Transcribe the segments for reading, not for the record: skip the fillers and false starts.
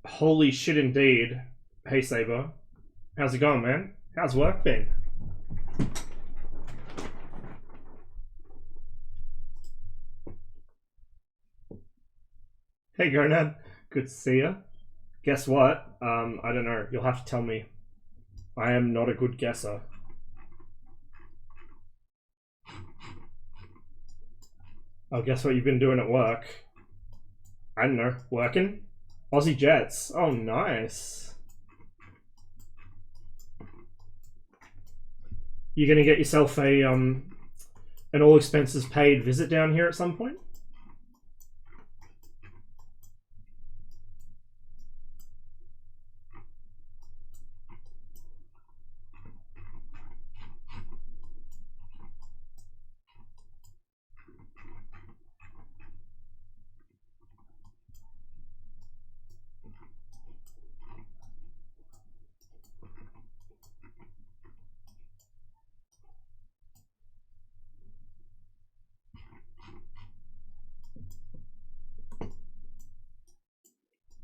Holy shit indeed. Hey Saber. How's it going, man? How's work been? Hey Gonad. Good to see ya. Guess what? I don't know. You'll have to tell me. I am not a good guesser. Oh, guess what you've been doing at work? I don't know. Working? Aussie Jets. Oh, nice. You're gonna get yourself a an all expenses paid visit down here at some point?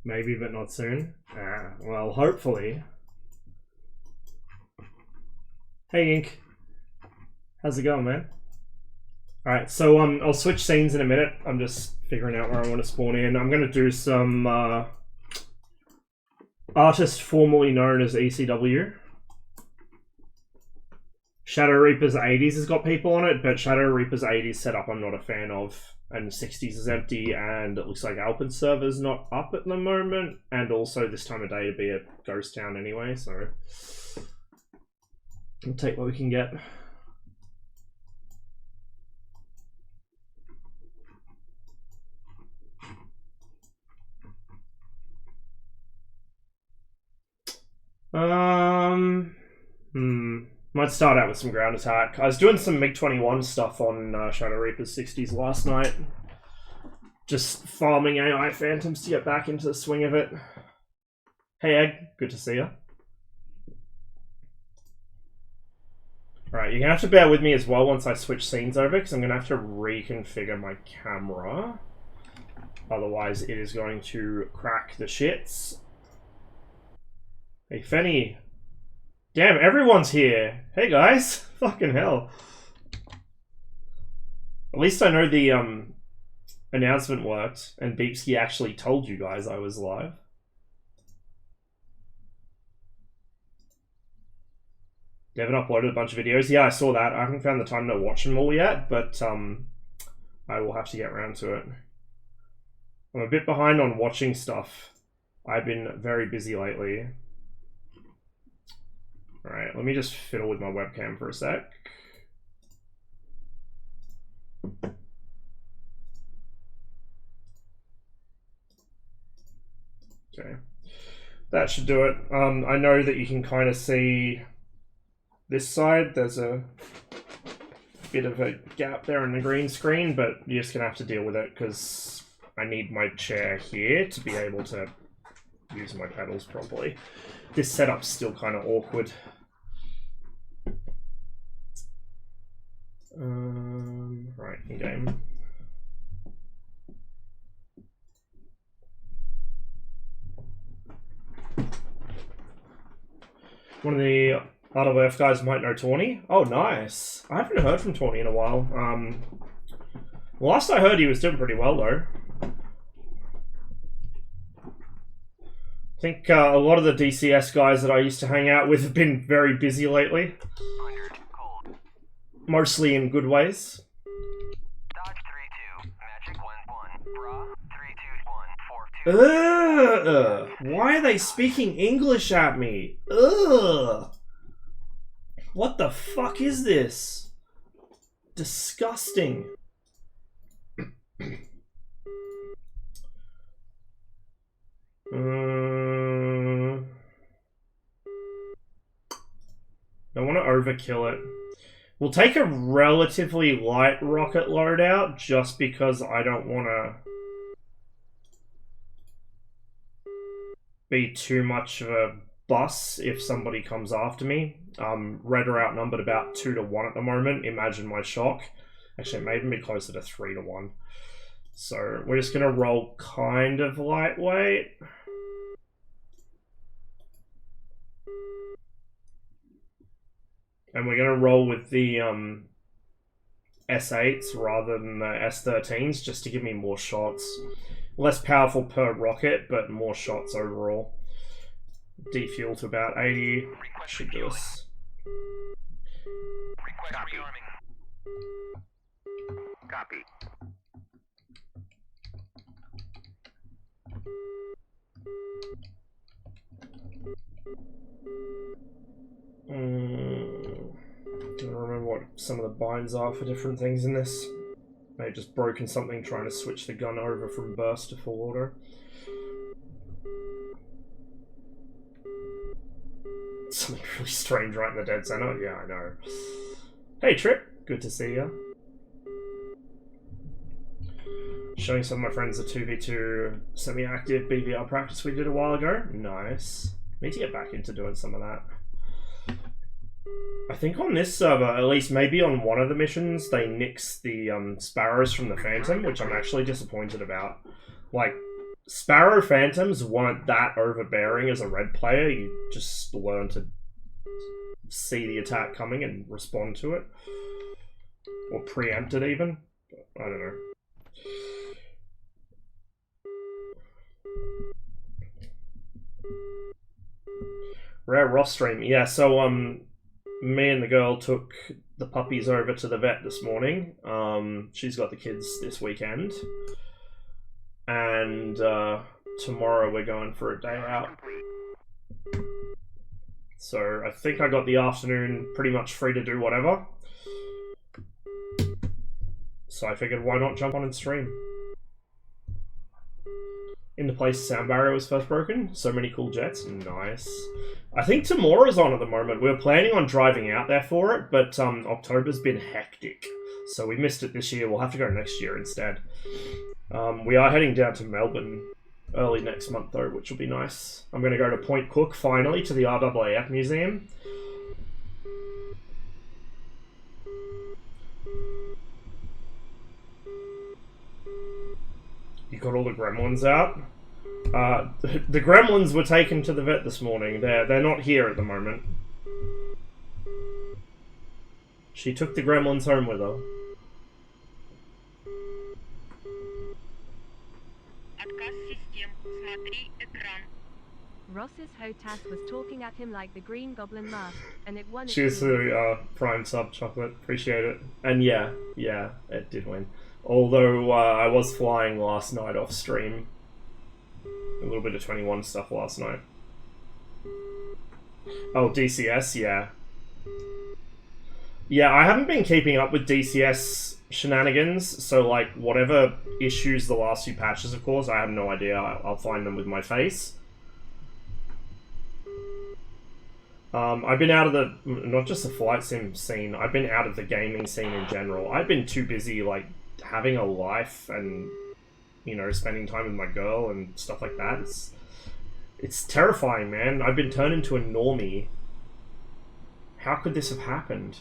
Maybe, but not soon. Well, hopefully. Hey, Ink. How's it going, man? Alright, so I'll switch scenes in a minute. I'm just figuring out where I want to spawn in. I'm going to do some artist formerly known as ECW. Shadow Reaper's 80s has got people on it, but Shadow Reaper's 80s setup I'm not a fan of. And 60s is empty, and it looks like Alpin server's not up at the moment, and also this time of day to be a ghost town anyway, so we'll take what we can get. Might start out with some ground attack. I was doing some MiG-21 stuff on Shadow Reaper's 60s last night. Just farming AI Phantoms to get back into the swing of it. Hey Egg, good to see you. Alright, you're gonna have to bear with me as well once I switch scenes over, because I'm gonna have to reconfigure my camera. Otherwise it is going to crack the shits. Hey Fenny. Damn, everyone's here. Hey guys. Fucking hell. At least I know the announcement worked and Beepsky actually told you guys I was live. Devin uploaded a bunch of videos. Yeah, I saw that. I haven't found the time to watch them all yet, but I will have to get around to it. I'm a bit behind on watching stuff. I've been very busy lately. Alright, let me just fiddle with my webcam for a sec. Okay, that should do it. I know that you can kind of see this side. There's a bit of a gap there in the green screen, but you're just going to have to deal with it because I need my chair here to be able to use my pedals properly. This setup's still kind of awkward. Right, in game. One of the Art of Earth guys might know Tawny. Oh, nice. I haven't heard from Tawny in a while. Last I heard he was doing pretty well, though. I think a lot of the DCS guys that I used to hang out with have been very busy lately. Mostly in good ways. Dodge 3-2, Magic 1-1, Bra 3-2-1, 4-2. Why are they speaking English at me? Ugh. What the fuck is this? Disgusting. Don't want to overkill it. We'll take a relatively light rocket loadout just because I don't want to be too much of a bus if somebody comes after me. Red are outnumbered about 2-1 at the moment. Imagine my shock. Actually, it may even be closer to 3-1. So we're just going to roll kind of lightweight. And we're going to roll with the S8s rather than the S13s just to give me more shots. Less powerful per rocket, but more shots overall. Defuel to about 80 should do us. Request rearming. Copy. Don't remember what some of the binds are for different things in this. May have just broken something trying to switch the gun over from burst to full auto. Something really strange right in the dead center. Yeah, I know. Hey Trip, good to see ya. Showing some of my friends the 2v2 semi-active BVR practice we did a while ago. Nice. Need to get back into doing some of that. I think on this server, at least maybe on one of the missions, they nixed the Sparrows from the Phantom, which I'm actually disappointed about. Like, Sparrow Phantoms weren't that overbearing as a red player. You just learn to see the attack coming and respond to it. Or preempt it even. I don't know. Rare Ross stream. Yeah, so me and the girl took the puppies over to the vet this morning. She's got the kids this weekend. And tomorrow we're going for a day out. So I think I got the afternoon pretty much free to do whatever. So I figured why not jump on and stream. In the place sound barrier was first broken. So many cool jets. Nice. I think Tamora's on at the moment. We were planning on driving out there for it, but October's been hectic. So we missed it this year. We'll have to go next year instead. We are heading down to Melbourne early next month though, which will be nice. I'm going to go to Point Cook finally to the RAAF Museum. You got all the gremlins out? The gremlins were taken to the vet this morning. They're not here at the moment. She took the gremlins home with her. Ross's Hotas was talking at him like the Green Goblin mask, and it won. Cheers to the Prime sub, Chocolate. Appreciate it. And yeah, it did win. Although I was flying last night off stream. A little bit of 21 stuff last night. Oh, DCS, yeah. Yeah, I haven't been keeping up with DCS shenanigans, so like whatever issues the last few patches have caused, I have no idea. I'll find them with my face. I've been out of the, not just the flight sim scene, I've been out of the gaming scene in general. I've been too busy like having a life and, you know, spending time with my girl and stuff like that. It's terrifying, man. I've been turned into a normie. How could this have happened?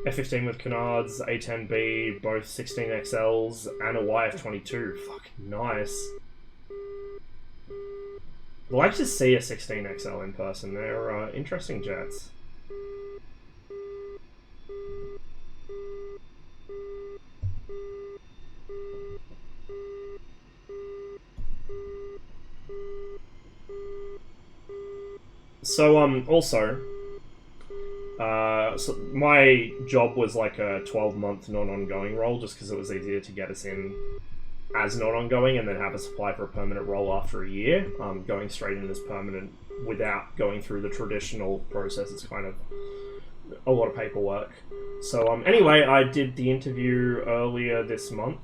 F-15 with canards, A-10B, both 16XLs, and a YF-22. Fucking nice. I'd like to see a 16XL in person. They're interesting jets. So, also, so my job was like a 12-month non-ongoing role just because it was easier to get us in as non-ongoing and then have us apply for a permanent role after a year. Going straight in as permanent without going through the traditional process is kind of a lot of paperwork. So anyway, I did the interview earlier this month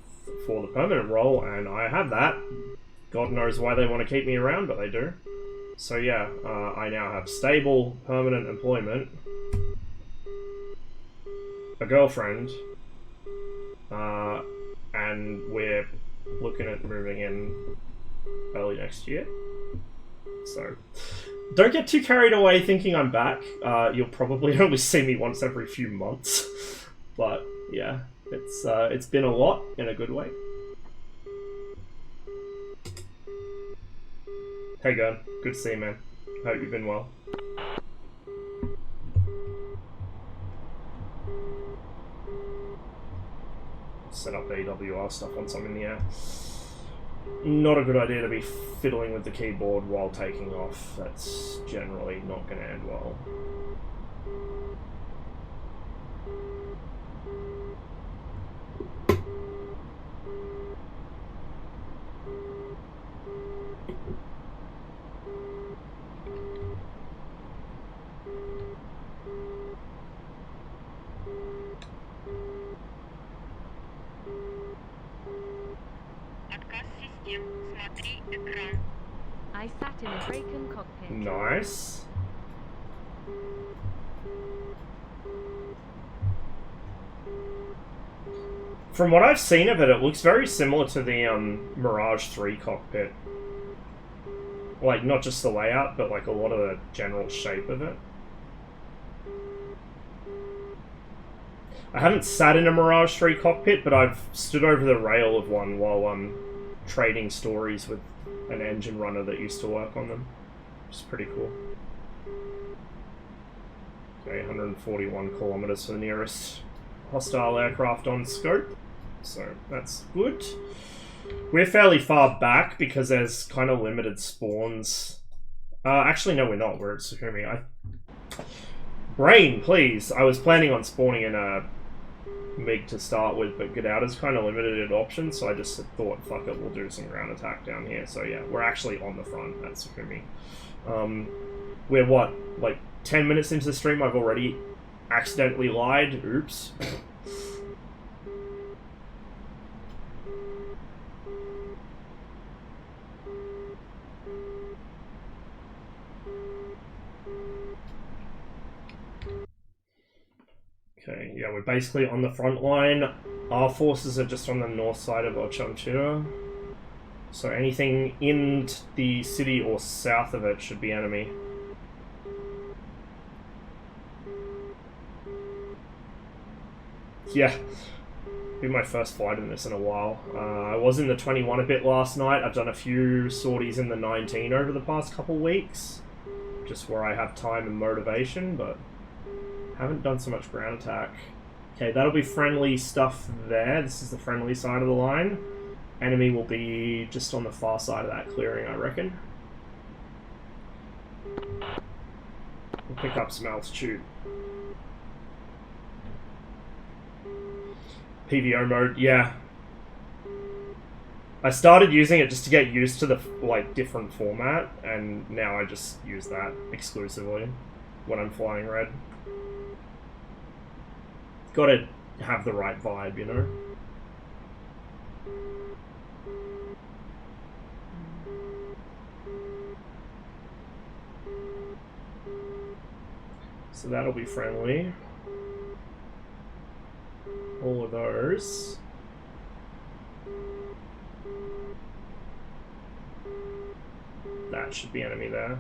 for the permanent role and I had that. God knows why they want to keep me around, but they do. So yeah, I now have stable, permanent employment, a girlfriend, and we're looking at moving in early next year. So don't get too carried away thinking I'm back. You'll probably only see me once every few months. But yeah, it's been a lot in a good way. Hey, Gun. Good to see you, man. Hope you've been well. Set up AWR stuff once I'm in the air. Not a good idea to be fiddling with the keyboard while taking off. That's generally not going to end well. I sat in a broken cockpit. Nice. From what I've seen of it, it looks very similar to the Mirage 3 cockpit. Like, not just the layout, but like a lot of the general shape of it. I haven't sat in a Mirage 3 cockpit, but I've stood over the rail of one while trading stories with an engine runner that used to work on them. Which is pretty cool. Okay, 141 kilometers for the nearest hostile aircraft on scope. So that's good. We're fairly far back because there's kind of limited spawns. Actually, no, we're not. We're at Sukumi. Brain, please. I was planning on spawning in a MiG to start with, but Godauda's kind of limited in options, so I just thought, fuck it, we'll do some ground attack down here. So yeah, we're actually on the front at Sukumi. We're what, like 10 minutes into the stream, I've already accidentally lied. Oops. Okay, yeah, we're basically on the front line. Our forces are just on the north side of Ochonchura. So anything in the city or south of it should be enemy. Yeah, be my first flight in this in a while. I was in the 21 a bit last night. I've done a few sorties in the 19 over the past couple weeks. Just where I have time and motivation, but haven't done so much ground attack. Okay, that'll be friendly stuff there. This is the friendly side of the line. Enemy will be just on the far side of that clearing, I reckon. We'll pick up some altitude. PVO mode, yeah. I started using it just to get used to the like different format, and now I just use that exclusively when I'm flying red. Gotta have the right vibe, you know? So that'll be friendly. All of those. That should be enemy there.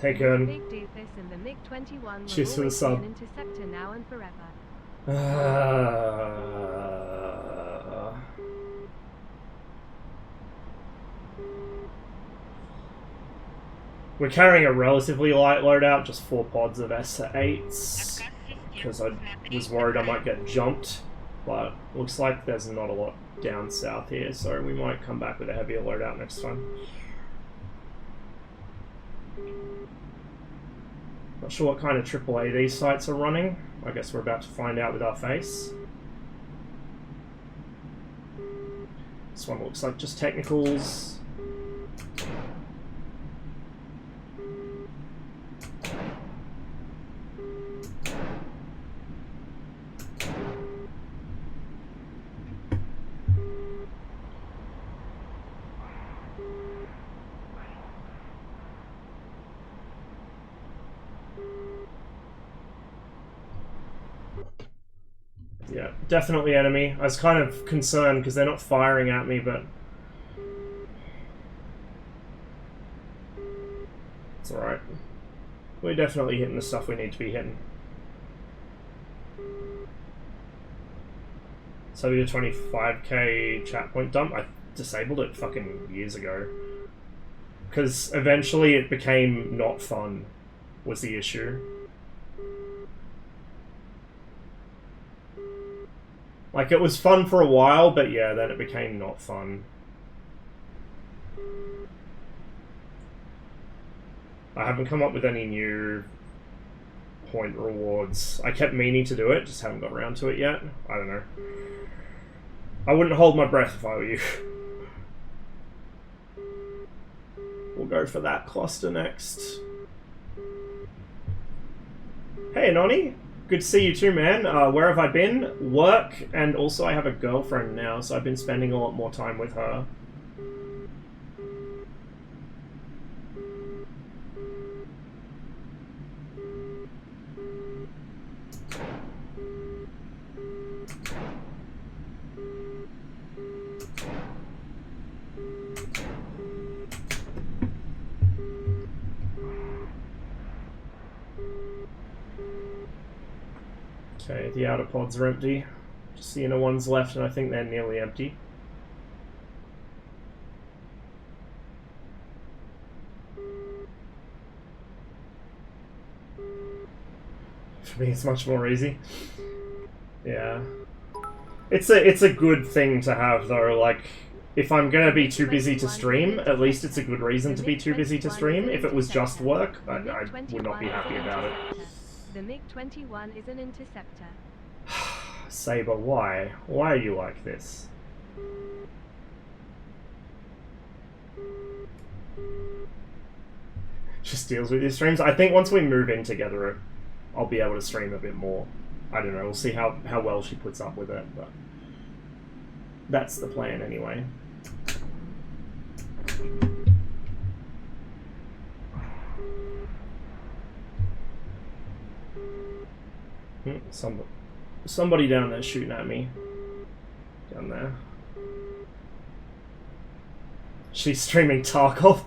Hey, Kern. Big doofus and the MiG-21 Cheers for the will sub. always be an interceptor now and forever. We're carrying a relatively light loadout, just 4 pods of S8s, because I was worried I might get jumped, but looks like there's not a lot down south here, so we might come back with a heavier loadout next time. Not sure what kind of AAA these sites are running. I guess we're about to find out with our face. This one looks like just technicals. Yeah, definitely enemy. I was kind of concerned because they're not firing at me, but It's alright. We're definitely hitting the stuff we need to be hitting. So we did 25k chat point dump. I disabled it fucking years ago. Because eventually it became not fun, was the issue. Like, it was fun for a while, but yeah, then it became not fun. I haven't come up with any new point rewards. I kept meaning to do it, just haven't got around to it yet. I don't know. I wouldn't hold my breath if I were you. We'll go for that cluster next. Hey, Nonny. Good to see you too, man. Where have I been? Work, and also I have a girlfriend now, so I've been spending a lot more time with her. Okay, the outer pods are empty. Just the inner ones left, and I think they're nearly empty. For me, it's much more easy. Yeah. It's a good thing to have, though. Like, if I'm gonna be too busy to stream, at least it's a good reason to be too busy to stream. If it was just work, I would not be happy about it. The MiG-21 is an interceptor. Saber, why? Why are you like this? Just deals with your streams. I think once we move in together, I'll be able to stream a bit more. I don't know, we'll see how well she puts up with it, but that's the plan anyway. Somebody down there shooting at me. Down there. She's streaming Tarkov.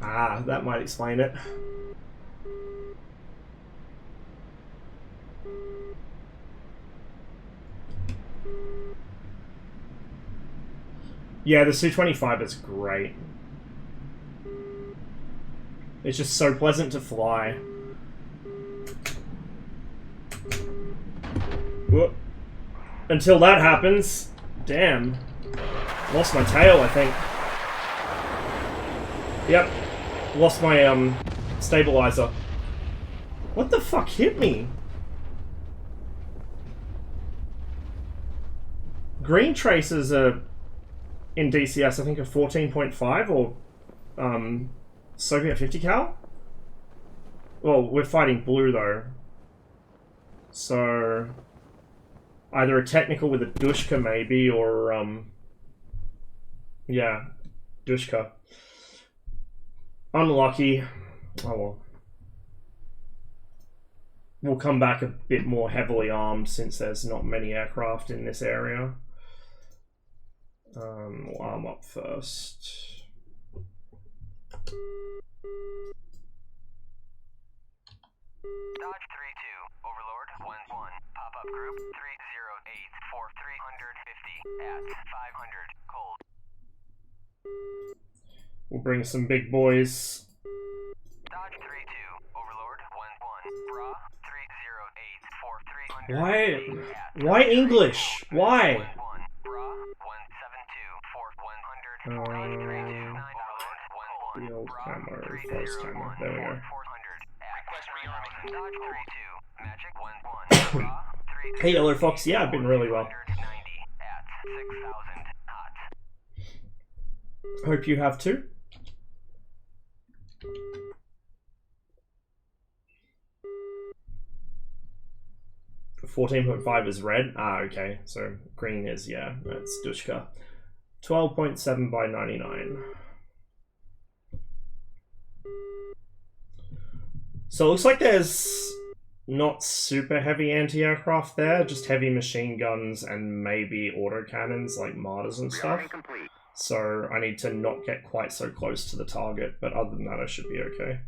Ah, that might explain it. Yeah, the Su-25 is great. It's just so pleasant to fly. Whoop. Until that happens, damn. Lost my tail, I think. Yep. Lost my, stabilizer. What the fuck hit me? Green traces are, in DCS, I think a 14.5 or, Soviet 50 cal? Well, we're fighting blue, though. So either a technical with a Dushka maybe, or yeah, Dushka. Unlucky. Oh well. We'll come back a bit more heavily armed since there's not many aircraft in this area. We'll arm up first. Dodge 3-2, Overlord 1-1, pop-up group 308 for 350 at 500, cold. We'll bring some big boys. Dodge 3-2, Overlord 1-1, Bra 308 for 350 Why English? Why? 1-1, Bra 172 for 100, 329, Overlord 1-1, The old Bra camera, first camera. There we go. 400 at Dodge 3-2, Magic 1-1, Bra 3 Hey, Yellow Fox. Yeah, I've been really well. 190 at 6,000 hot. Hope you have too. $14.5 is red. Ah, okay. So green is, yeah, that's Dushka. 12.7 by 99. So it looks like there's not super heavy anti-aircraft there, just heavy machine guns and maybe autocannons like mortars and stuff. So I need to not get quite so close to the target, but other than that I should be okay.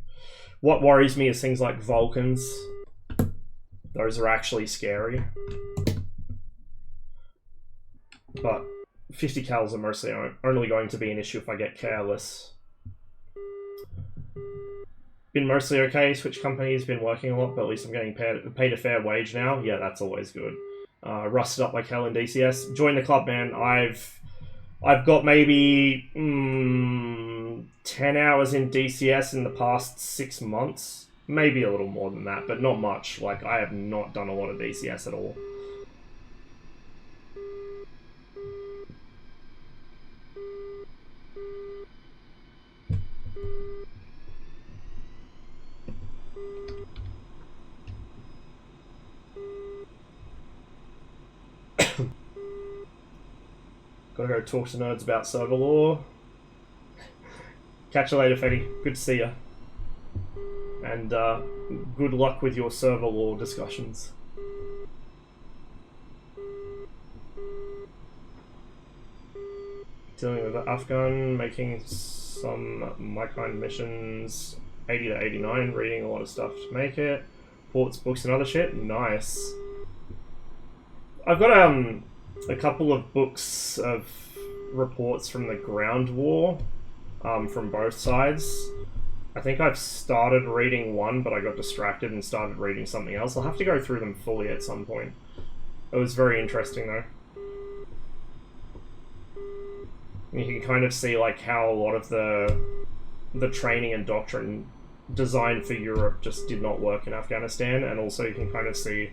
What worries me is things like Vulcans. Those are actually scary. But 50 cals are mostly only going to be an issue if I get careless. Been mostly okay. Switch company's been working a lot, but at least I'm getting paid a fair wage now. Yeah, that's always good. Rusted up like hell in DCS. Join the club, man. I've got maybe 10 hours in DCS in the past 6 months. Maybe a little more than that, but not much. Like, I have not done a lot of DCS at all. Gotta go talk to nerds about server lore. Catch you later, Fetty. Good to see ya. And good luck with your server lore discussions. Dealing with the Afghan, making some my kind missions 80 to 89, reading a lot of stuff to make it. Ports, books, and other shit. Nice. I've got a couple of books of reports from the ground war from both sides. I think I've started reading one, but I got distracted and started reading something else. I'll have to go through them fully at some point. It was very interesting though. You can kind of see like how a lot of the training and doctrine designed for Europe just did not work in Afghanistan, and also you can kind of see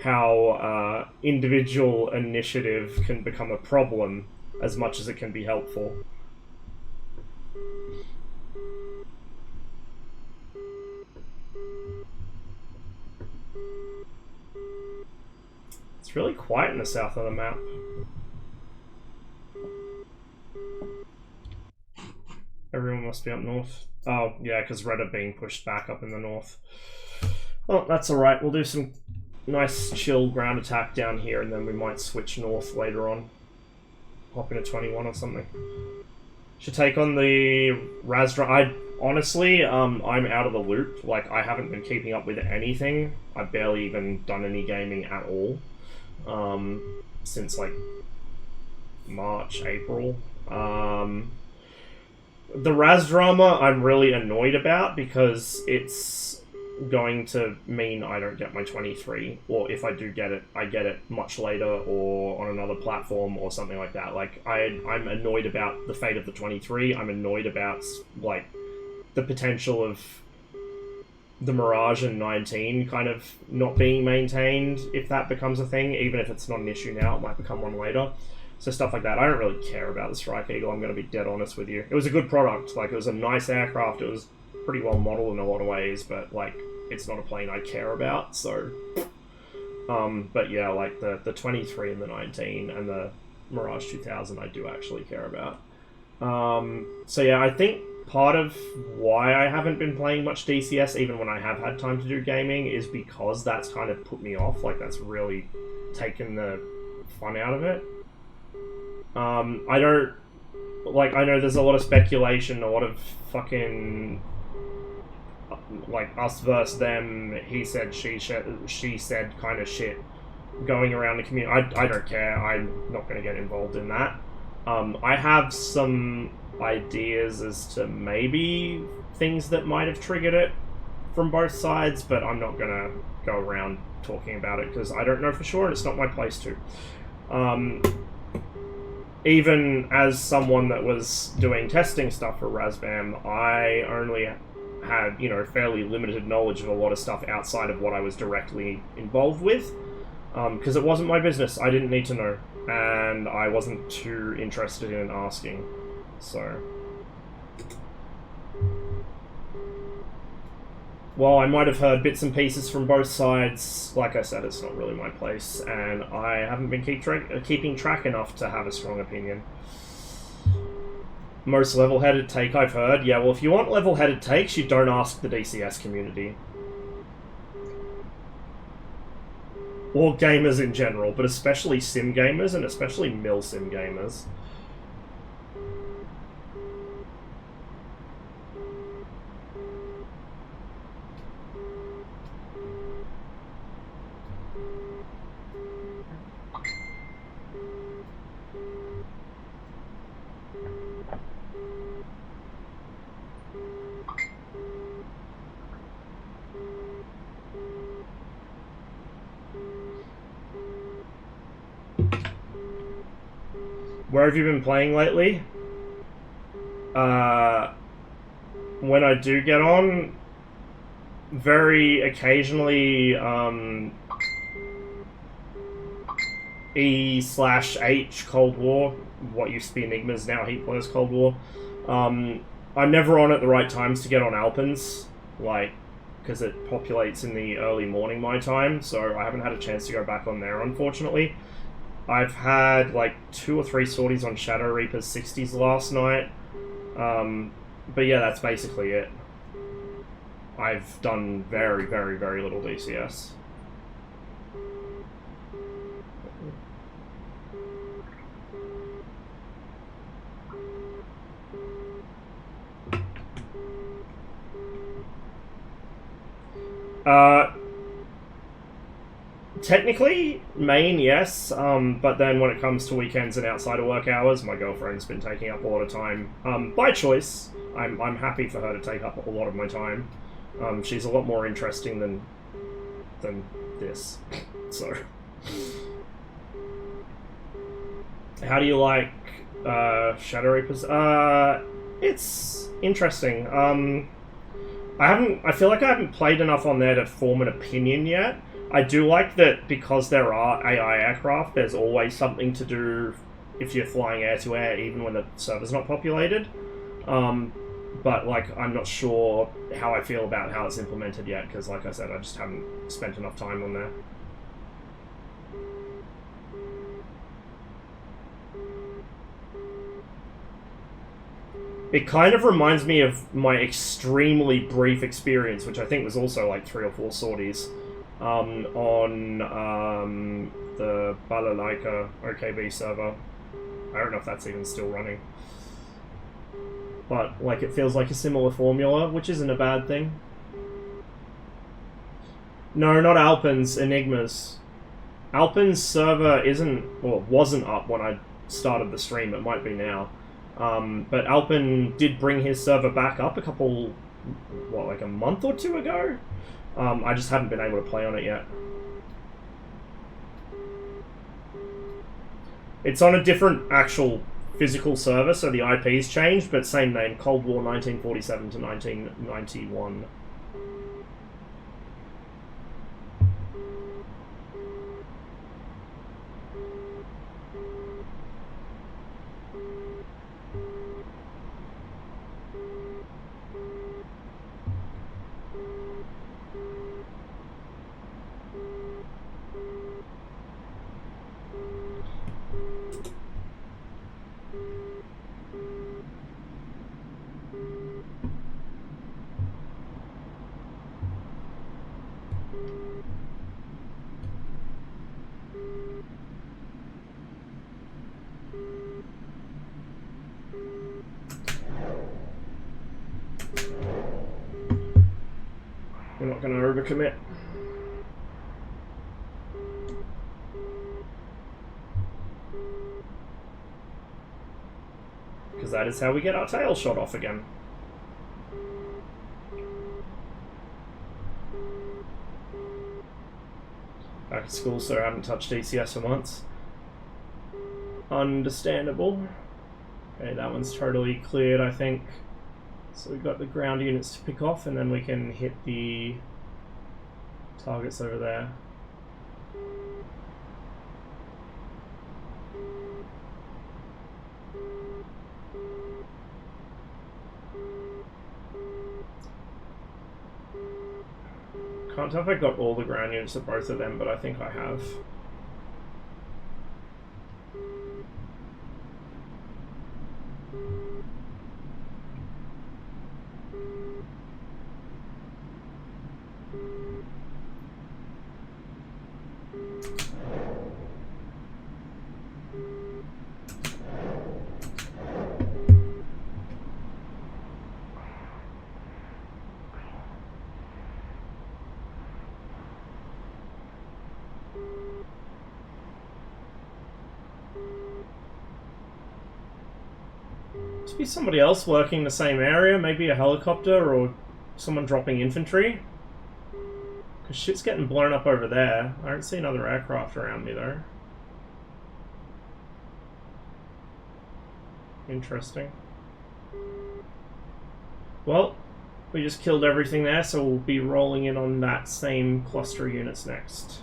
how individual initiative can become a problem as much as it can be helpful. It's really quiet in the south of the map. Everyone must be up north. Oh, yeah, because Red are being pushed back up in the north. Oh, that's alright. We'll do some nice chill ground attack down here, and then we might switch north later on. Hop into 21 or something. Should take on the Razdra. Honestly, I'm out of the loop. Like, I haven't been keeping up with anything. I've barely even done any gaming at all. Since, like, March, April. The Raz drama I'm really annoyed about because it's going to mean I don't get my 23, or if I do get it, I get it much later or on another platform or something like that. Like, I'm annoyed about the fate of the 23. I'm annoyed about, like, the potential of the Mirage and 19 kind of not being maintained if that becomes a thing. Even if it's not an issue now, it might become one later. So stuff like that. I don't really care about the Strike Eagle, I'm going to be dead honest with you. It was a good product. Like, it was a nice aircraft. It was pretty well modeled in a lot of ways, but, like, it's not a plane I care about, so... but yeah, like, the 23 and the 19 and the Mirage 2000 I do actually care about. So yeah, I think part of why I haven't been playing much DCS, even when I have had time to do gaming, is because that's kind of put me off. Like, that's really taken the fun out of it. I don't... Like, I know there's a lot of speculation, a lot of fucking... like, us versus them, he said, she said kind of shit going around the community. I don't care. I'm not going to get involved in that. I have some ideas as to maybe things that might have triggered it from both sides, but I'm not going to go around talking about it because I don't know for sure and it's not my place to. Even as someone that was doing testing stuff for Razbam, I only had, you know, fairly limited knowledge of a lot of stuff outside of what I was directly involved with, because it wasn't my business. I didn't need to know, and I wasn't too interested in asking, so... While I might have heard bits and pieces from both sides, like I said, it's not really my place, and I haven't been keeping track enough to have a strong opinion. Most level-headed take I've heard. Yeah, well, if you want level-headed takes, you don't ask the DCS community. Or gamers in general, but especially sim gamers, and especially mil sim gamers. Where have you been playing lately? When I do get on, very occasionally, E/H Cold War, what used to be Enigmas, now Heat Blur's Cold War. I'm never on at the right times to get on Alpens, like, because it populates in the early morning my time, so I haven't had a chance to go back on there, unfortunately. I've had like 2 or 3 sorties on Shadow Reaper's 60s last night, but yeah, that's basically it. I've done very, very, very little DCS. Technically, main, yes, but then when it comes to weekends and outside of work hours, my girlfriend's been taking up a lot of time. By choice, I'm happy for her to take up a lot of my time. She's a lot more interesting than this, so. How do you like Shadow Reapers? It's interesting. I feel like I haven't played enough on there to form an opinion yet. I do like that because there are AI aircraft, there's always something to do if you're flying air-to-air, even when the server's not populated. But, like, I'm not sure how I feel about how it's implemented yet, because, like I said, I just haven't spent enough time on there. It kind of reminds me of my extremely brief experience, which I think was also like 3 or 4 sorties, on the Balalaika OKB server. I don't know if that's even still running. But, like, it feels like a similar formula, which isn't a bad thing. No, not Alpens, Enigmas. Alpen's server wasn't up when I started the stream, it might be now. But Alpen did bring his server back up like a month or 2 ago? I just haven't been able to play on it yet. It's on a different actual physical server, so the IP's changed, but same name, Cold War 1947 to 1991. We're not going to overcommit. Because that is how we get our tail shot off again. Back at school, so I haven't touched DCS for months. Understandable. Okay, that one's totally cleared, I think. So we've got the ground units to pick off, and then we can hit the targets over there. Can't tell if I got all the ground units of both of them, but I think I have. Must be somebody else working the same area, maybe a helicopter or someone dropping infantry. Because shit's getting blown up over there. I don't see another aircraft around me though. Interesting. Well, we just killed everything there, so we'll be rolling in on that same cluster of units next.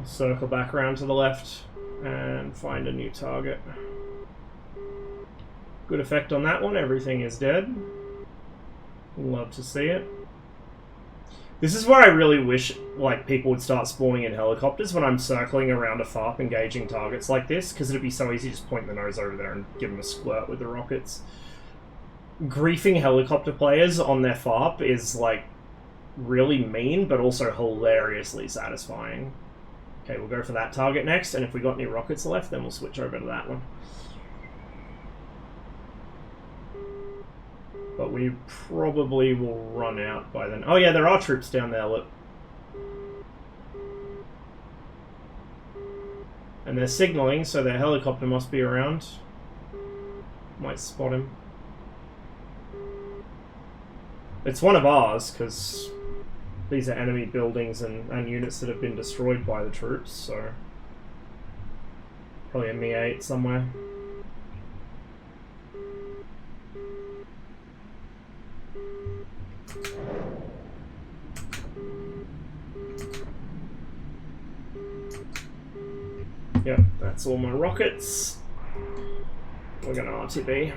Circle back around to the left and find a new target. Good effect on that one, everything is dead. Love to see it. This is where I really wish like people would start spawning in helicopters when I'm circling around a FARP engaging targets like this, because it'd be so easy to just point the nose over there and give them a squirt with the rockets. Griefing helicopter players on their FARP is like really mean, but also hilariously satisfying. Okay, we'll go for that target next, and if we got any rockets left, then we'll switch over to that one. But we probably will run out by then. Oh yeah, there are troops down there, look. And they're signaling, so their helicopter must be around. Might spot him. It's one of ours, because these are enemy buildings and units that have been destroyed by the troops, so... Probably a Mi-8 somewhere. Yep, that's all my rockets. We're gonna RTB.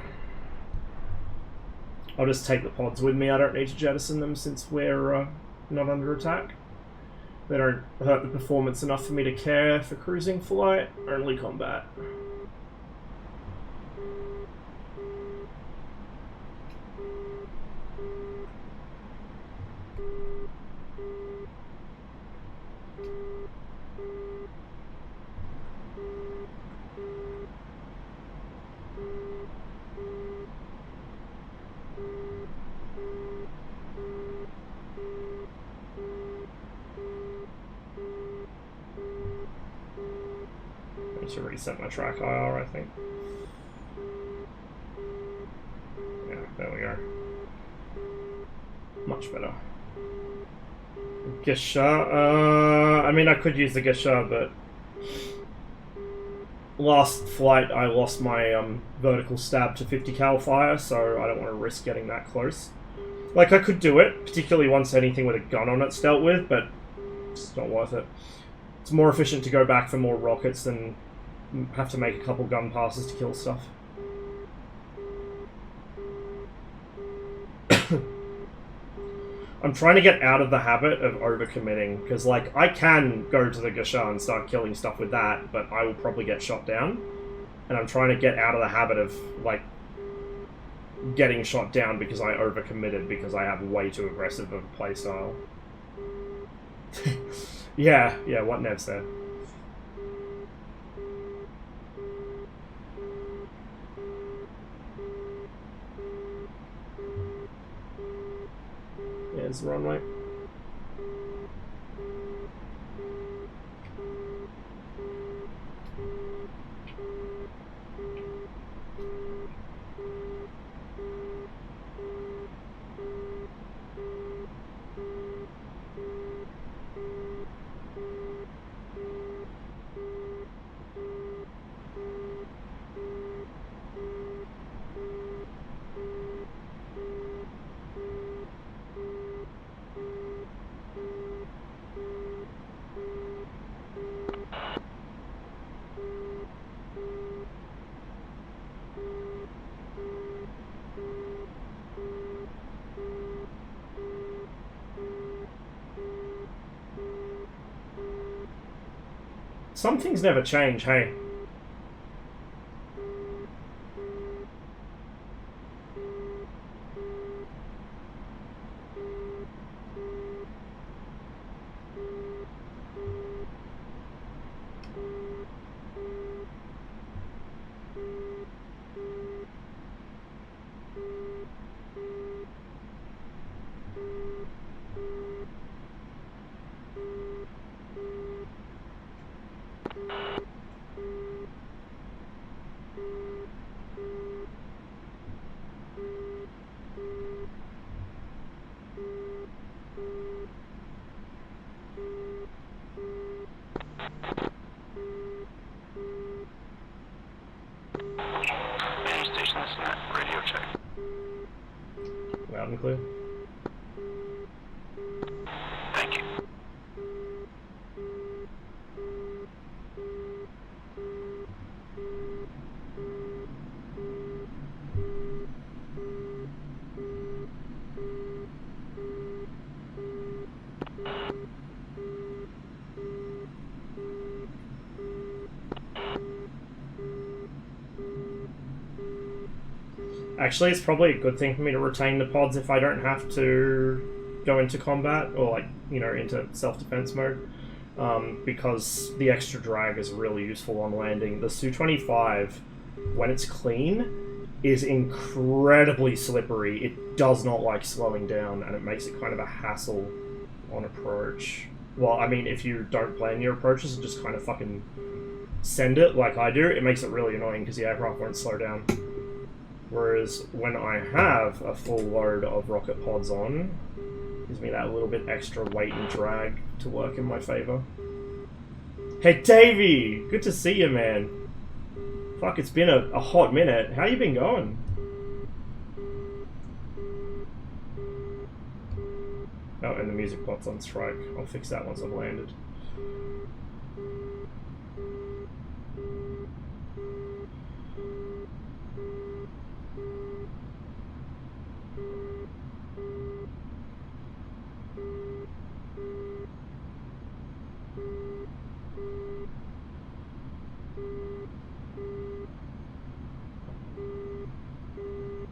I'll just take the pods with me, I don't need to jettison them since we're not under attack. They don't hurt the performance enough for me to care for cruising flight, only combat. To reset my track IR, I think. Yeah, there we go. Much better. Gesha, I mean I could use the Gesha, but last flight I lost my vertical stab to 50 cal fire, so I don't want to risk getting that close. Like, I could do it, particularly once anything with a gun on it's dealt with, but it's not worth it. It's more efficient to go back for more rockets than have to make a couple gun passes to kill stuff. I'm trying to get out of the habit of overcommitting, because like I can go to the Gesha and start killing stuff with that, but I will probably get shot down. And I'm trying to get out of the habit of like getting shot down because I overcommitted because I have way too aggressive of a playstyle. yeah, what Nev's there. There's the runway. Some things never change, hey. Station, this is Matt. Radio check. Loud and clear. Thank you. Actually, it's probably a good thing for me to retain the pods if I don't have to go into combat or, like, you know, into self-defense mode, because the extra drag is really useful on landing. The Su-25, when it's clean, is incredibly slippery. It does not like slowing down, and it makes it kind of a hassle on approach. Well, I mean, if you don't plan your approaches and just kind of fucking send it like I do, it makes it really annoying because the aircraft won't slow down. Whereas when I have a full load of rocket pods on, it gives me that little bit extra weight and drag to work in my favor. Hey Davey! Good to see you, man. Fuck, it's been a hot minute. How you been going? Oh, and the music bot's on strike. I'll fix that once I've landed.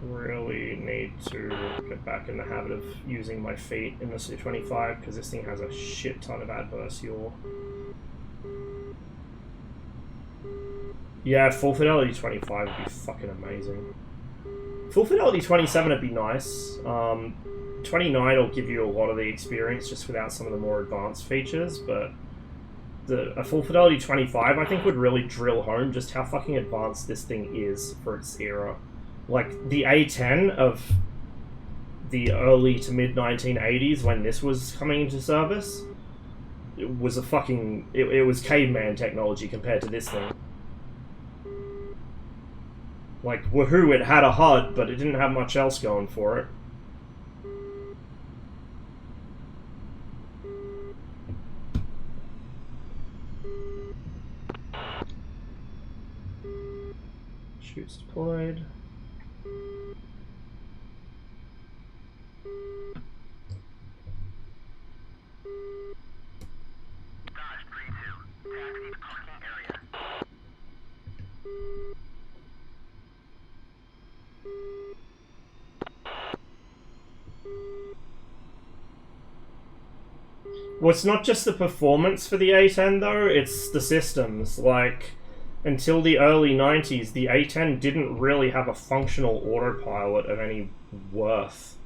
Really need to get back in the habit of using my feet in the Su-25 because this thing has a shit ton of adverse yaw. Yeah, full fidelity 25 would be fucking amazing. Full fidelity 27 would be nice. 29 will give you a lot of the experience just without some of the more advanced features, but a full fidelity 25 I think would really drill home just how fucking advanced this thing is for its era. Like, the A10 of the early to mid 1980s when this was coming into service, it was a fucking... It was caveman technology compared to this thing. Like, woohoo, it had a HUD, but it didn't have much else going for it. Shoots deployed. Well, it's not just the performance for the A10 though, it's the systems. Like, until the early 90s, the A10 didn't really have a functional autopilot of any worth.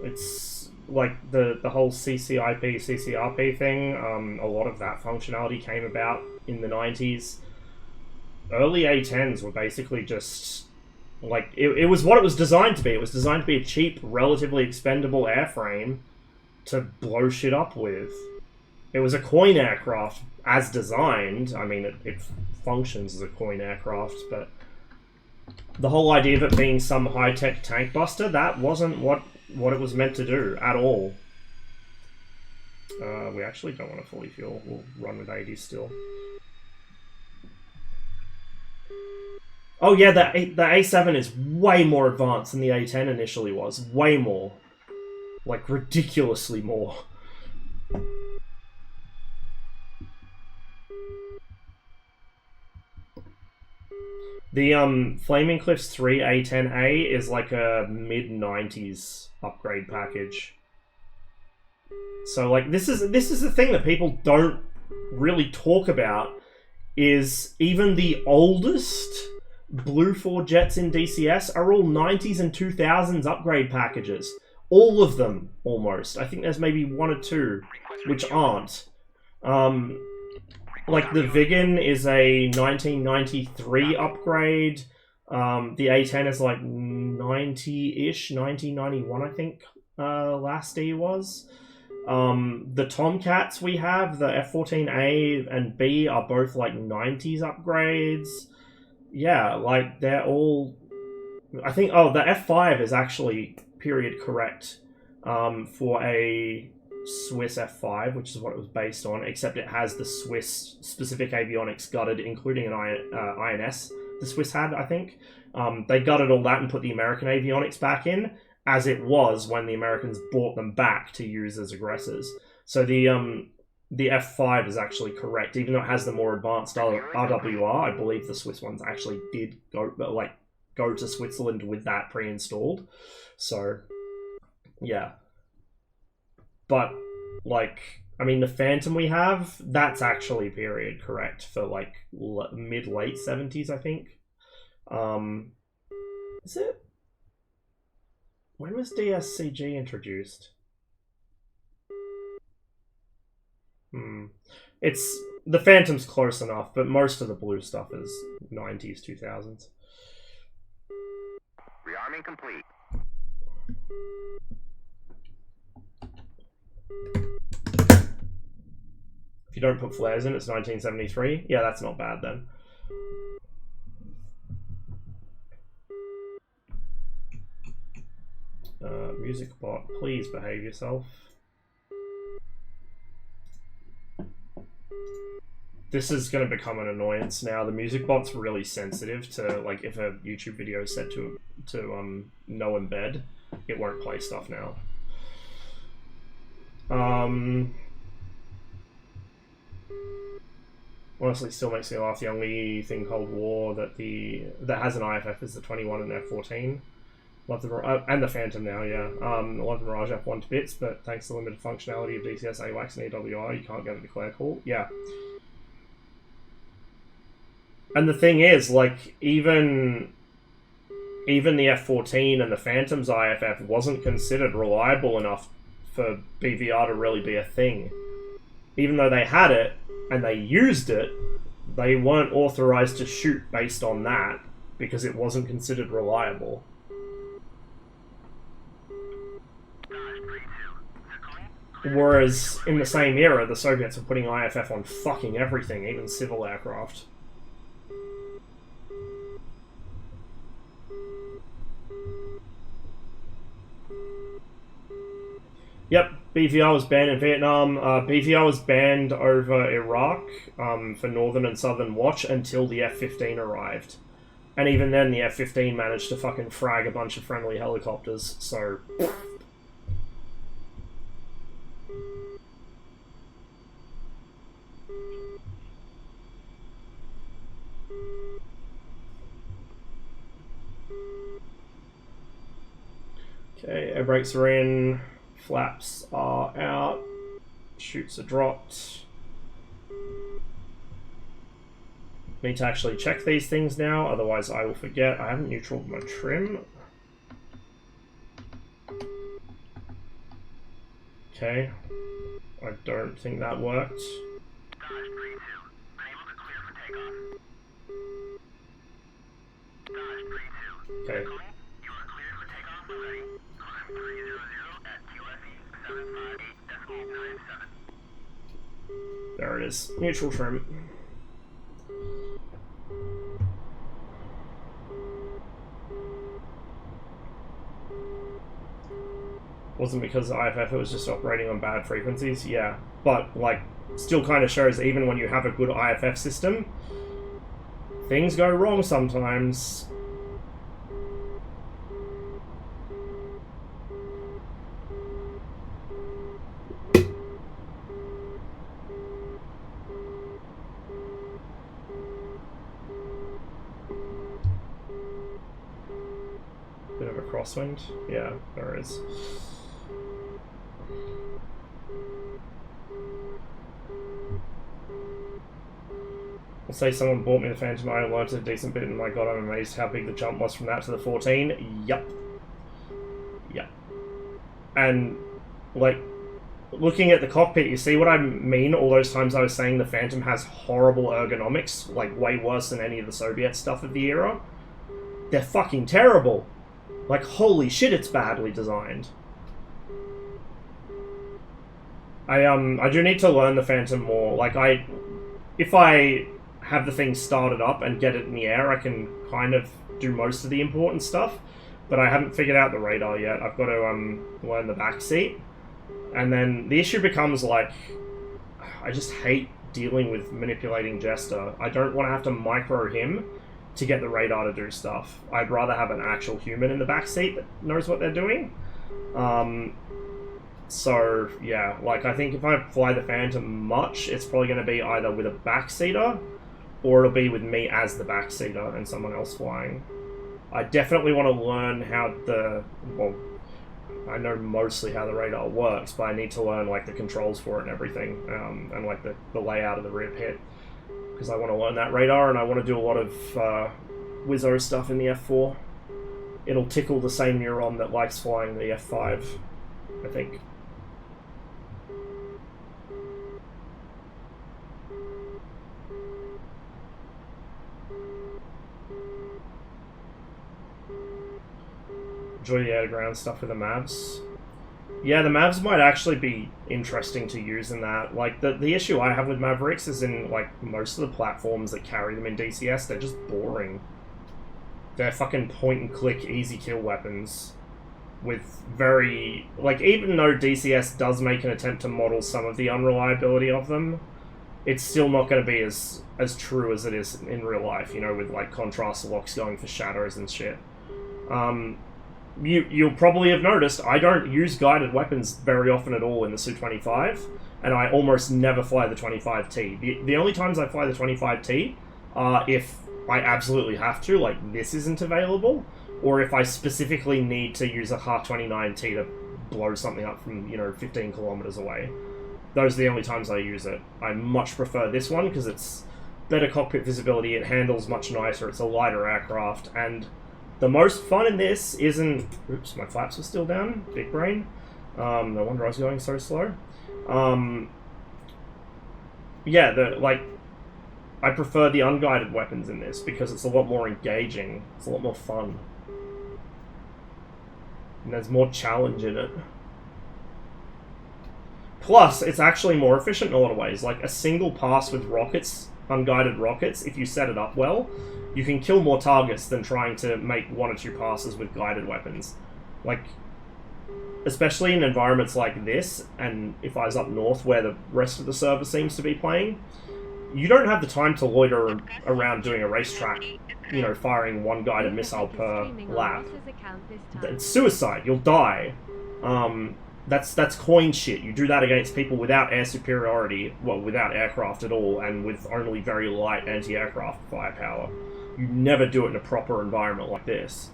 It's like the whole CCIP, CCRP thing, a lot of that functionality came about in the 90s. Early A10s were basically just, like, it was what it was designed to be. It was designed to be a cheap, relatively expendable airframe to blow shit up with. It was a coin aircraft as designed. I mean, it functions as a coin aircraft, but the whole idea of it being some high-tech tank buster, that wasn't what it was meant to do at all. We actually don't want to fully fuel. We'll run with 80 still. Oh yeah, the A7 is way more advanced than the A10 initially was. Way more. Like, ridiculously more. The Flaming Cliffs 3 A10A is like a mid-90s upgrade package. So like this is the thing that people don't really talk about, is even the oldest Blue 4 jets in DCS are all 90s and 2000s upgrade packages. All of them, almost. I think there's maybe one or two which aren't. Like the Vigan is a 1993 upgrade. The A10 is like 90-ish, 1991 I think last E was. The Tomcats we have, the F-14A and B are both like 90s upgrades. Yeah, like they're all... I think, oh, the F5 is actually period correct for a Swiss F5, which is what it was based on, except it has the Swiss specific avionics gutted, including an INS the Swiss had, I think. They gutted all that and put the American avionics back in, as it was when the Americans bought them back to use as aggressors. So the F5 is actually correct, even though it has the more advanced RWR. I believe the Swiss ones actually did go to Switzerland with that pre-installed. So, yeah. But, like, I mean, the Phantom we have, that's actually period correct for, like, mid-late 70s, I think. Is it? When was DSCG introduced? It's... The Phantom's close enough, but most of the blue stuff is 90s, 2000s. Rearming complete. If you don't put flares in, it's 1973. Yeah, that's not bad then. Music bot, please behave yourself. This is going to become an annoyance now. The music bot's really sensitive to, like, if a YouTube video is set to no embed, it won't play stuff now. Honestly, still makes me laugh. The only thing Cold War that has an IFF is the 21 and F-14. Love the and the Phantom now, yeah. Love the Mirage F1 to bits, but thanks to the limited functionality of DCS, AWACS, and EWR, you can't get a declare call. Yeah. And the thing is, like, even the F-14 and the Phantom's IFF wasn't considered reliable enough for BVR to really be a thing. Even though they had it, and they used it, they weren't authorized to shoot based on that, because it wasn't considered reliable. Whereas, in the same era, the Soviets were putting IFF on fucking everything, even civil aircraft. Yep, BVR was banned in Vietnam. BVR was banned over Iraq for Northern and Southern Watch until the F-15 arrived. And even then, the F-15 managed to fucking frag a bunch of friendly helicopters, so... Okay, air brakes are in, flaps are out, chutes are dropped. Need to actually check these things now, otherwise I will forget. I haven't neutraled my trim. Okay, I don't think that worked. Okay. There it is. Neutral trim. Wasn't because of IFF, it was just operating on bad frequencies? Yeah. But, like, still kind of shows even when you have a good IFF system, things go wrong sometimes. crosswind? Yeah, there is. I'll say someone bought me the Phantom, I learned a decent bit, and my god, I'm amazed how big the jump was from that to the 14. Yup. Yep. And, like, looking at the cockpit, you see what I mean all those times I was saying the Phantom has horrible ergonomics, like, way worse than any of the Soviet stuff of the era? They're fucking terrible. Like, holy shit, it's badly designed. I do need to learn the Phantom more. Like, if I have the thing started up and get it in the air, I can kind of do most of the important stuff, but I haven't figured out the radar yet. I've got to learn the back seat, and then the issue becomes, like, I just hate dealing with manipulating Jester. I don't want to have to micro him to get the radar to do stuff. I'd rather have an actual human in the back seat that knows what they're doing. So, yeah, like, I think if I fly the Phantom much, it's probably going to be either with a backseater, or it'll be with me as the backseater and someone else flying. I definitely want to learn how well, I know mostly how the radar works, but I need to learn, like, the controls for it and everything, and, like, the layout of the rear pit, because I want to learn that radar, and I want to do a lot of Wizzo stuff in the F4. It'll tickle the same neuron that likes flying the F5, I think. Enjoy the air-to-ground stuff with the Mavs. Yeah, the Mavs might actually be interesting to use in that. Like, the issue I have with Mavericks is in, like, most of the platforms that carry them in DCS, they're just boring. They're fucking point-and-click, easy-kill weapons with very... Like, even though DCS does make an attempt to model some of the unreliability of them, it's still not going to be as true as it is in real life, you know, with, like, contrast locks going for shadows and shit. You'll probably have noticed I don't use guided weapons very often at all in the Su-25, and I almost never fly the 25T. The only times I fly the 25T are if I absolutely have to, like this isn't available, or if I specifically need to use a Ha-29T to blow something up from, you know, 15 kilometers away. Those are the only times I use it. I much prefer this one because it's better cockpit visibility, it handles much nicer, it's a lighter aircraft, and the most fun in this isn't... Oops, my flaps are still down. Big brain. No wonder I was going so slow. Yeah, I prefer the unguided weapons in this because it's a lot more engaging. It's a lot more fun. And there's more challenge in it. Plus, it's actually more efficient in a lot of ways. Like, a single pass with rockets, unguided rockets, if you set it up well, you can kill more targets than trying to make 1 or 2 passes with guided weapons. Like, especially in environments like this, and if I was up north where the rest of the server seems to be playing, you don't have the time to loiter around doing a racetrack, you know, firing 1 guided missile per lap. It's suicide. You'll die. That's coin shit. You do that against people without air superiority, well, without aircraft at all, and with only very light anti-aircraft firepower. You never do it in a proper environment like this.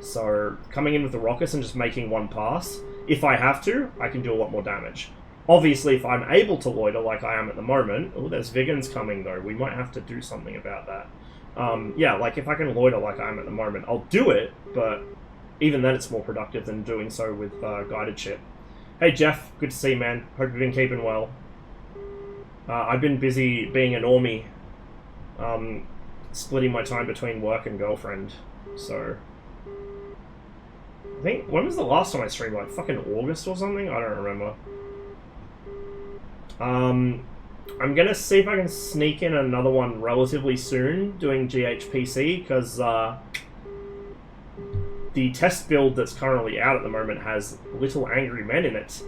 So, coming in with the rockets and just making 1 pass, if I have to, I can do a lot more damage. Obviously, if I'm able to loiter like I am at the moment... Oh, there's Vigans coming, though. We might have to do something about that. Yeah, like, if I can loiter like I am at the moment, I'll do it, but even then it's more productive than doing so with guided shit. Hey, Jeff. Good to see you, man. Hope you've been keeping well. I've been busy being a normie. Splitting my time between work and girlfriend, so... I think, when was the last time I streamed? Like, fucking August or something? I don't remember. I'm gonna see if I can sneak in another one relatively soon, doing GHPC, because, the test build that's currently out at the moment has Little Angry Men in it.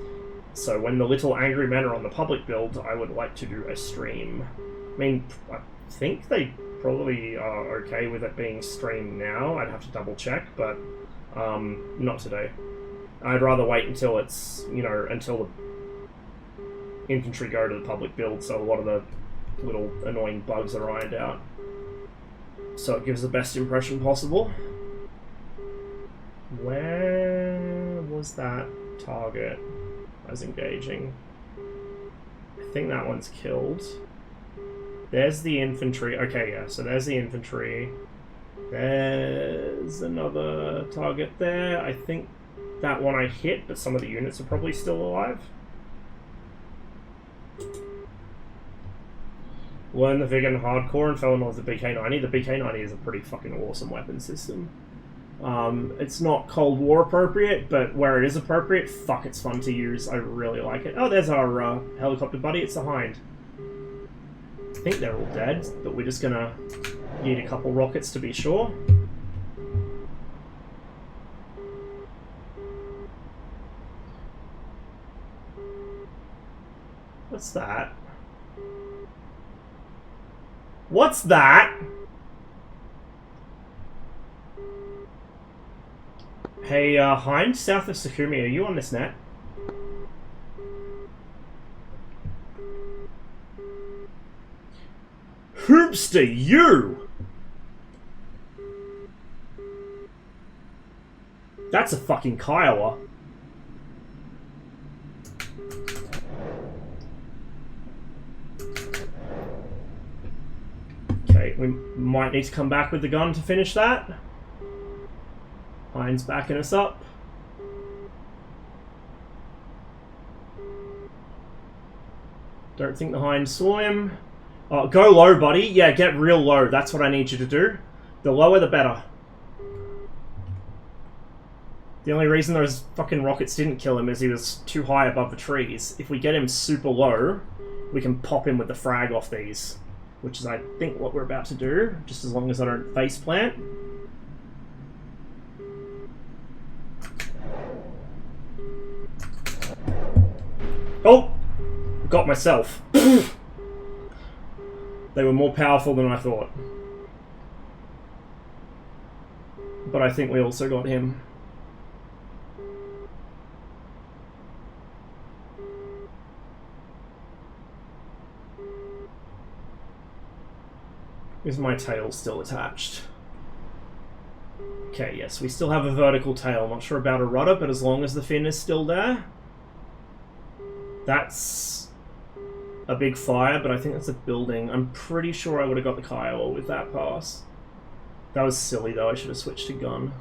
So when the Little Angry Men are on the public build, I would like to do a stream. I mean, I think they probably are okay with it being streamed now. I'd have to double check, but not today. I'd rather wait until it's, you know, until the infantry go to the public build, so a lot of the little annoying bugs are ironed out. So it gives the best impression possible. Where was that target I was engaging? I think that one's killed. There's the infantry. Okay, yeah, so there's the infantry. There's another target there. I think that one I hit, but some of the units are probably still alive. Learn the Vegan Hardcore and fell in love with the BK-90. The BK-90 is a pretty fucking awesome weapon system. It's not Cold War appropriate, but where it is appropriate, fuck, it's fun to use. I really like it. Oh, there's our helicopter buddy. It's the Hind. I think they're all dead, but we're just gonna need a couple rockets to be sure. What's that? What's that? Hey, Hind, south of Sakumi, are you on this net? Hoopster, you! That's a fucking Kiowa. Okay, we might need to come back with the gun to finish that. Hind's backing us up. Don't think the Hind saw him. Oh, go low, buddy. Yeah, get real low. That's what I need you to do. The lower, the better. The only reason those fucking rockets didn't kill him is he was too high above the trees. If we get him super low, we can pop him with the frag off these. Which is, I think, what we're about to do. Just as long as I don't face plant. Oh! Got myself. They were more powerful than I thought. But I think we also got him. Is my tail still attached? Okay, yes, we still have a vertical tail. Not sure about a rudder, but as long as the fin is still there. That's a big fire, but I think that's a building. I'm pretty sure I would have got the Kiowa with that pass. That was silly though, I should have switched to gun.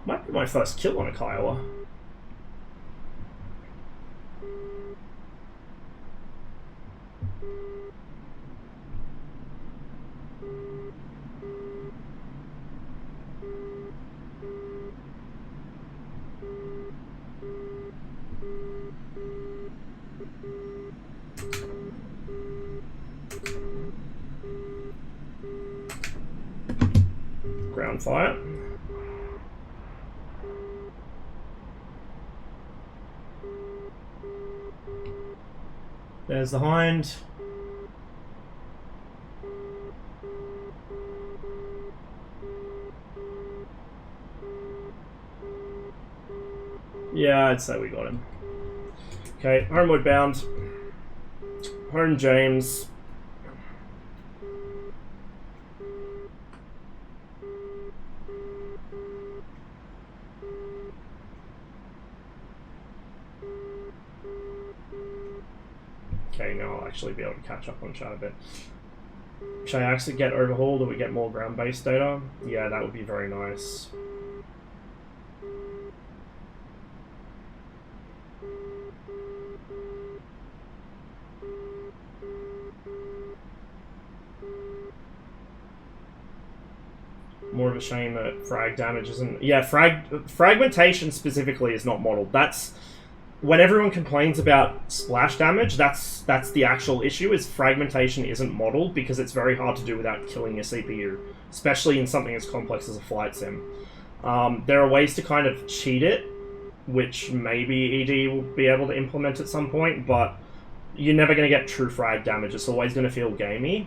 Might be my first kill on a Kiowa. Ground fire. There's the Hind. Yeah, I'd say we got him. Okay, homeward bound. Home James. Okay, now I'll actually be able to catch up on chat a bit. Should I actually get overhauled or we get more ground-based data? Yeah, that would be very nice. More of a shame that frag damage isn't... Yeah, fragmentation specifically is not modeled. That's... When everyone complains about splash damage, that's the actual issue, is fragmentation isn't modeled because it's very hard to do without killing your CPU, especially in something as complex as a flight sim. There are ways to kind of cheat it, which maybe ED will be able to implement at some point, but you're never going to get true frag damage. It's always going to feel gamey.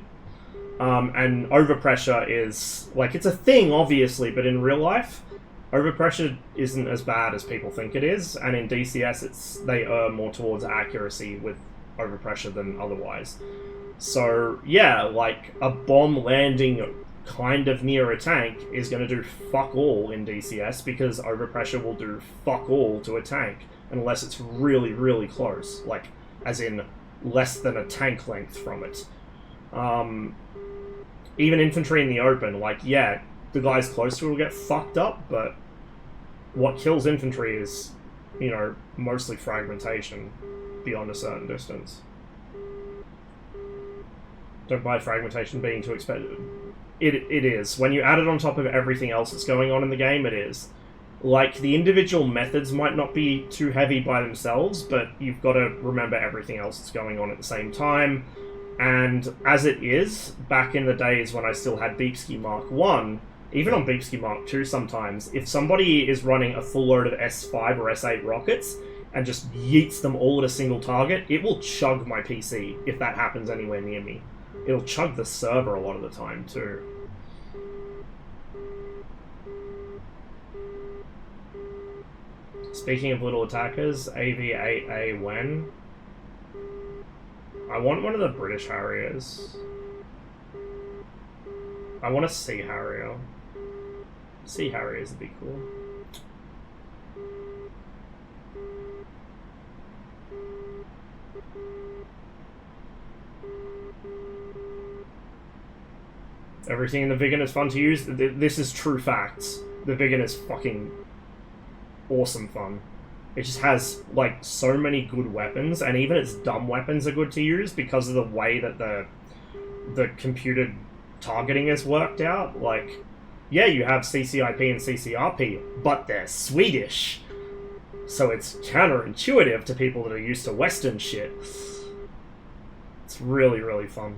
And overpressure is, like, it's a thing, obviously, but in real life, overpressure isn't as bad as people think it is, and in DCS, they err more towards accuracy with overpressure than otherwise. So, yeah, like, a bomb landing kind of near a tank is going to do fuck all in DCS, because overpressure will do fuck all to a tank, unless it's really, really close. Like, as in, less than a tank length from it. Even infantry in the open, like, yeah, the guys close to it will get fucked up, but what kills infantry is, you know, mostly fragmentation beyond a certain distance. Don't buy fragmentation being too expensive. It is. When you add it on top of everything else that's going on in the game, it is. Like, the individual methods might not be too heavy by themselves, but you've got to remember everything else that's going on at the same time. And as it is, back in the days when I still had Beepski Mark 1, even on Beepski Mark 2 sometimes, if somebody is running a full load of S5 or S8 rockets and just yeets them all at a single target, it will chug my PC if that happens anywhere near me. It'll chug the server a lot of the time too. Speaking of little attackers, AV8A when? I want one of the British Harriers. I want a Sea Harrier. Sea Harriers would be cool. Everything in the Vigan is fun to use. This is true facts. The Vigan is fucking awesome fun. It just has, like, so many good weapons, and even its dumb weapons are good to use because of the way that the computer targeting is worked out. Like, yeah, you have CCIP and CCRP, but they're Swedish. So it's counterintuitive to people that are used to Western shit. It's really, really fun.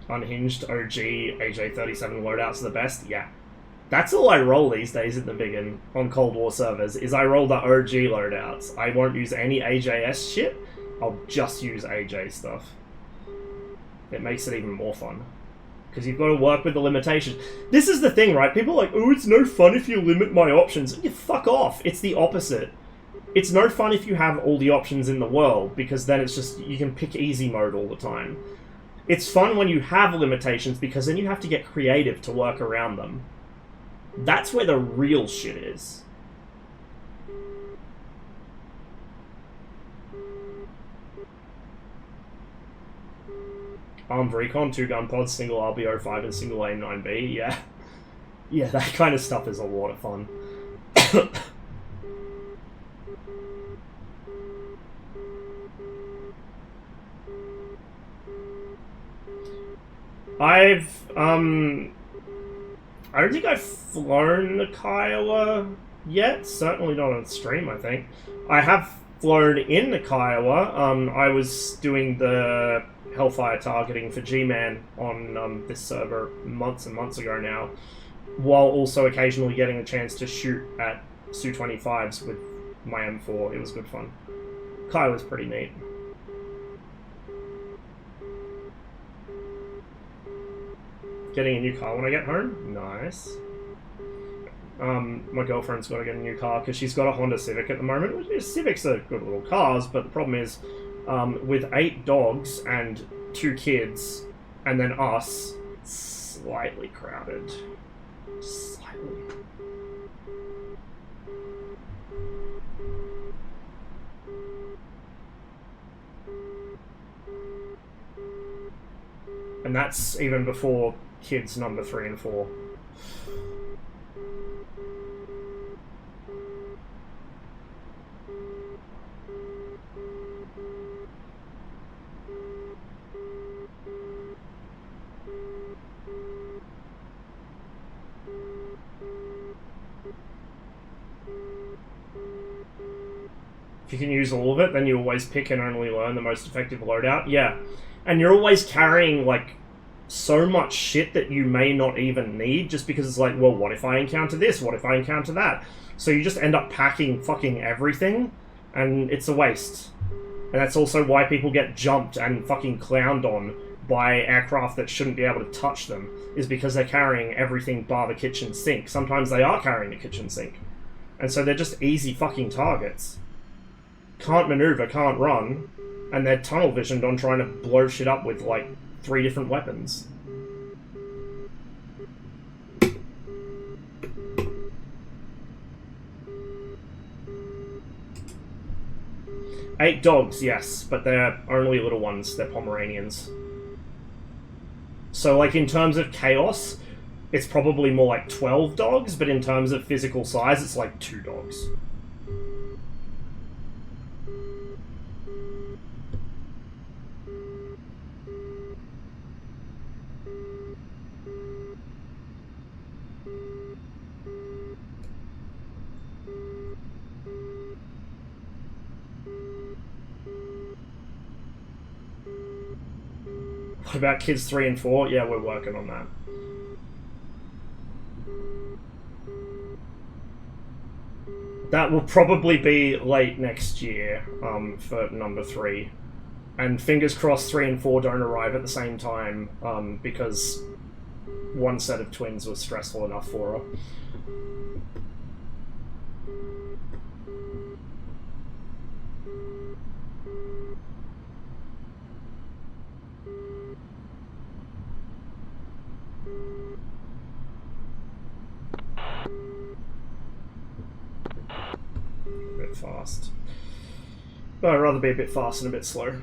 Unhinged OG AJ37 loadouts are the best? Yeah. That's all I roll these days in the Biggin on Cold War servers, is I roll the OG loadouts. I won't use any AJS shit, I'll just use AJ stuff. It makes it even more fun. Because you've got to work with the limitations. This is the thing, right? People are like, oh, it's no fun if you limit my options. You fuck off. It's the opposite. It's no fun if you have all the options in the world, because then it's just, you can pick easy mode all the time. It's fun when you have limitations, because then you have to get creative to work around them. That's where the real shit is. Armed Recon, 2 gun pods, single RB05 and single AIM-9B, yeah. Yeah, that kind of stuff is a lot of fun. I don't think I've flown the Kiowa yet. Certainly not on stream, I think. I have flown in the Kiowa. I was doing the Hellfire targeting for G-Man on this server months and months ago now, while also occasionally getting a chance to shoot at Su-25s with my M4. It was good fun. Kiowa's pretty neat. Getting a new car when I get home? Nice. My girlfriend's got to get a new car because she's got a Honda Civic at the moment. Civics are good little cars, but the problem is, with 8 dogs and 2 kids, and then us, slightly crowded. Slightly. And that's even before kids number 3 and 4. If you can use all of it, then you always pick and only learn the most effective loadout. Yeah. And you're always carrying, like, so much shit that you may not even need, just because it's like, well, what if I encounter this? What if I encounter that? So you just end up packing fucking everything, and it's a waste. And that's also why people get jumped and fucking clowned on by aircraft that shouldn't be able to touch them, is because they're carrying everything bar the kitchen sink. Sometimes they are carrying the kitchen sink. And so they're just easy fucking targets. can't maneuver, can't run, and they're tunnel visioned on trying to blow shit up with like 3 different weapons. Eight dogs, yes, but they're only little ones. They're Pomeranians. So, like, in terms of chaos, it's probably more like 12 dogs, but in terms of physical size, it's like 2 dogs. What about kids 3 and 4? Yeah, we're working on that. That will probably be late next year for number 3. And fingers crossed 3 and 4 don't arrive at the same time because one set of twins was stressful enough for her. Fast. But I'd rather be a bit fast and a bit slow.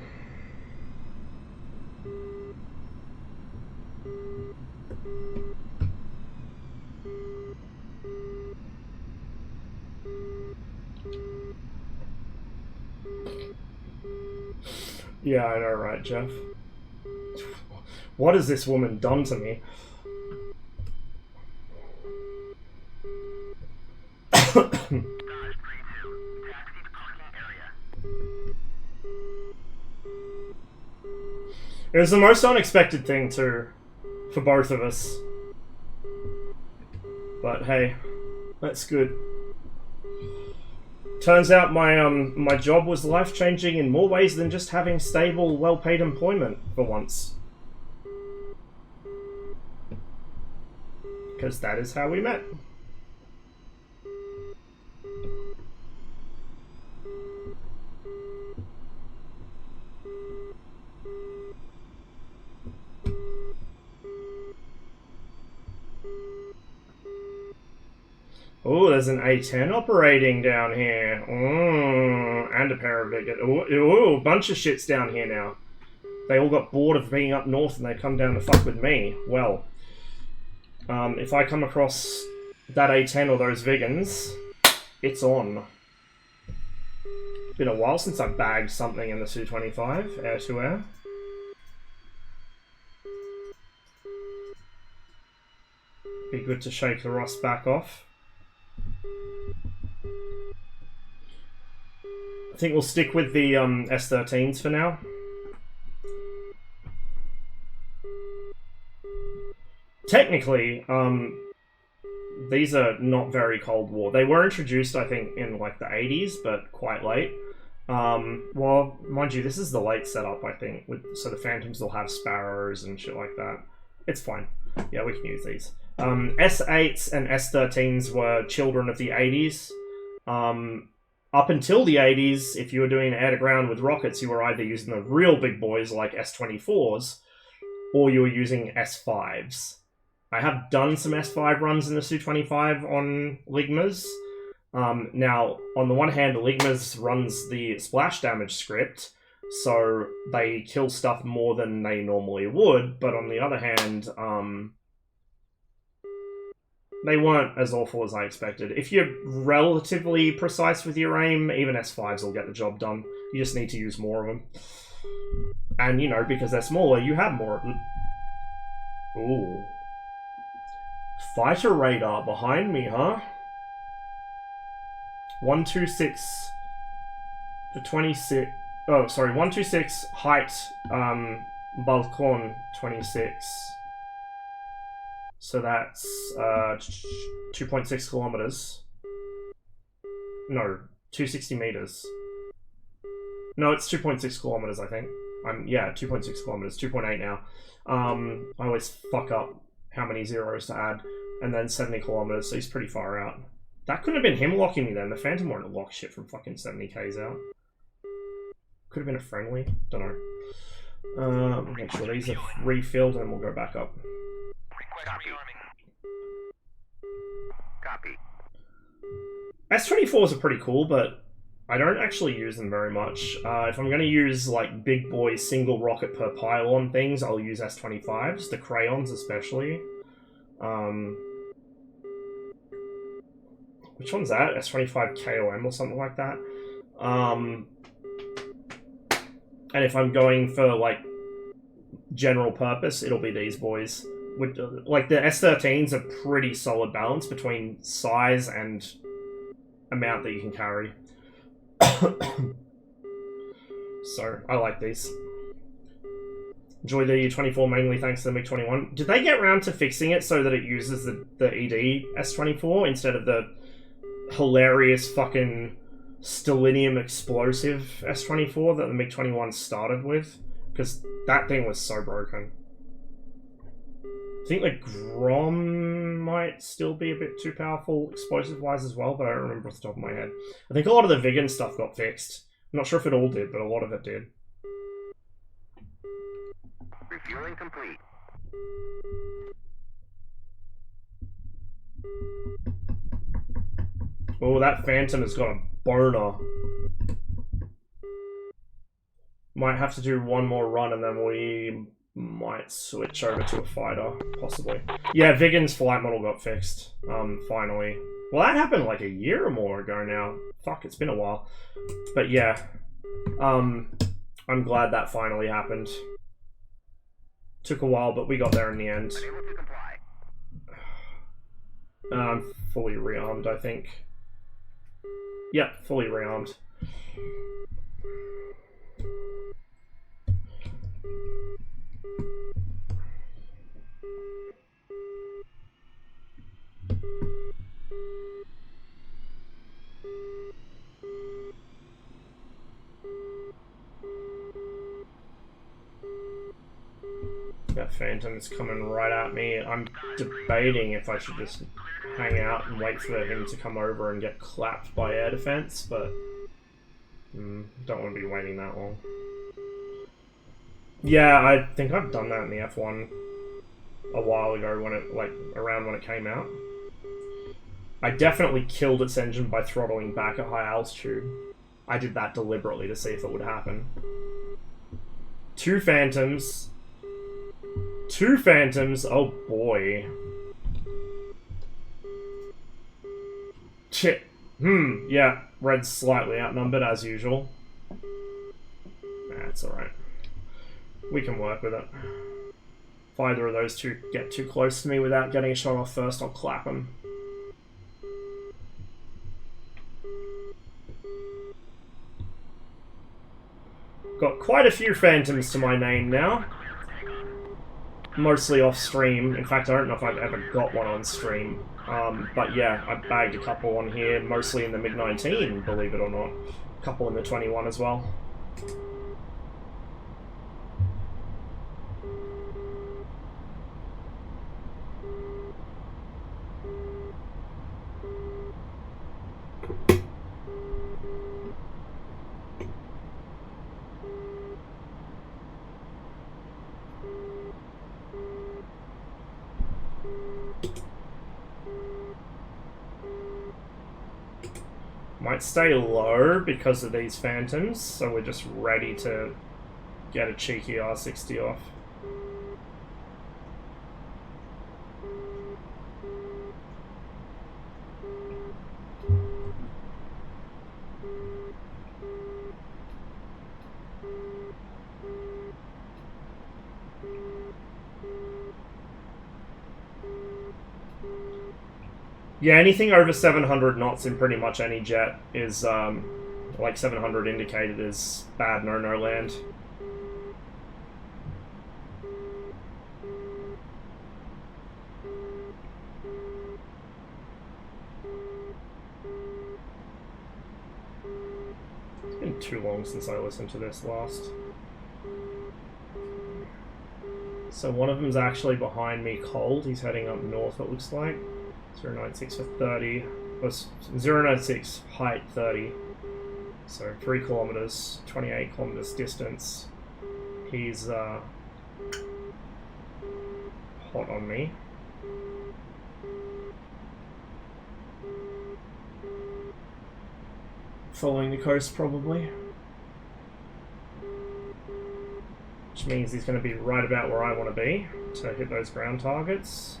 Yeah, I know, right, Jeff? What has this woman done to me? It was the most unexpected thing, too, for both of us. But hey, that's good. Turns out my job was life-changing in more ways than just having stable, well-paid employment for once. Because that is how we met. Oh, there's an A10 operating down here. And a pair of big... Ooh, a bunch of shits down here now. They all got bored of being up north and they come down to fuck with me. Well, if I come across that A10 or those Vigans, it's on. Been a while since I bagged something in the Su-25, air-to-air. Be good to shake the rust back off. I think we'll stick with the S13s for now. Technically, these are not very Cold War. They were introduced, I think, in like the 80s, but quite late. Well, mind you, this is the late setup, I think. So the Phantoms will have Sparrows and shit like that. It's fine. Yeah, we can use these. S8s and S13s were children of the 80s. Up until the 80s, if you were doing air-to-ground with rockets, you were either using the real big boys like S24s, or you were using S5s. I have done some S5 runs in the Su-25 on Ligmas. Now, on the one hand, Ligmas runs the splash damage script, so they kill stuff more than they normally would, but on the other hand, they weren't as awful as I expected. If you're relatively precise with your aim, even S5s will get the job done. You just need to use more of them. And, you know, because they're smaller, you have more of them. Ooh. Fighter radar behind me, huh? 126 to 26. Oh, sorry, 126 height, balcon 26. So that's 2.6 kilometers. No, 260 meters. No, it's 2.6 kilometers, I think. Yeah, 2.6 kilometers, 2.8 now. I always fuck up how many zeros to add. And then 70 kilometers, so he's pretty far out. That couldn't have been him locking me then. The Phantom won't lock shit from fucking 70 k's out. Could have been a friendly. Don't know. Make sure these are refilled and then we'll go back up. Request rearming. Copy. S24s are pretty cool, but I don't actually use them very much. If I'm going to use like big boy single rocket per pylon things, I'll use S25s, the crayons especially. Which one's that? S25 KOM or something like that. And if I'm going for like general purpose, it'll be these boys. With like the S13's a pretty solid balance between size and amount that you can carry. So I like these. Enjoy the U24 mainly thanks to the MiG-21. Did they get around to fixing it so that it uses the ED S24 instead of the hilarious fucking stellinium explosive S24 that the MiG-21 started with? Because that thing was so broken. I think the Grom might still be a bit too powerful explosive-wise as well, but I don't remember off the top of my head. I think a lot of the Vigan stuff got fixed. I'm not sure if it all did, but a lot of it did. Refueling complete. Oh, that Phantom has got a boner. Might have to do one more run and then we might switch over to a fighter, possibly. Yeah, Vigan's flight model got fixed, finally. Well, that happened like a year or more ago now. Fuck, it's been a while. But yeah, I'm glad that finally happened. Took a while, but we got there in the end. Unable to comply. I'm fully rearmed, I think. Yep, fully rearmed. That Phantom's coming right at me. I'm debating if I should just hang out and wait for him to come over and get clapped by air defense, but don't want to be waiting that long. Yeah, I think I've done that in the F1 a while ago when it, like, around when it came out. I definitely killed its engine by throttling back at high altitude. I did that deliberately to see if it would happen. Two Phantoms, oh boy. Shit. Yeah, Red's slightly outnumbered as usual. That's alright. We can work with it. If either of those two get too close to me without getting a shot off first, I'll clap them. Got quite a few Phantoms to my name now. Mostly off stream. In fact, I don't know if I've ever got one on stream. But yeah, I bagged a couple on here, mostly in the MiG-19, believe it or not. A couple in the 21 as well. Might stay low because of these Phantoms, so we're just ready to get a cheeky R60 off. Yeah, anything over 700 knots in pretty much any jet is, like 700 indicated is bad no-no land. It's been too long since I listened to this last. So one of them's actually behind me cold. He's heading up north, it looks like. 096 for 30. Was 096 height 30. So 3 kilometers, 28 kilometers distance. He's hot on me. Following the coast, probably. Which means he's going to be right about where I want to be to hit those ground targets.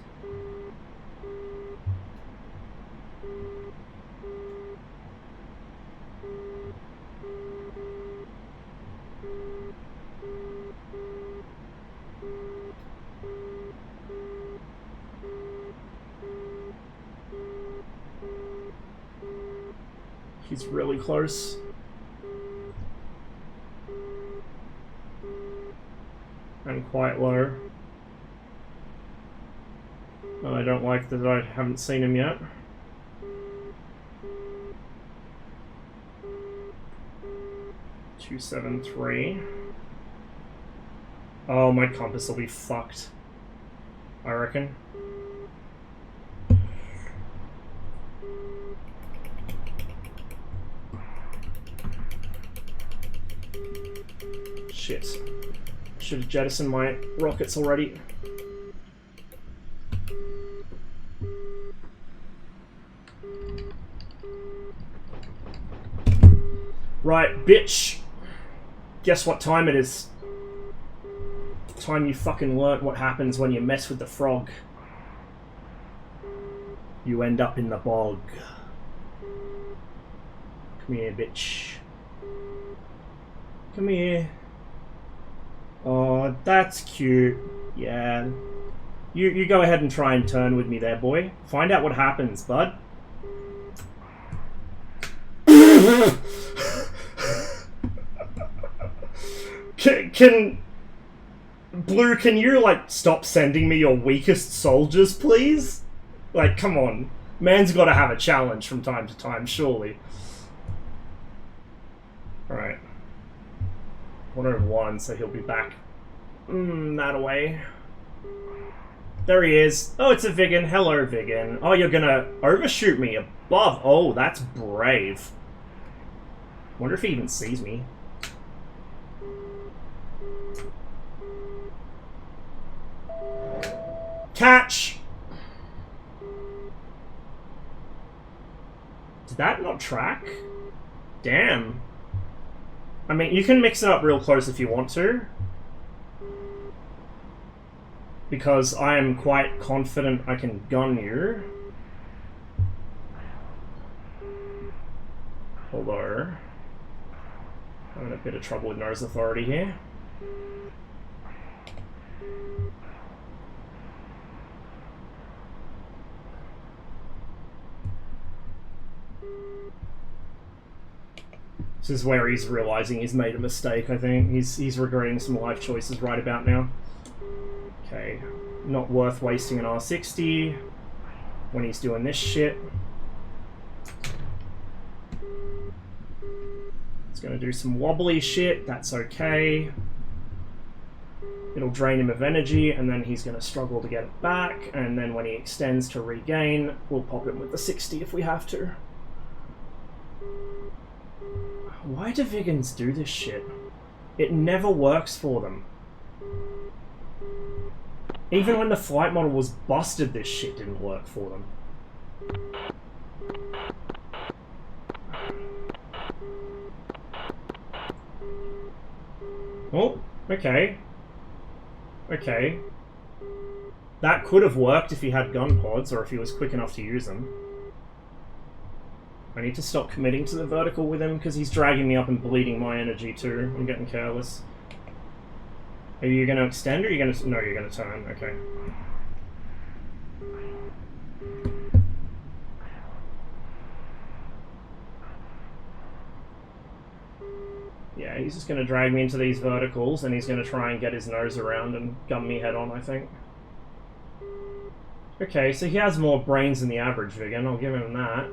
He's really close. And quite low. And I don't like that I haven't seen him yet. .273. Oh, my compass will be fucked, I reckon. Shit. Should have jettisoned my rockets already. Right, bitch. Guess what time it is? Time you fucking learnt what happens when you mess with the frog. You end up in the bog. Come here, bitch. Come here. Oh, that's cute. Yeah. You go ahead and try and turn with me there, boy. Find out what happens, bud. Can Blue, can you, like, stop sending me your weakest soldiers, please? Like, come on. Man's gotta have a challenge from time to time, surely. Alright. 101, so he'll be back that away. There he is. Oh, it's a Vigan. Hello, Vigan. Oh, you're gonna overshoot me above. Oh, that's brave. Wonder if he even sees me. Catch! Did that not track? Damn. I mean, you can mix it up real close if you want to. Because I am quite confident I can gun you. Although, I'm in a bit of trouble with nose authority here. This is where he's realizing he's made a mistake, I think. He's regretting some life choices right about now. Okay, not worth wasting an R60 when he's doing this shit. He's gonna do some wobbly shit, that's okay. It'll drain him of energy, and then he's gonna struggle to get it back, and then when he extends to regain, we'll pop him with the 60 if we have to. Why do Vigans do this shit? It never works for them. Even when the flight model was busted, this shit didn't work for them. Oh, okay. Okay. That could have worked if he had gun pods, or if he was quick enough to use them. I need to stop committing to the vertical with him, because he's dragging me up and bleeding my energy too. I'm getting careless. Are you going to extend, or are you going to... No, you're going to turn. Okay. Yeah, he's just going to drag me into these verticals, and he's going to try and get his nose around and gun me head on, I think. Okay, so he has more brains than the average Vigan, I'll give him that.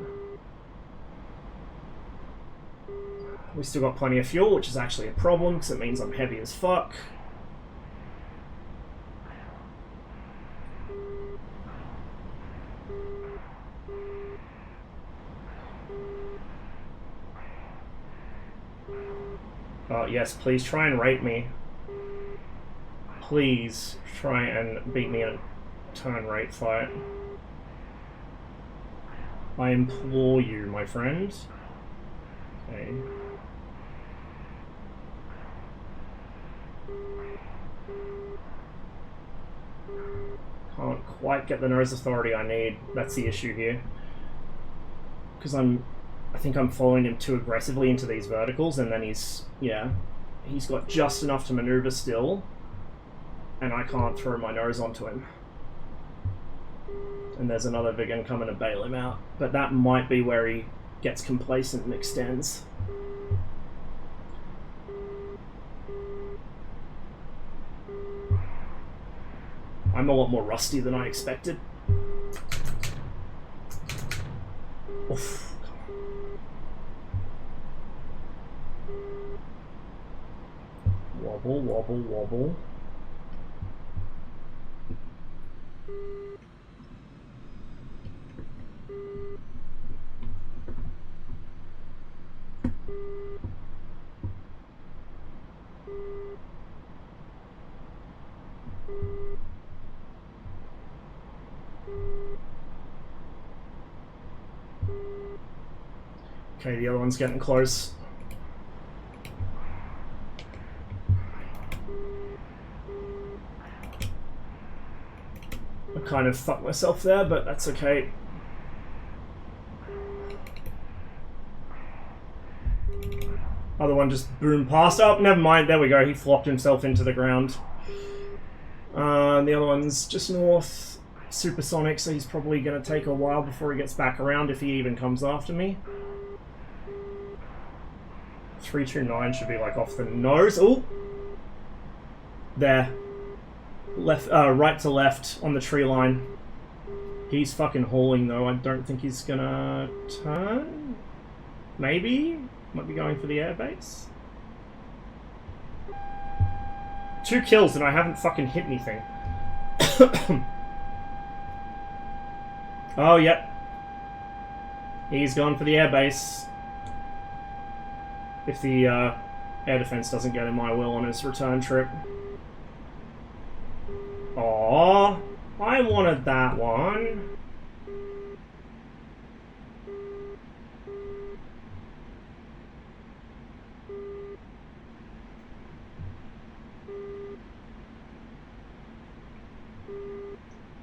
We still got plenty of fuel, which is actually a problem, because it means I'm heavy as fuck. Oh, yes, please try and rate me. Please try and beat me in a turn rate fight. I implore you, my friend. Okay. Can't quite get the nose authority I need. That's the issue here. Because I think I'm following him too aggressively into these verticals, and then he's got just enough to maneuver still, and I can't throw my nose onto him. And there's another Vigan coming to bail him out, but that might be where he gets complacent and extends. I'm a lot more rusty than I expected. Oof. Wobble, wobble, wobble. Okay, the other one's getting close. I kind of fucked myself there, but that's okay. Other one just boomed past. Oh, never mind. There we go. He flopped himself into the ground. The other one's just north. Supersonic, so he's probably going to take a while before he gets back around, if he even comes after me. 329 should be like off the nose. Oh, there. Left, right to left on the tree line. He's fucking hauling though. I don't think he's gonna turn. Maybe might be going for the airbase. 2 kills and I haven't fucking hit anything. Oh, yep. He's gone for the airbase. If the air defense doesn't get in my will on his return trip. Aww, I wanted that one.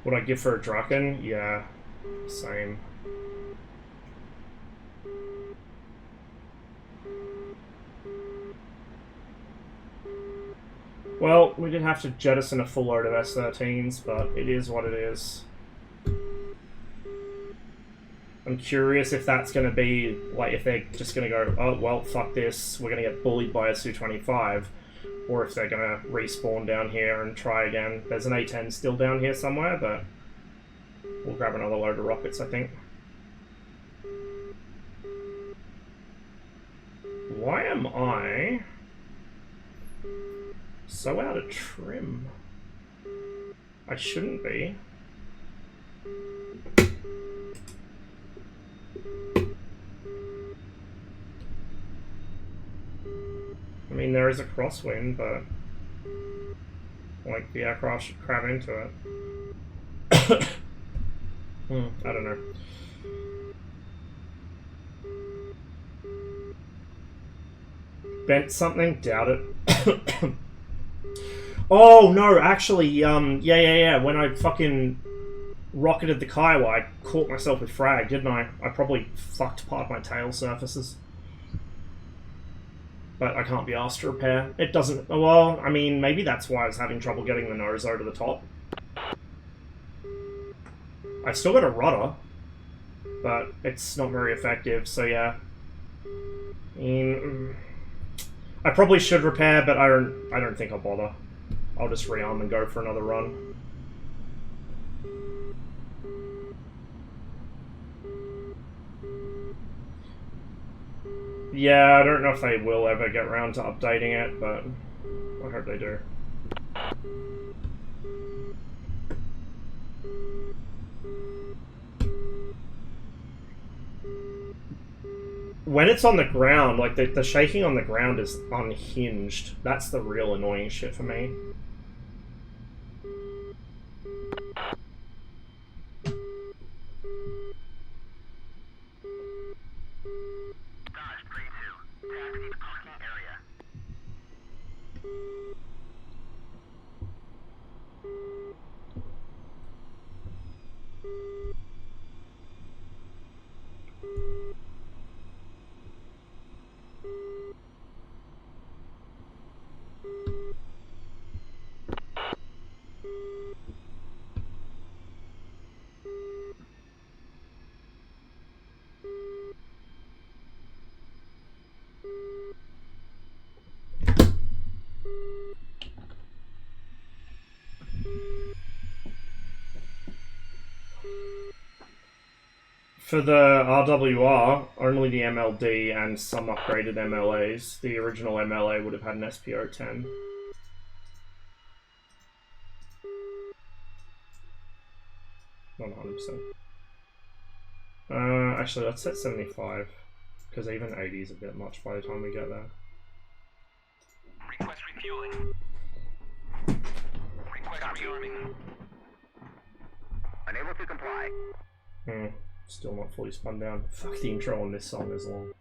Would I give for a Draken? Yeah, same. Well, we did have to jettison a full load of S13s, but it is what it is. I'm curious if that's going to be, like, if they're just going to go, oh, well, fuck this, we're going to get bullied by a Su-25, or if they're going to respawn down here and try again. There's an A-10 still down here somewhere, but we'll grab another load of rockets, I think. Why am I so out of trim? I shouldn't be. I mean, there is a crosswind, but like the aircraft should cram into it. I don't know. Bent something? Doubt it. Oh no, actually, yeah. When I fucking rocketed the Kiowa, I caught myself with frag, didn't I? I probably fucked part of my tail surfaces. But I can't be asked to repair. It doesn't... Well, I mean, maybe that's why I was having trouble getting the nose over the top. I still got a rudder, but it's not very effective, so yeah. I probably should repair, but I don't think I'll bother. I'll just rearm and go for another run. Yeah, I don't know if they will ever get around to updating it, but I hope they do. when it's on the ground, like the shaking on the ground is unhinged. That's the real annoying shit for me. For the RWR, only the MLD and some upgraded MLAs. The original MLA would have had an SPO 10. Not 100%. Actually, let's set 75, because even 80 is a bit much by the time we get there. Request refueling. Request rearming. Unable to comply. Still not fully spun down. Fuck, the intro on this song is long.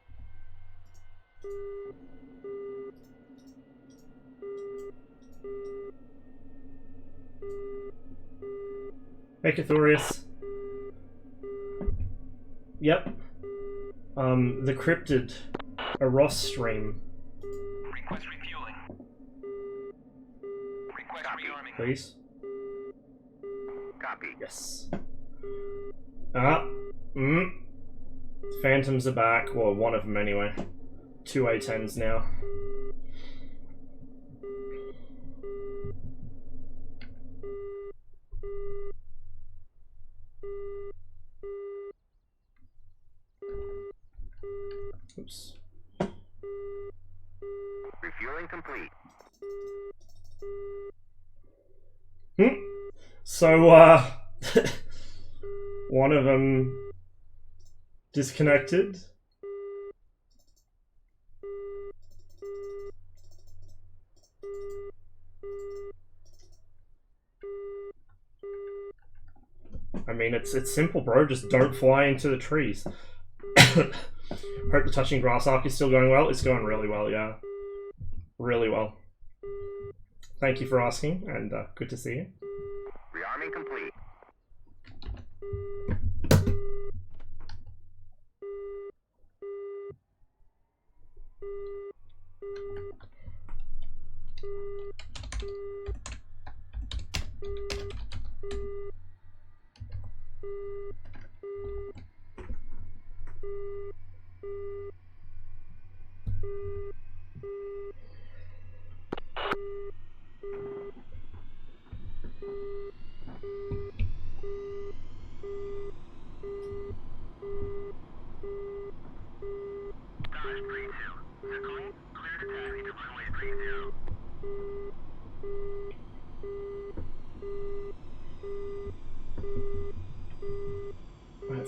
Hey, Cathorius. Yep. The Cryptid. A Ross stream. Request refueling. Request rearming. Please. Copy. Yes. Phantoms are back. Well, one of them anyway. 2 A10s now. Oops. Refueling complete. So, one of them disconnected. I mean, it's simple, bro. Just don't fly into the trees. Hope the touching grass arc is still going well. It's going really well, yeah. Really well. Thank you for asking, and good to see you. Rearming complete.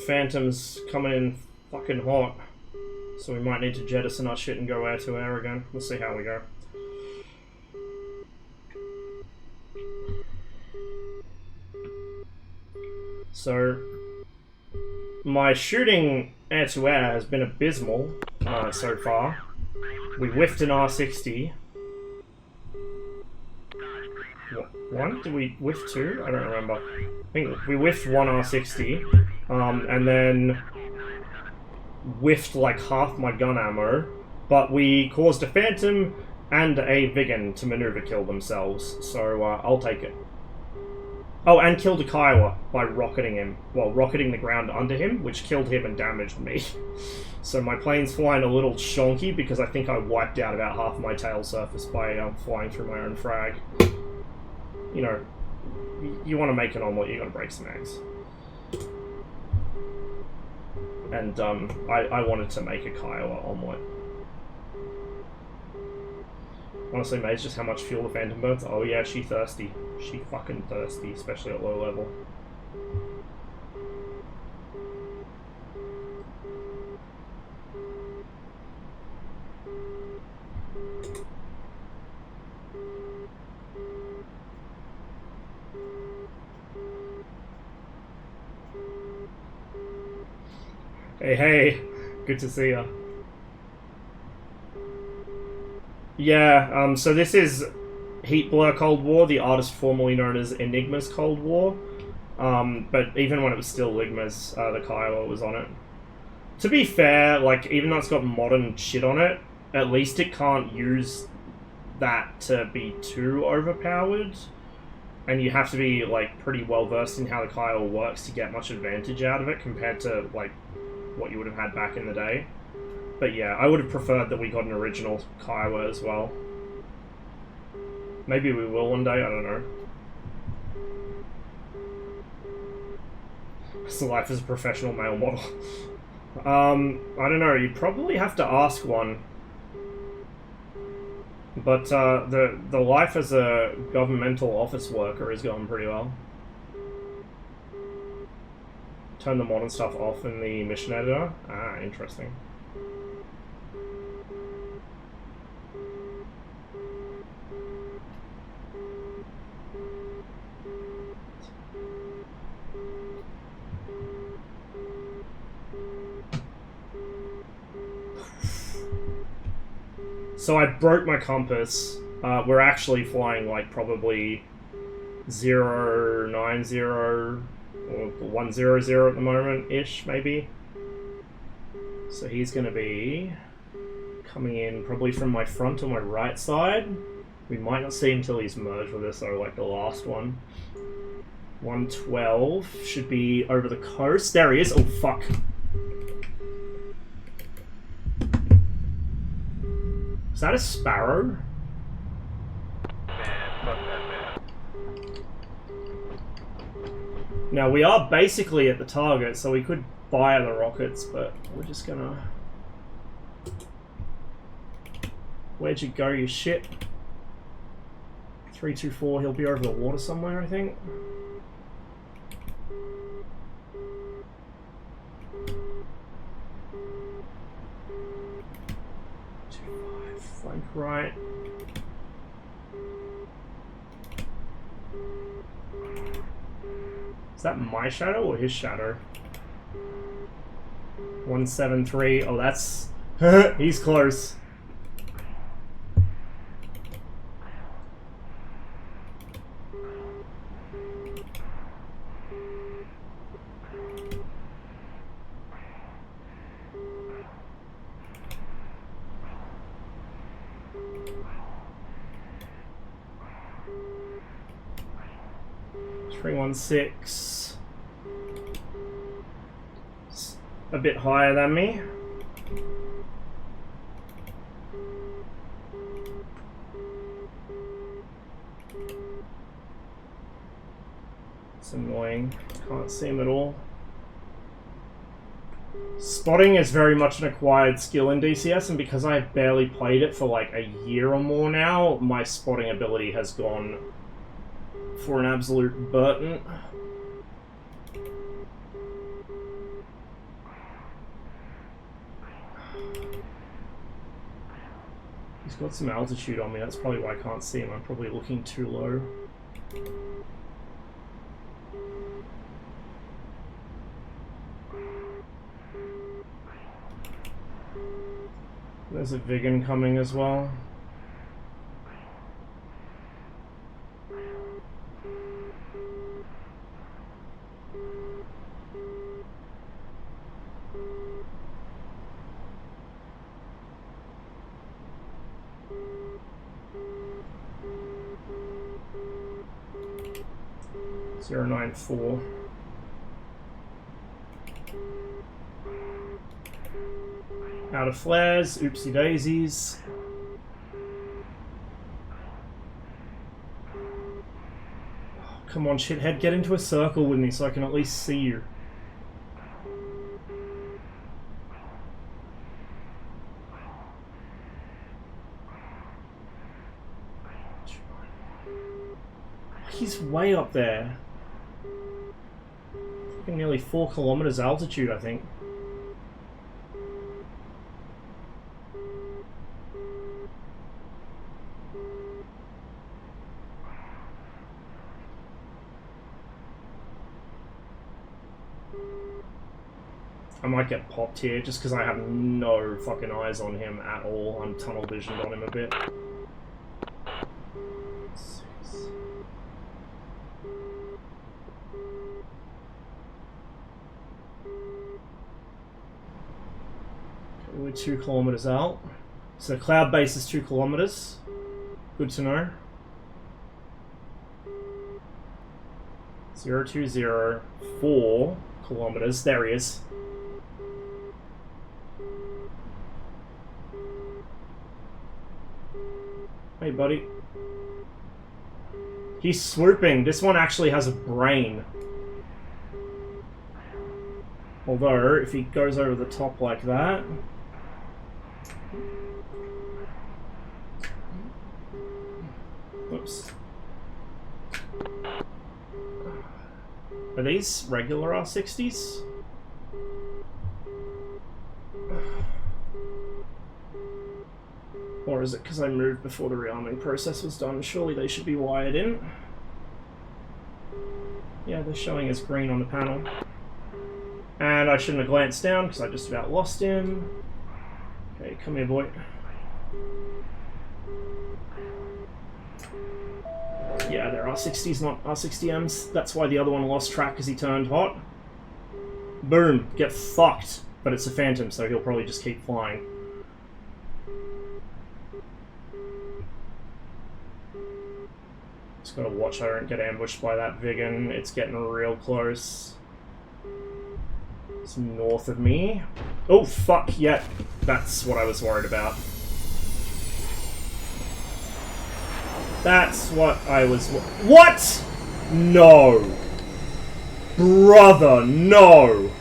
Phantom's coming in fucking hot, so we might need to jettison our shit and go air to air again. We'll see how we go. So, my shooting air to air has been abysmal so far. We whiffed an R60. One? Did we whiff two? I don't remember. I think we whiffed one R60, and then whiffed like half my gun ammo, but we caused a Phantom and a Vigan to maneuver kill themselves, so I'll take it. Oh, and killed a Kiowa by rocketing him. Well, rocketing the ground under him, which killed him and damaged me. So my plane's flying a little shonky because I think I wiped out about half my tail surface by flying through my own frag. You know, you want to make an omelet, you gotta break some eggs. And I wanted to make a Kiowa omelet. Honestly, mate, just how much fuel the Phantom burns. Oh yeah, she thirsty. She fucking thirsty, especially at low level. Hey, good to see ya. Yeah, so this is Heat Blur Cold War, the artist formerly known as Enigma's Cold War. But even when it was still Ligma's, the Kiowa was on it. To be fair, like, even though it's got modern shit on it, at least it can't use that to be too overpowered. And you have to be, like, pretty well versed in how the Kiowa works to get much advantage out of it compared to, like, what you would have had back in the day. But yeah, I would have preferred that we got an original Kiowa as well. Maybe we will one day, I don't know. It's the life as a professional male model. I don't know, you'd probably have to ask one. But the life as a governmental office worker is going pretty well. Turn the modern stuff off in the mission editor. Ah, interesting. So I broke my compass. We're actually flying like probably 090 or 100 at the moment-ish, maybe. So he's going to be coming in probably from my front or my right side. We might not see him until he's merged with us, though, like the last one. 112 should be over the coast. There he is. Oh, fuck. Is that a sparrow? Now, we are basically at the target, so we could fire the rockets, but we're just gonna... Where'd you go, you shit? 324, he'll be over the water somewhere, I think. Flank right. Is that my shadow or his shadow? 173. Oh, that's... He's close. .316. It's a bit higher than me. It's annoying. Can't see him at all. Spotting is very much an acquired skill in DCS, and because I've barely played it for like a year or more now, my spotting ability has gone for an absolute burden. He's got some altitude on me, that's probably why I can't see him. I'm probably looking too low. There's a Vigan coming as well. Zero 094. Out of flares, oopsie daisies. Oh, come on, shithead, get into a circle with me so I can at least see you. He's way up there. Fucking nearly 4 kilometers altitude, I think. I might get popped here just because I have no fucking eyes on him at all. I'm tunnel visioned on him a bit. 6. Okay, we're 2 kilometers out. So cloud base is 2 kilometers. Good to know. 0204 kilometers. There he is. Hey, buddy. He's swooping. This one actually has a brain. Although, if he goes over the top like that... Oops. Are these regular R60s? Or is it because I moved before the rearming process was done? Surely they should be wired in. Yeah, they're showing as green on the panel. And I shouldn't have glanced down because I just about lost him. Okay, come here, boy. Yeah, they're R60s, not R60Ms. That's why the other one lost track because he turned hot. Boom, get fucked. But it's a Phantom, so he'll probably just keep flying. Just gotta watch I don't get ambushed by that Vigan. It's getting real close. It's north of me. Oh, fuck, yeah. That's what I was worried about. That's what I was... What?! No! Brother, no!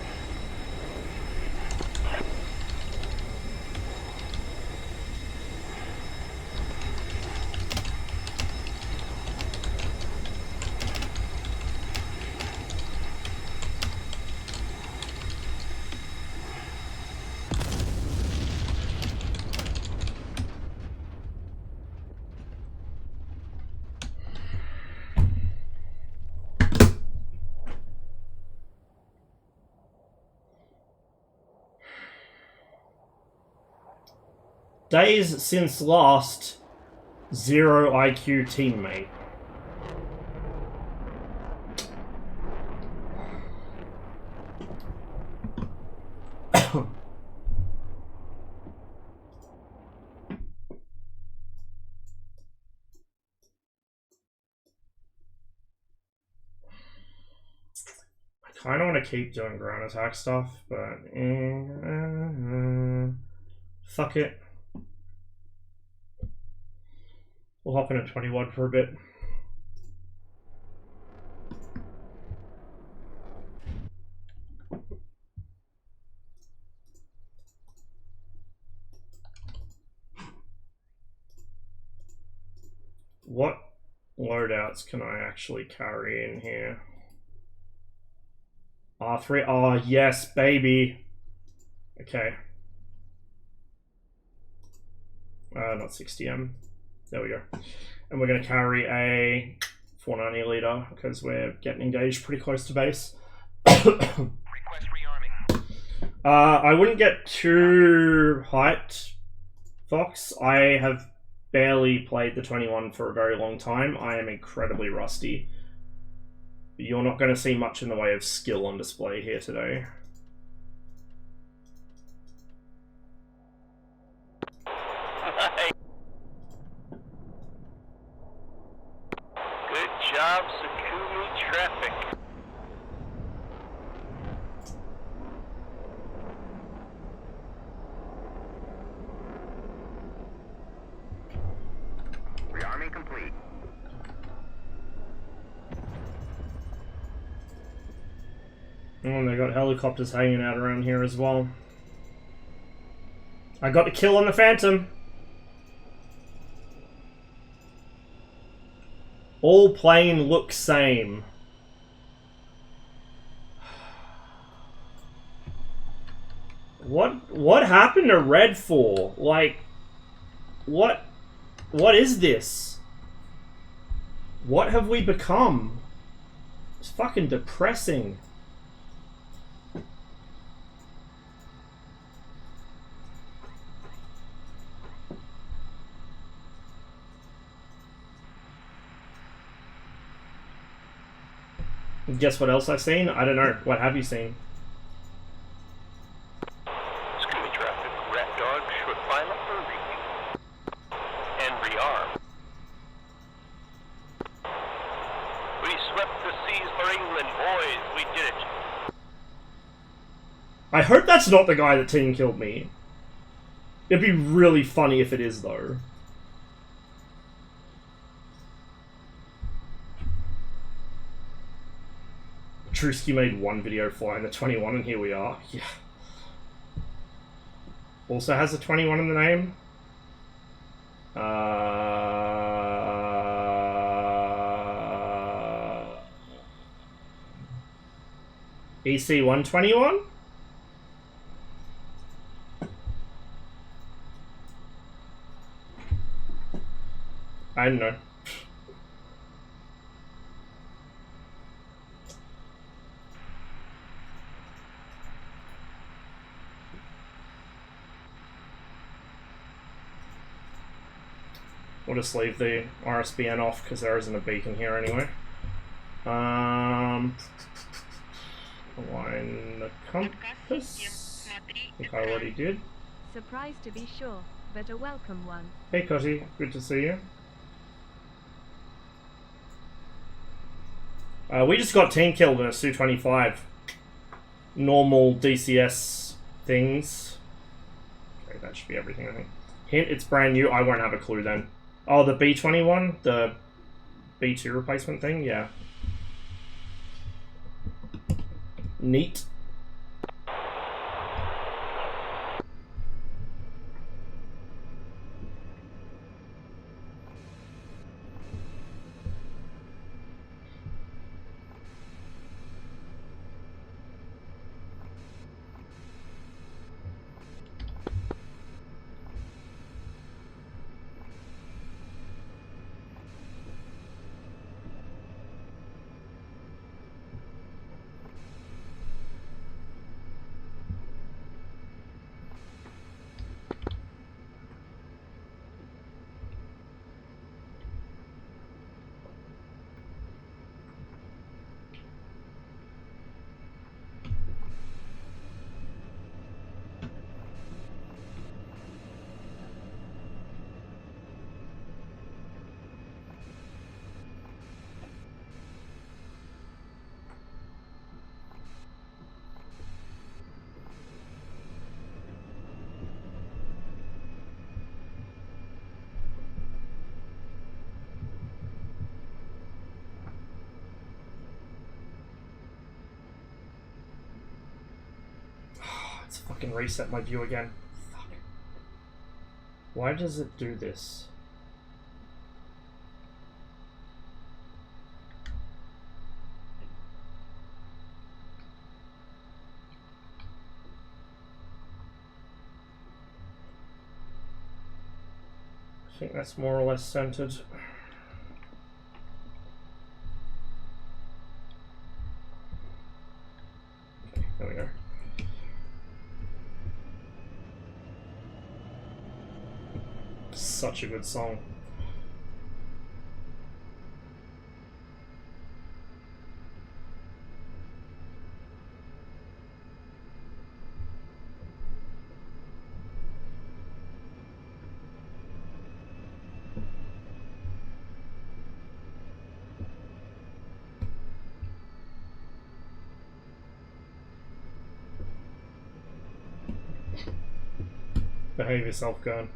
Days since last, 0 IQ teammate. I kind of want to keep doing ground attack stuff, but fuck it. We'll hop in a 21 for a bit. What loadouts can I actually carry in here? R3. Oh, yes, baby. Okay. Not 60M. There we go. And we're going to carry a 490 leader because we're getting engaged pretty close to base. Request rearming. I wouldn't get too hyped, Fox. I have barely played the 21 for a very long time. I am incredibly rusty. You're not going to see much in the way of skill on display here today. Good job, Sukumi traffic. Rearming complete. And they got helicopters hanging out around here as well. I got the kill on the Phantom. All plane looks same. What happened to Red 4? Like, what is this? What have we become? It's fucking depressing. Guess what else I've seen? I don't know. What have you seen? Scooby traffic. Rat dogs should file up for reading. And rearm. We swept the seas for England, boys. We did it. I hope that's not the guy that team killed me. It'd be really funny if it is, though. Drewski made one video flying the 21, and here we are. Yeah. Also has a 21 in the name. EC 121? I don't know. We'll just leave the RSBN off because there isn't a beacon here anyway. Align the compass. I think I already did. Surprised to be sure, but a welcome one. Hey Cotty, good to see you. We just got team killed in a Su-25. Normal DCS things. Okay, that should be everything, I think. Hint, it's brand new. I won't have a clue then. Oh, the B-21? The B-2 replacement thing? Yeah. Neat. Let's fucking reset my view again. Fuck. Why does it do this? I think that's more or less centered. Okay, there we go. Such a good song. Behave yourself, gun.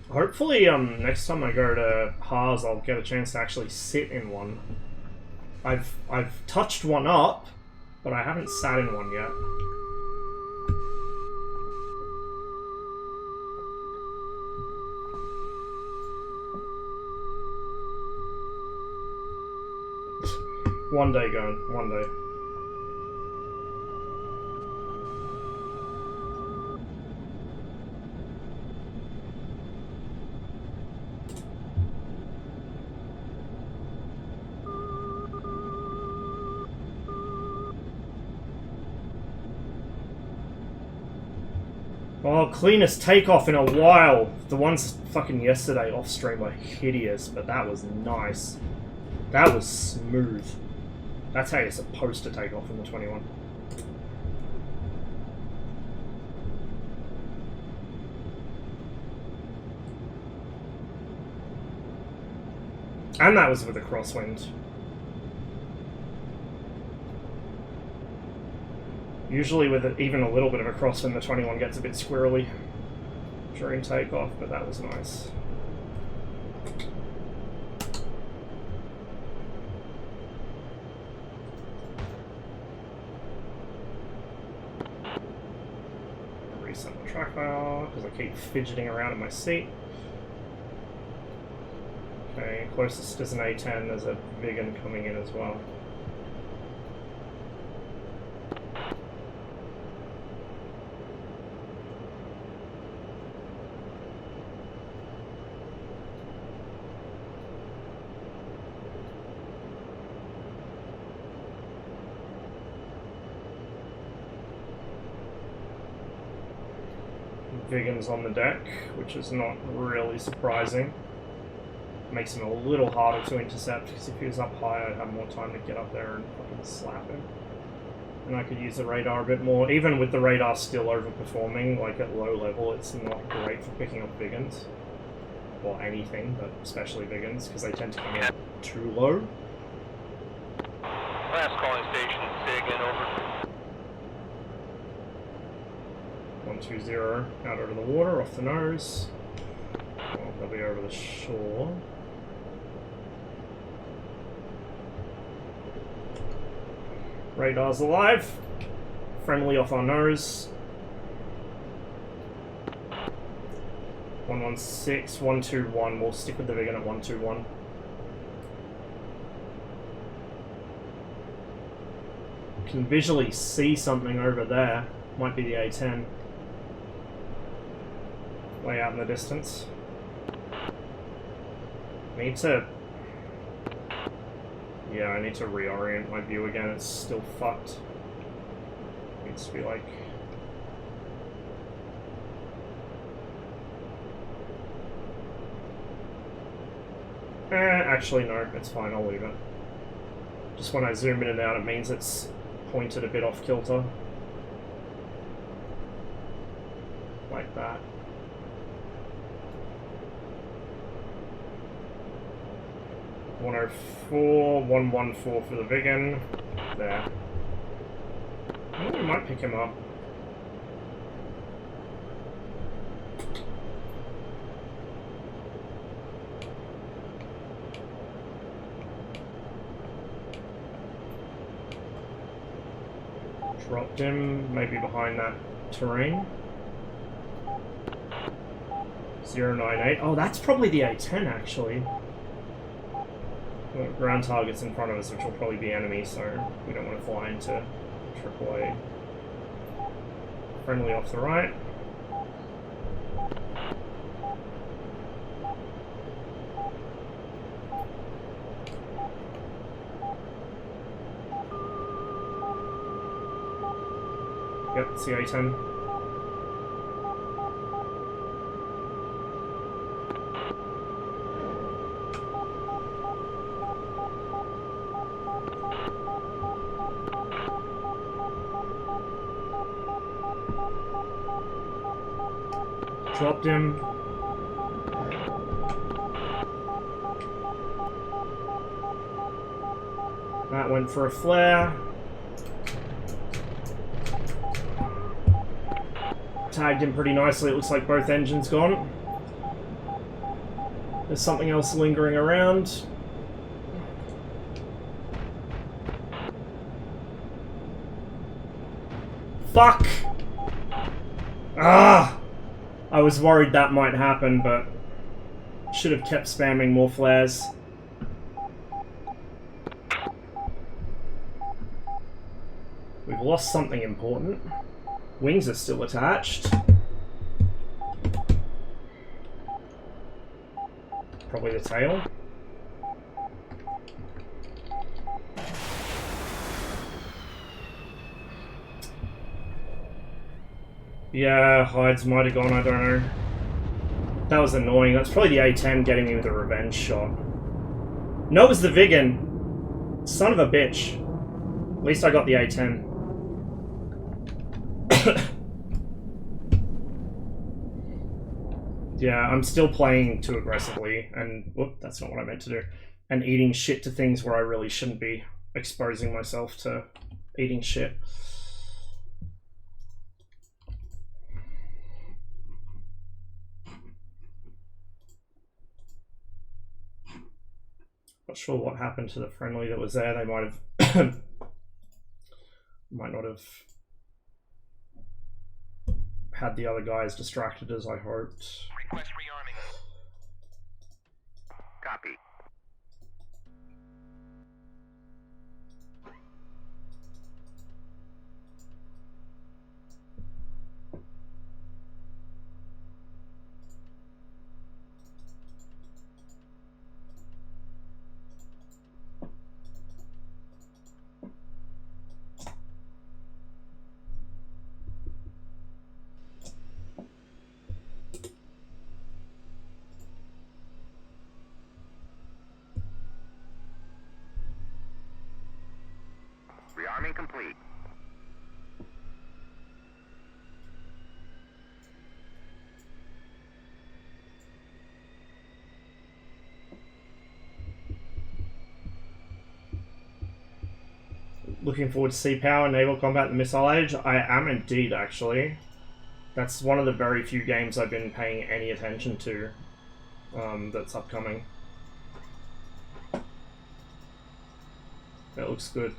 Hopefully, next time I go to Haas, I'll get a chance to actually sit in one. I've touched one up, but I haven't sat in one yet. One day, going. One day. Oh, cleanest takeoff in a while. The ones fucking yesterday off stream were hideous, but that was nice. That was smooth. That's how you're supposed to take off in the 21. And that was with a crosswind. Usually with even a little bit of a crosswind, the 21 gets a bit squirrely during takeoff, but that was nice. Reset the tracker because I keep fidgeting around in my seat. Okay, closest is an A10, there's a Vigan coming in as well. Vigan's on the deck, which is not really surprising. Makes him a little harder to intercept, because if he was up high, I'd have more time to get up there and fucking slap him. And I could use the radar a bit more. Even with the radar still overperforming, like at low level, it's not great for picking up Vigans. Or anything, but especially Vigans, because they tend to come in too low. Last calling station, Sig in, over. 120 out over the water, off the nose. Well, they'll be over the shore. Radar's alive. Friendly off our nose. 116, 121. We'll stick with the Vigan at 121. Can visually see something over there. Might be the A10. Way out in the distance. Need to... Yeah, I need to reorient my view again. It's still fucked. Needs to be like... actually no, it's fine, I'll leave it. Just when I zoom in and out, it means it's pointed a bit off kilter. Like that. .104, 114 for the Vigan. There. I think we might pick him up. Dropped him, maybe behind that terrain. 098. Oh, that's probably the A10 actually. Ground targets in front of us, which will probably be enemy, so we don't want to fly into AAA. Friendly off the right. Yep, it's the A10. Dropped him. That went for a flare. Tagged him pretty nicely. It looks like both engines gone. There's something else lingering around. Fuck! Ah! I was worried that might happen, but should have kept spamming more flares. We've lost something important. Wings are still attached. Probably the tail. Yeah, hides might have gone, I don't know. That was annoying. That's probably the A10 getting me with a revenge shot. No, it was the Vigan. Son of a bitch. At least I got the A10. Yeah, I'm still playing too aggressively, and whoop, that's not what I meant to do. And eating shit to things where I really shouldn't be exposing myself to eating shit. Not sure what happened to the friendly that was there. They might have might not have had the other guys distracted as I hoped. Request rearming. Copy. Rearming complete. Looking forward to sea power, naval combat, and missile age. I am indeed, actually. That's one of the very few games I've been paying any attention to that's upcoming. That looks good.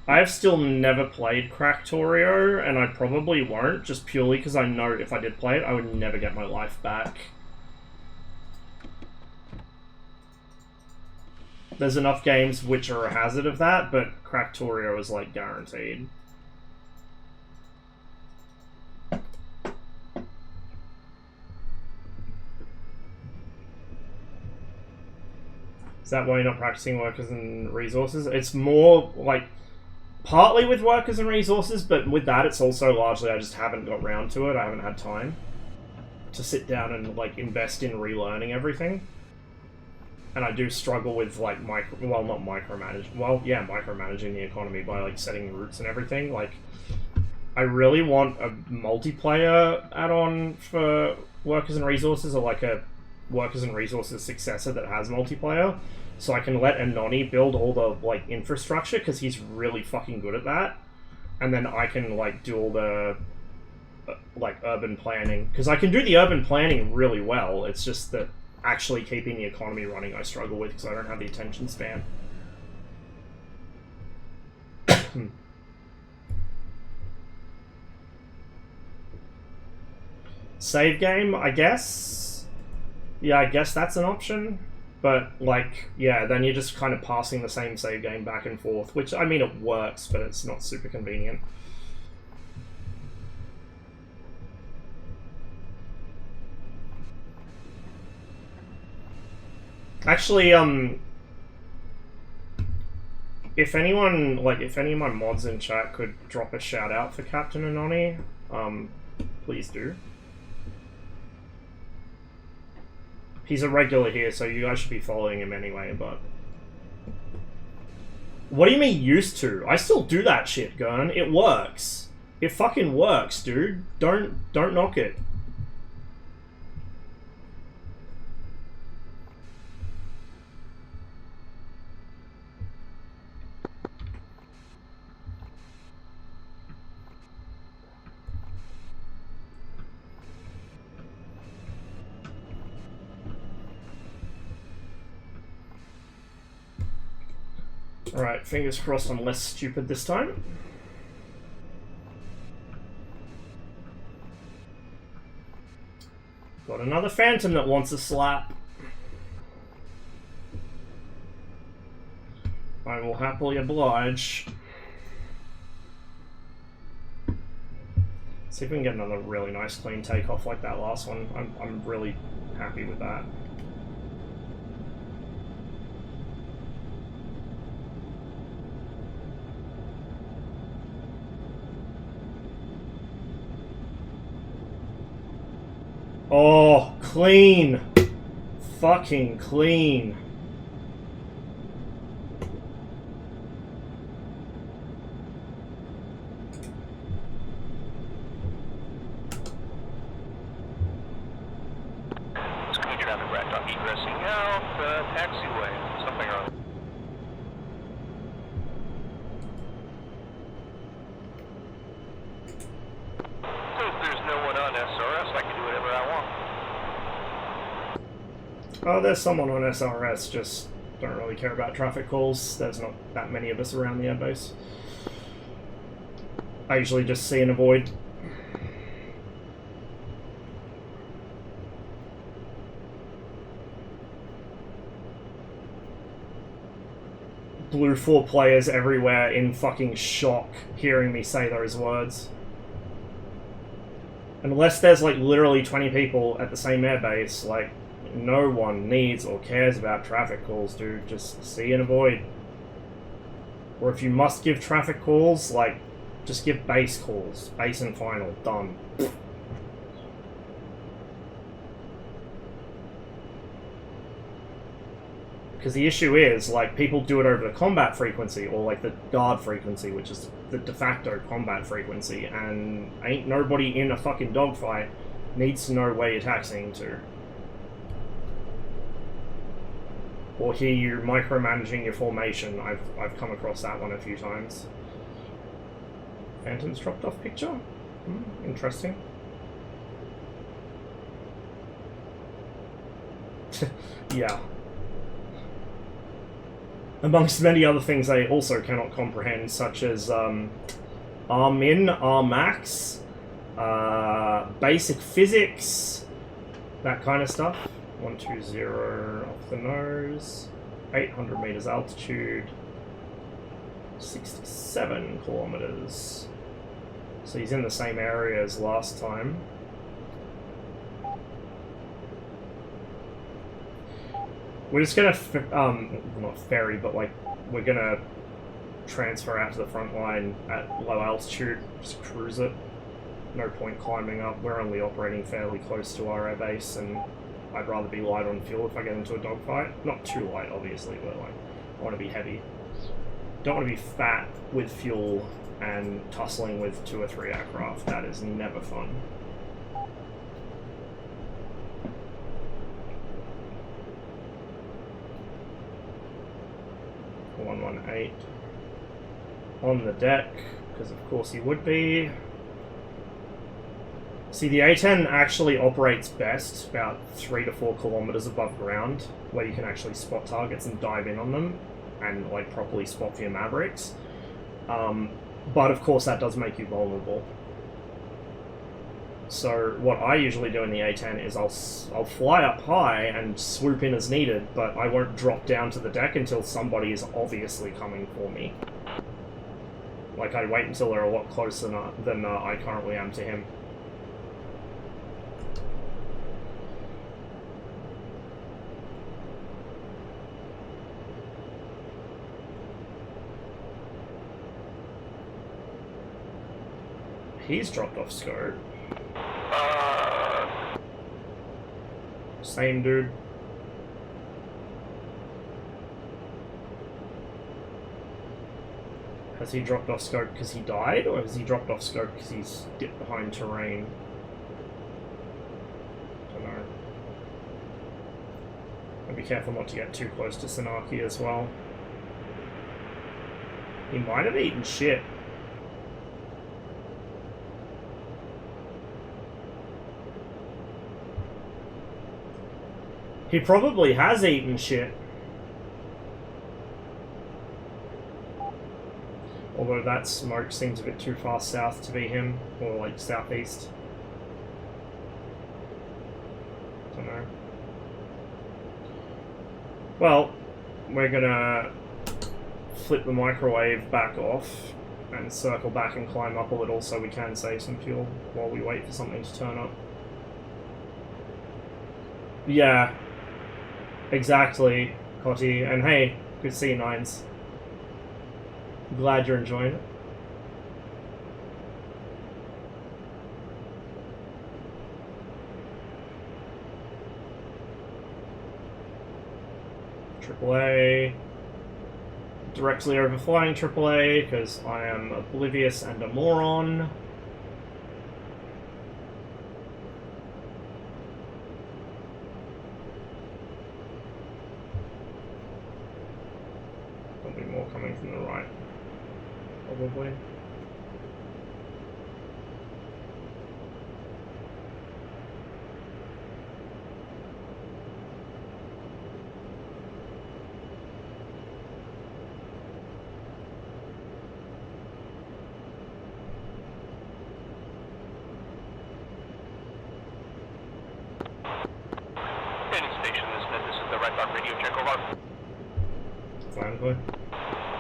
I've still never played Cractorio, and I probably won't, just purely because I know if I did play it, I would never get my life back. There's enough games which are a hazard of that, but Cractorio is like guaranteed. Is that why you're not practicing workers and resources? It's more like partly with workers and resources, but with that it's also largely I just haven't got round to it. I haven't had time to sit down and like invest in relearning everything. And I do struggle with like micromanaging the economy by like setting routes and everything. Like I really want a multiplayer add-on for workers and resources, or like a workers and resources successor that has multiplayer, so I can let Anoni build all the like infrastructure because he's really fucking good at that, and then I can like do all the like urban planning, because I can do the urban planning really well. It's just that actually keeping the economy running I struggle with because I don't have the attention span. Save game, I guess. Yeah, I guess that's an option. But, like, yeah, then you're just kind of passing the same save game back and forth, which, I mean, it works, but it's not super convenient. Actually, if anyone, like, if any of my mods in chat could drop a shout out for Captain Anoni, please do. He's a regular here, so you guys should be following him anyway, but... What do you mean used to? I still do that shit, Gurn. It works. It fucking works, dude. Don't knock it. Alright, fingers crossed I'm less stupid this time. Got another Phantom that wants a slap. I will happily oblige. See if we can get another really nice clean takeoff like that last one. I'm really happy with that. Oh, clean. Fucking clean. Screen traffic rat dog egressing out the taxiway. Something wrong. Since there's no one on SRS, I can do whatever I want. Oh, there's someone on SRS, just don't really care about traffic calls. There's not that many of us around the airbase. I usually just see and avoid. Blue 4 players everywhere in fucking shock hearing me say those words. Unless there's like literally 20 people at the same airbase, like no one needs or cares about traffic calls, dude. Just see and avoid. Or if you must give traffic calls, like just give base calls. Base and final. Done. Because the issue is, like, people do it over the combat frequency, or like the guard frequency, which is the de facto combat frequency, and ain't nobody in a fucking dogfight needs to know where you're taxiing to. Or hear you micromanaging your formation. I've come across that one a few times. Phantom's dropped off picture? Interesting. Yeah. Amongst many other things they also cannot comprehend, such as R-min, R-max, basic physics, that kind of stuff. 120 off the nose, 800 meters altitude, 67 kilometers. So he's in the same area as last time. We're just gonna, not ferry, but like, we're gonna transfer out to the front line at low altitude, just cruise it. No point climbing up, we're only operating fairly close to our air base, and I'd rather be light on fuel if I get into a dogfight. Not too light, obviously, but like, I want to be heavy. Don't want to be fat with fuel and tussling with 2 or 3 aircraft. That is never fun. 118 on the deck, because of course he would be. See, the A-10 actually operates best about 3 to 4 kilometers above ground, where you can actually spot targets and dive in on them, and like properly spot for your Mavericks. But of course that does make you vulnerable. So what I usually do in the A-10 is I'll fly up high and swoop in as needed, but I won't drop down to the deck until somebody is obviously coming for me. Like, I wait until they're a lot closer than I currently am to him. He's dropped off scope. Same dude. Has he dropped off scope because he died, or has he dropped off scope because he's dipped behind terrain? Don't know. I'll be careful not to get too close to Sanaki as well. He might have eaten shit. He probably has eaten shit. Although that smoke seems a bit too far south to be him, or like southeast. Well, we're gonna flip the microwave back off and circle back and climb up a little so we can save some fuel while we wait for something to turn up. Yeah, exactly, Cotty. And hey, good to see you, Nines. Glad you're enjoying it. AAA. Directly overflying AAA because I am oblivious and a moron. There'll be more coming from the right, probably.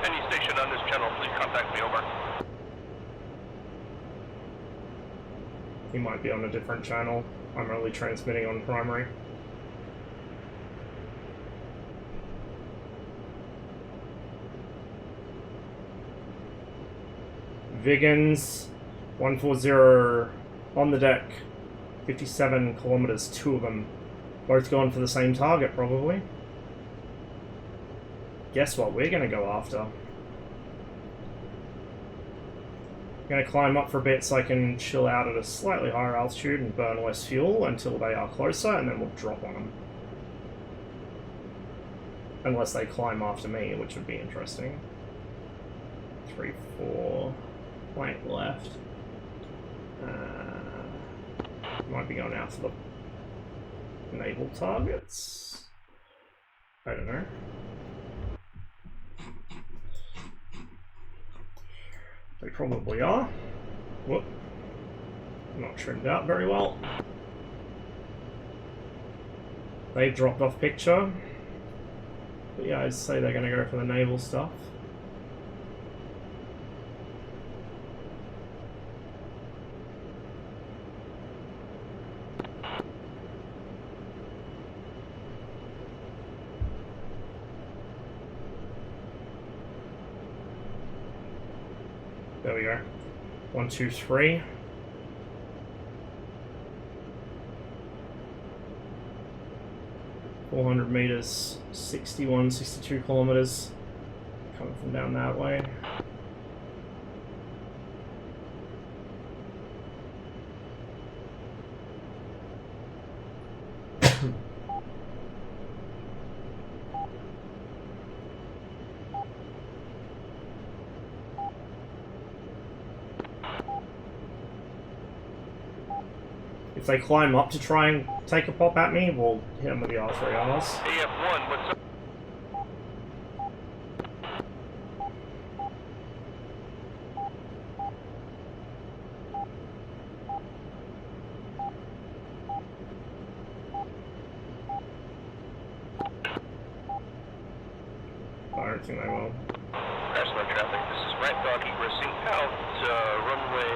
Any station on this channel, please contact me, over. He might be on a different channel. I'm only transmitting on primary. Viggins, 140 on the deck. 57 kilometers, 2 of them. Both going for the same target, probably. Guess what we're going to go after? I'm going to climb up for a bit so I can chill out at a slightly higher altitude and burn less fuel until they are closer, and then we'll drop on them. Unless they climb after me, which would be interesting. 3, 4, flank left. Might be going out for the naval targets. I don't know. They probably are. Whoop. Not trimmed out very well. They've dropped off picture. But yeah, I'd say they're going to go for the naval stuff. There we go. 1, 2, 3. $400 meters, 61, 62 kilometers. Coming from down that way. If they climb up to try and take a pop at me, we'll hit them with the R3Rs. AF1, what's up? I don't think they will. Crashlow traffic, this is Rat Dog egressing out, runway,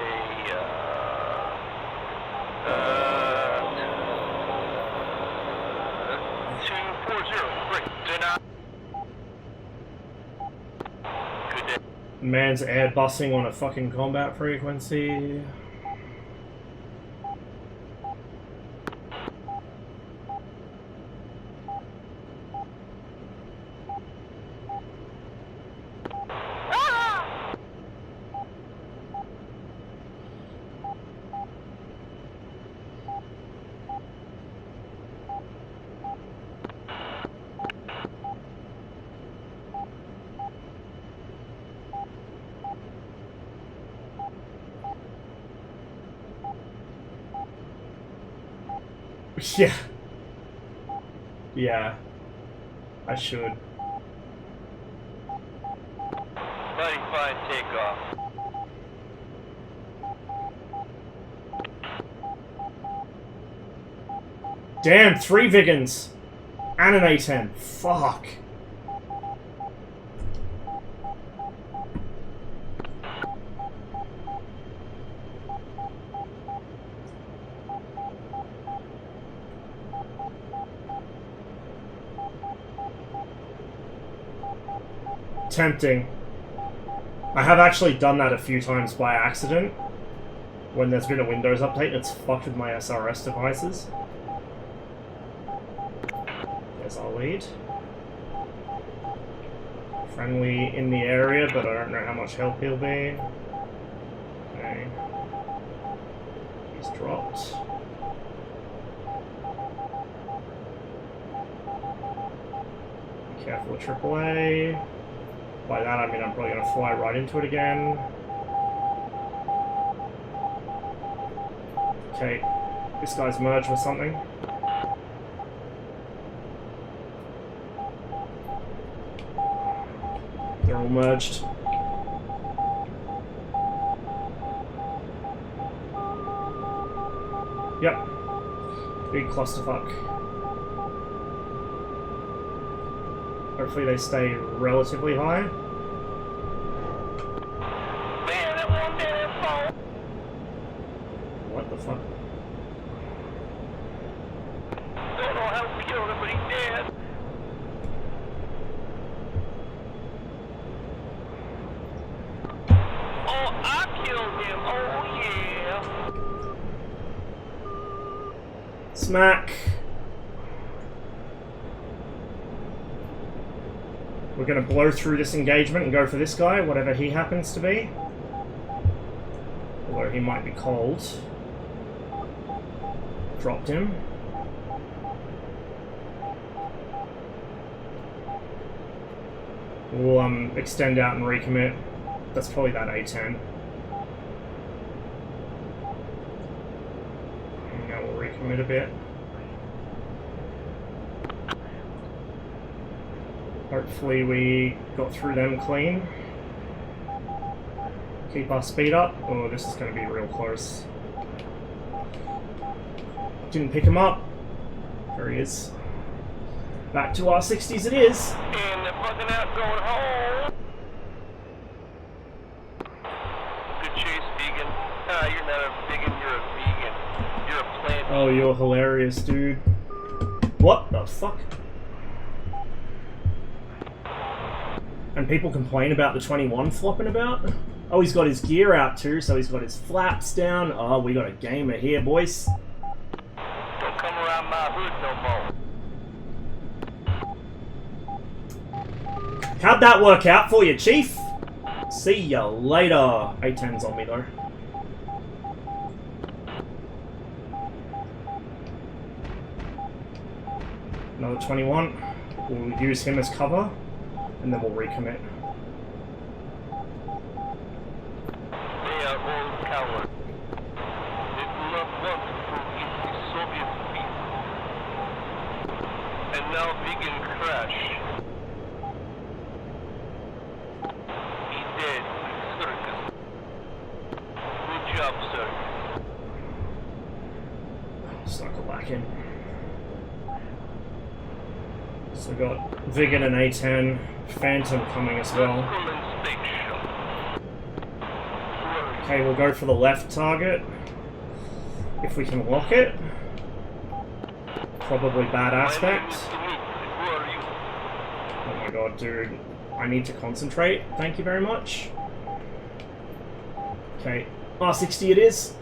240, great, deny. Good day. Man's air busing on a fucking combat frequency. Yeah. Yeah. I should. Fighting fine, takeoff. Damn, 3 Viggins! And an A10. Fuck. Tempting. I have actually done that a few times by accident. When there's been a Windows update, it's fucked with my SRS devices. There's our lead. Friendly in the area, but I don't know how much help he'll be. Okay. He's dropped. Be careful with AAA. By that I mean I'm probably going to fly right into it again. Okay, this guy's merged with something. They're all merged. Yep. Big clusterfuck. Hopefully they stay relatively high. Man, that one damn phone. What the fuck? Don't know how to kill him, but he's dead. Oh, I killed him. Oh, yeah. Smack! We're going to blow through this engagement and go for this guy, whatever he happens to be. Although he might be cold. Dropped him. We'll extend out and recommit. That's probably that A10. And now we'll recommit a bit. Hopefully we got through them clean. Keep our speed up. Oh, this is going to be real close. Didn't pick him up. There he is. Back to our 60s it is. And they're bugging out going home. Good chase, vegan. Ah, you're not a vegan, you're a vegan. You're a plant. Oh, you're hilarious, dude. What the fuck? And people complain about the 21 flopping about. Oh, he's got his gear out too, so he's got his flaps down. Oh, we got a gamer here, boys. Don't come around my hood no more. How'd that work out for you, Chief? See ya later. A10's on me though. Another 21. We'll use him as cover, and then we'll recommit. They are all cowards. They do not want to forgive the Soviet people. And now vegan crash. He's dead. Circus. Good job, sir. Stuck a lacking. So we got Vigan and A10, Phantom coming as well. Okay, we'll go for the left target. If we can lock it. Probably bad aspect. Oh my god, dude. I need to concentrate. Thank you very much. Okay, R60 it is.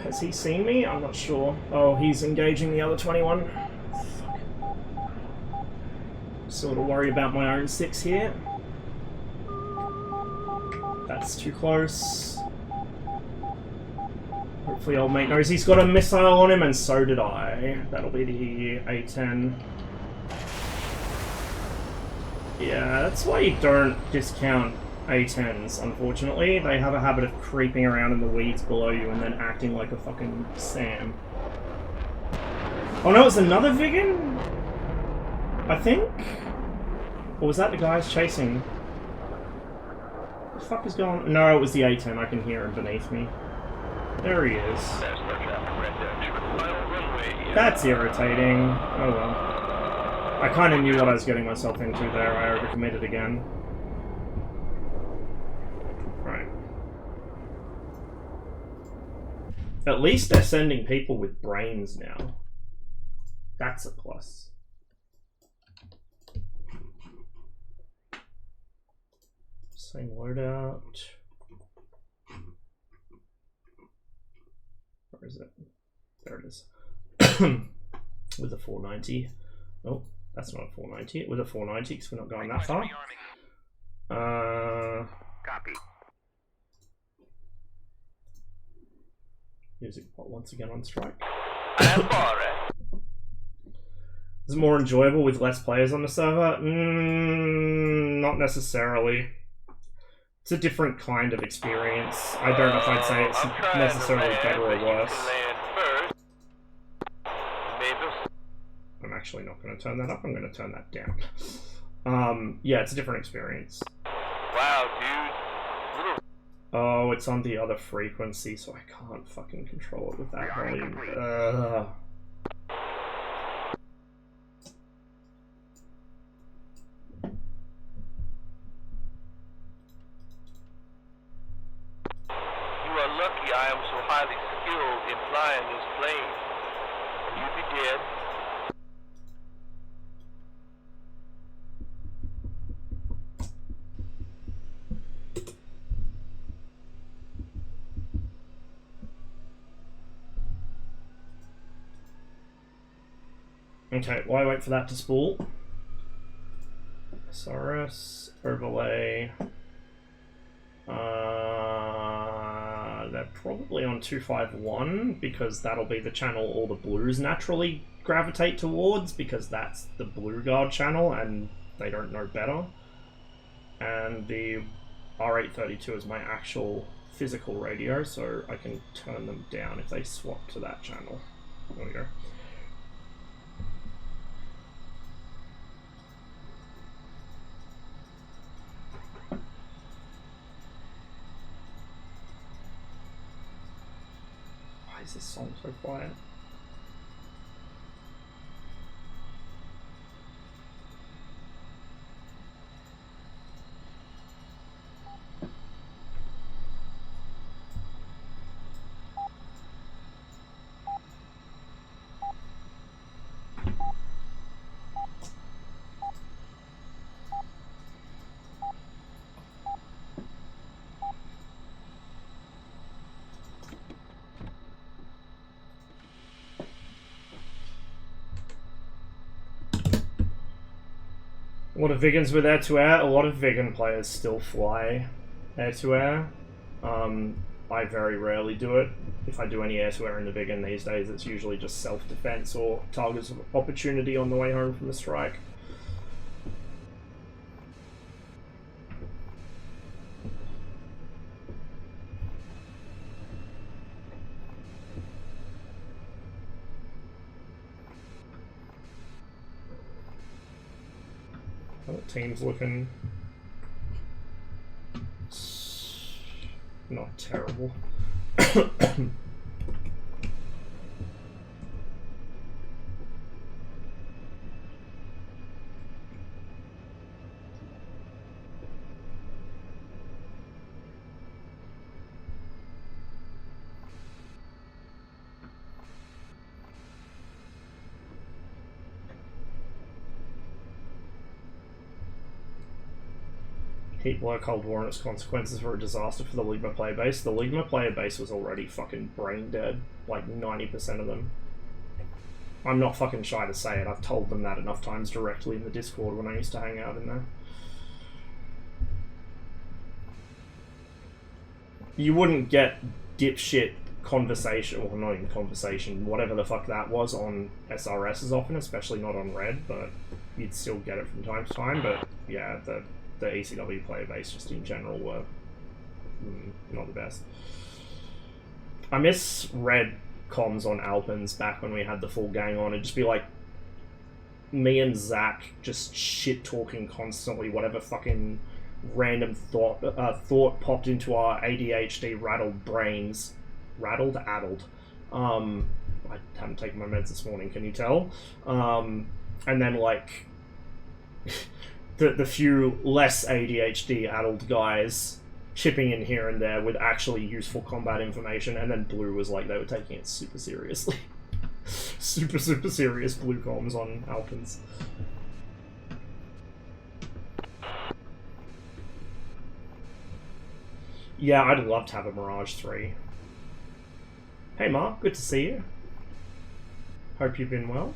Has he seen me? I'm not sure. Oh, he's engaging the other 21. Fuck. Sort of worry about my own 6 here. That's too close. Hopefully old mate knows he's got a missile on him, and so did I. That'll be the A10. Yeah, that's why you don't discount A10s, unfortunately. They have a habit of creeping around in the weeds below you and then acting like a fucking Sam. Oh no, it's another Vigan? I think? Or was that the guys chasing? What the fuck is going on? No, it was the A10. I can hear him beneath me. There he is. That's no traffic, red Dutch. Final runway. That's irritating. Oh well. I kind of knew what I was getting myself into there. I overcommitted again. Right. At least they're sending people with brains now. That's a plus. Same loadout. Where is it? There it is. With a 490. Oh, that's not a 490. With a 490 because we're not going that far. Copy. Music once again on strike. Amore. Is it more enjoyable with less players on the server? Not necessarily. It's a different kind of experience. I don't know if I'd say it's necessarily better or worse. I'm actually not going to turn that up. I'm going to turn that down. Yeah, it's a different experience. Wow, dude. Oh, it's on the other frequency, so I can't fucking control it with that volume. You are lucky I am so highly skilled in flying this plane. You'd be dead. Okay, while I wait for that to spool. SRS, overlay. They're probably on 251 because that'll be the channel all the blues naturally gravitate towards because that's the blue guard channel and they don't know better. And the R832 is my actual physical radio, so I can turn them down if they swap to that channel. There we go. Why is this song so quiet? A lot of Vigans with air-to-air. A lot of Vigan players still fly air-to-air. I very rarely do it. If I do any air-to-air in the Vigan these days, it's usually just self-defense or targets of opportunity on the way home from the strike. Team's looking not terrible. Heat blow, Cold War, and its consequences were a disaster for the Ligma player base. The Ligma player base was already fucking brain dead, like 90% of them. I'm not fucking shy to say it, I've told them that enough times directly in the Discord when I used to hang out in there. You wouldn't get dipshit conversation, or not even conversation, whatever the fuck that was on SRS as often, especially not on Red, but you'd still get it from time to time, but yeah, the ECW player base just in general were not the best. I miss Red comms on Alpins back when we had the full gang on. It'd just be like me and Zach just shit talking constantly, whatever fucking random thought popped into our ADHD rattled brains. Addled. I haven't taken my meds this morning, can you tell? And then, like, the few less ADHD addled guys chipping in here and there with actually useful combat information, and then Blue was like they were taking it super seriously. super serious Blue comms on Alpins. Yeah, I'd love to have a Mirage 3. Hey Mark, good to see you. Hope you've been well.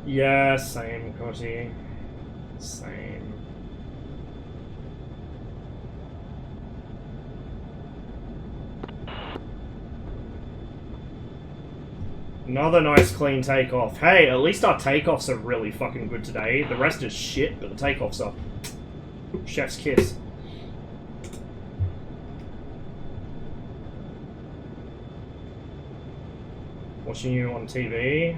Yeah, same, Cotty. Same. Another nice clean takeoff. Hey, at least our takeoffs are really fucking good today. The rest is shit, but the takeoffs are chef's kiss. Watching you on TV.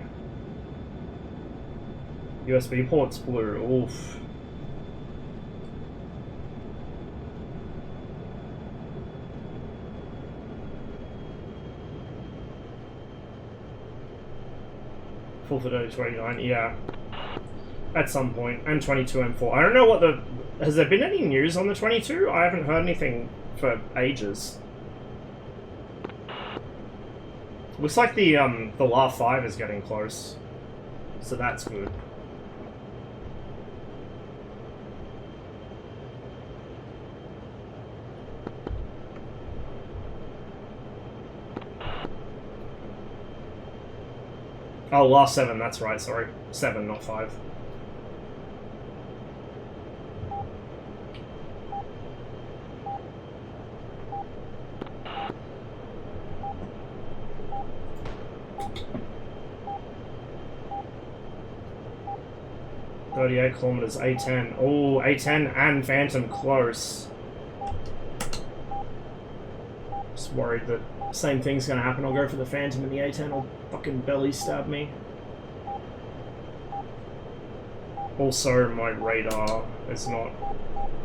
USB ports Blue. Oof. Full for 29, yeah. At some point. And 22 M4. I don't know what the... Has there been any news on the 22? I haven't heard anything for ages. Looks like the LAR 5 is getting close. So that's good. Oh, last 7, that's right, sorry. 7, not 5. .38 kilometers, A10. Oh, A10 and Phantom close. Just worried that same thing's gonna happen. I'll go for the Phantom and the A10 will fucking belly stab me. Also, my radar is not...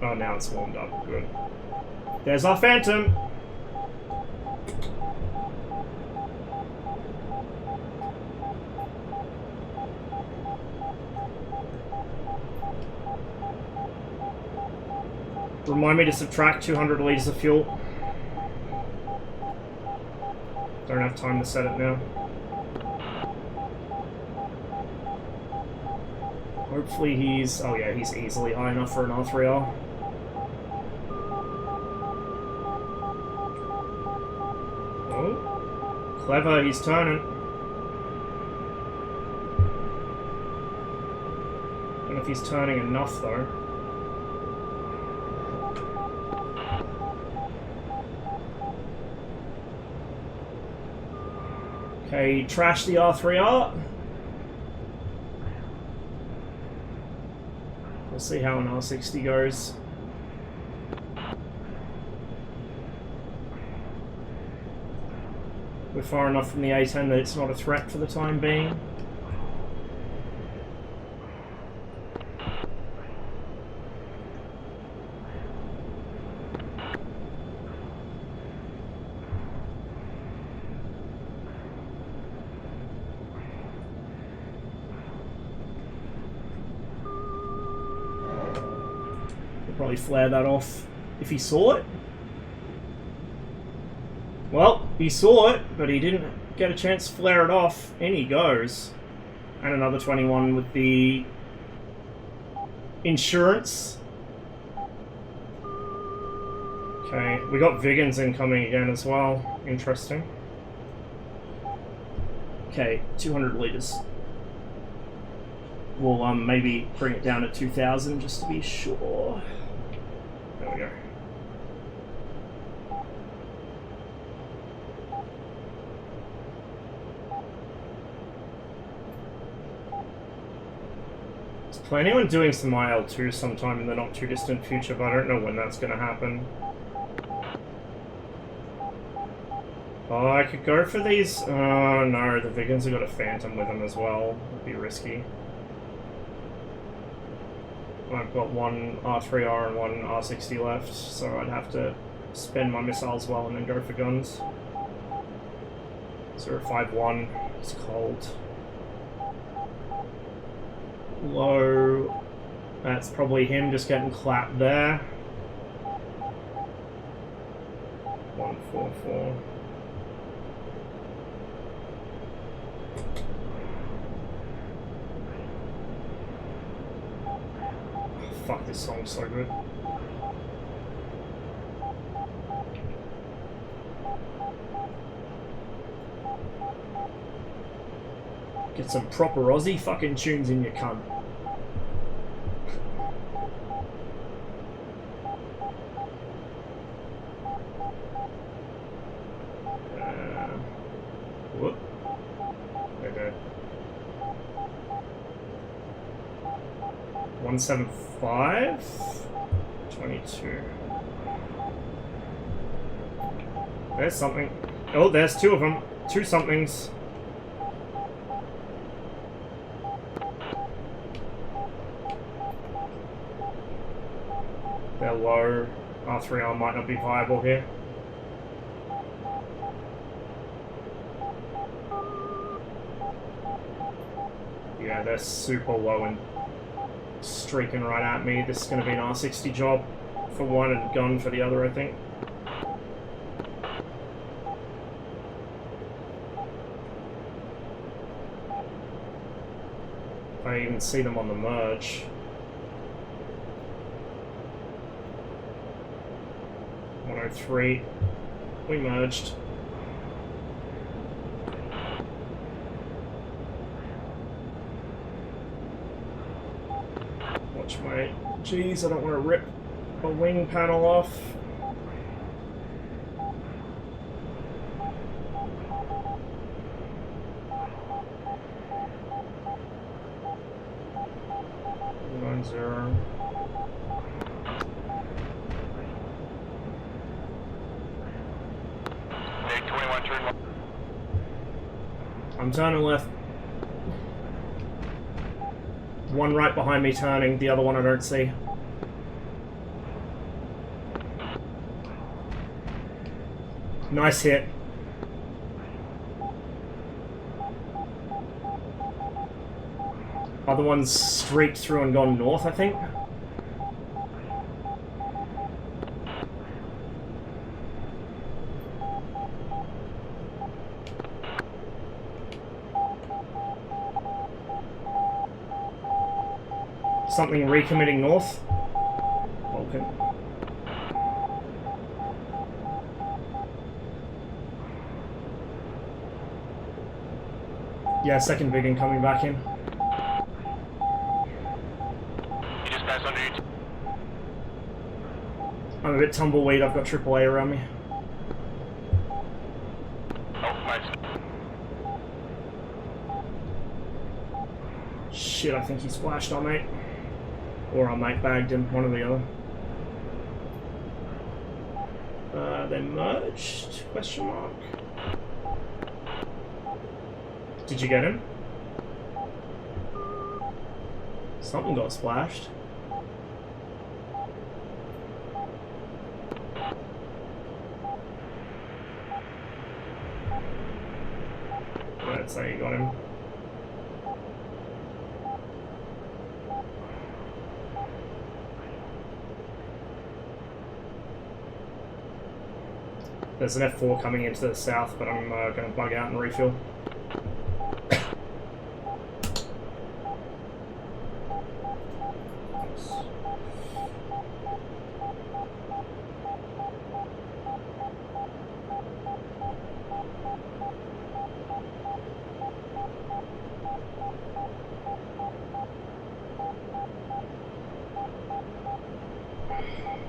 Oh, now it's warmed up. Good. There's our Phantom! Remind me to subtract 200 litres of fuel. Don't have time to set it now. Hopefully he's... Oh yeah, he's easily high enough for an R3R. Oh. Clever, he's turning. Don't know if he's turning enough though. Okay, trash the R3R. We'll see how an R60 goes. We're far enough from the A10 that it's not a threat for the time being. Probably flare that off if he saw it. Well, he saw it, but he didn't get a chance to flare it off. In he goes. And another 21 with the insurance. Okay, we got Viggins incoming again as well. Interesting. Okay, 200 litres. We'll maybe bring it down to 2,000 just to be sure. There we go. Planning on doing some IL-2 sometime in the not too distant future, but I don't know when that's going to happen. Oh, I could go for these. Oh no, the Vegans have got a Phantom with them as well. It'd be risky. I've got one R3R and one R60 left, so I'd have to spend my missiles well and then go for guns. 051. It's cold. Low. That's probably him just getting clapped there. 144. Fuck, this song's so good. Get some proper Aussie fucking tunes in your cunt. Whoop. Okay. 175. 22. There's something. Oh, there's two of them. Two somethings. They're low. R3R might not be viable here. Yeah, they're super low and streaking right at me. This is going to be an R60 job for one and gun for the other, I think. I even see them on the merge. 103. We merged. Watch my... Jeez, I don't want to rip a wing panel off. Zero. I'm turning left. One right behind me turning, the other one I don't see. Nice hit. Other one's streaked through and gone north, I think. Something recommitting north. Vulcan. Yeah, second Vegan coming back in. I'm a bit tumbleweed, I've got AAA around me. Oh, nice. Shit, I think he splashed our mate. Or our mate bagged him, one or the other. They merged? Question mark. Did you get him? Something got splashed. Let's say you got him. There's an F4 coming into the south, but I'm going to bug out and refuel.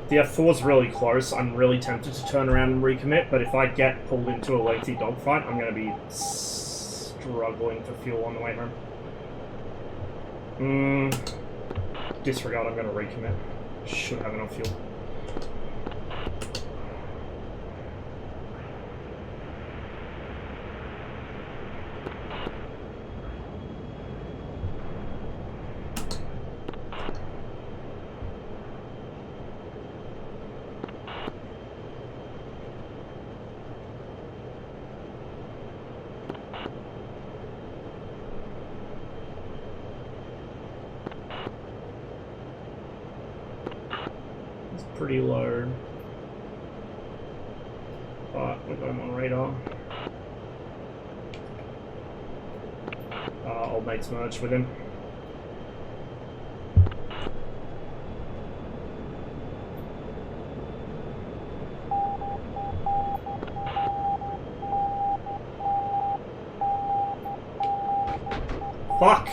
The F4's really close. I'm really tempted to turn around and recommit, but if I get pulled into a lengthy dogfight, I'm going to be struggling for fuel on the way home. Disregard, I'm going to recommit. Should have enough fuel. Pretty low, but we got him on radar. Old mate's merged with him. Fuck!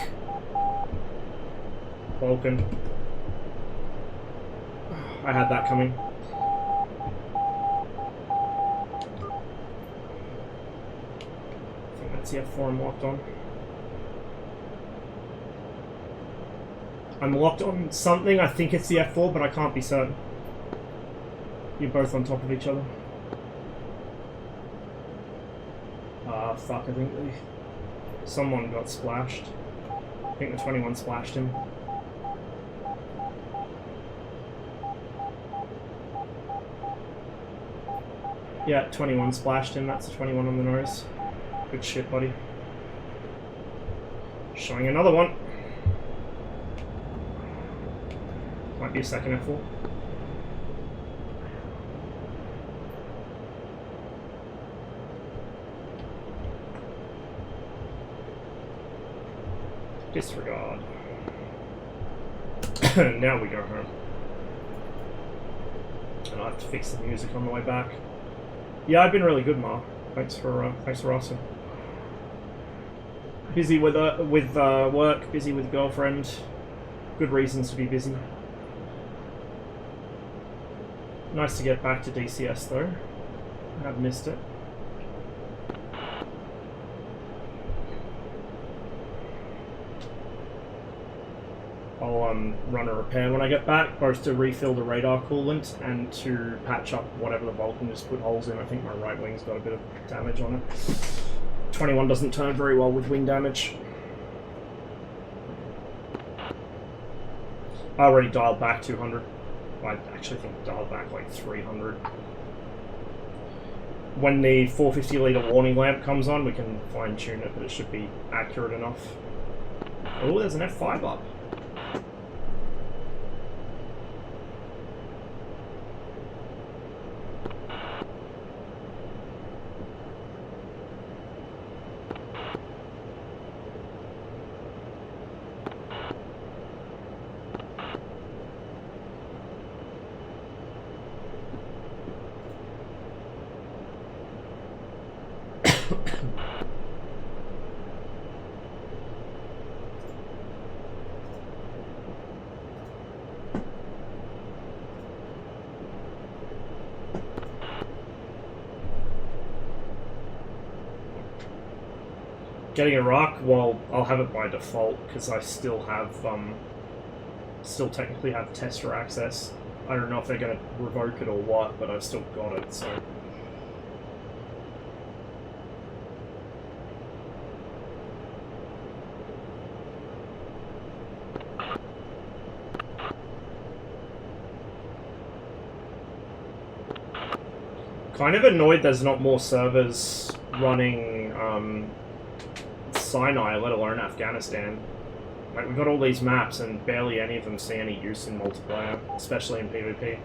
Vulcan. I had that coming. I think that's the F4 I'm locked on. I'm locked on something, I think it's the F4, but I can't be certain. You're both on top of each other. Fuck, I think someone got splashed. I think the 21 splashed him. Yeah, 21 splashed him. That's a 21 on the nose. Good shit, buddy. Showing another one. Might be a second F4. Disregard. Now we go home. And I have to fix the music on the way back. Yeah, I've been really good, Ma. Thanks for asking. Busy with work, busy with girlfriend. Good reasons to be busy. Nice to get back to DCS though. I've missed it. I'll run a repair when I get back, both to refill the radar coolant and to patch up whatever the Vulcan just put holes in. I think my right wing's got a bit of damage on it. 21 doesn't turn very well with wing damage. I already dialed back 200. I actually think I dialed back like 300. When the 450 litre warning lamp comes on, we can fine tune it, but it should be accurate enough. Oh, there's an F5 up. Getting a rock, well, I'll have it by default because I still have, still technically have tester access. I don't know if they're going to revoke it or what, but I've still got it, so. Kind of annoyed there's not more servers running, Sinai, let alone Afghanistan. Like, we've got all these maps and barely any of them see any use in multiplayer, especially in PvP.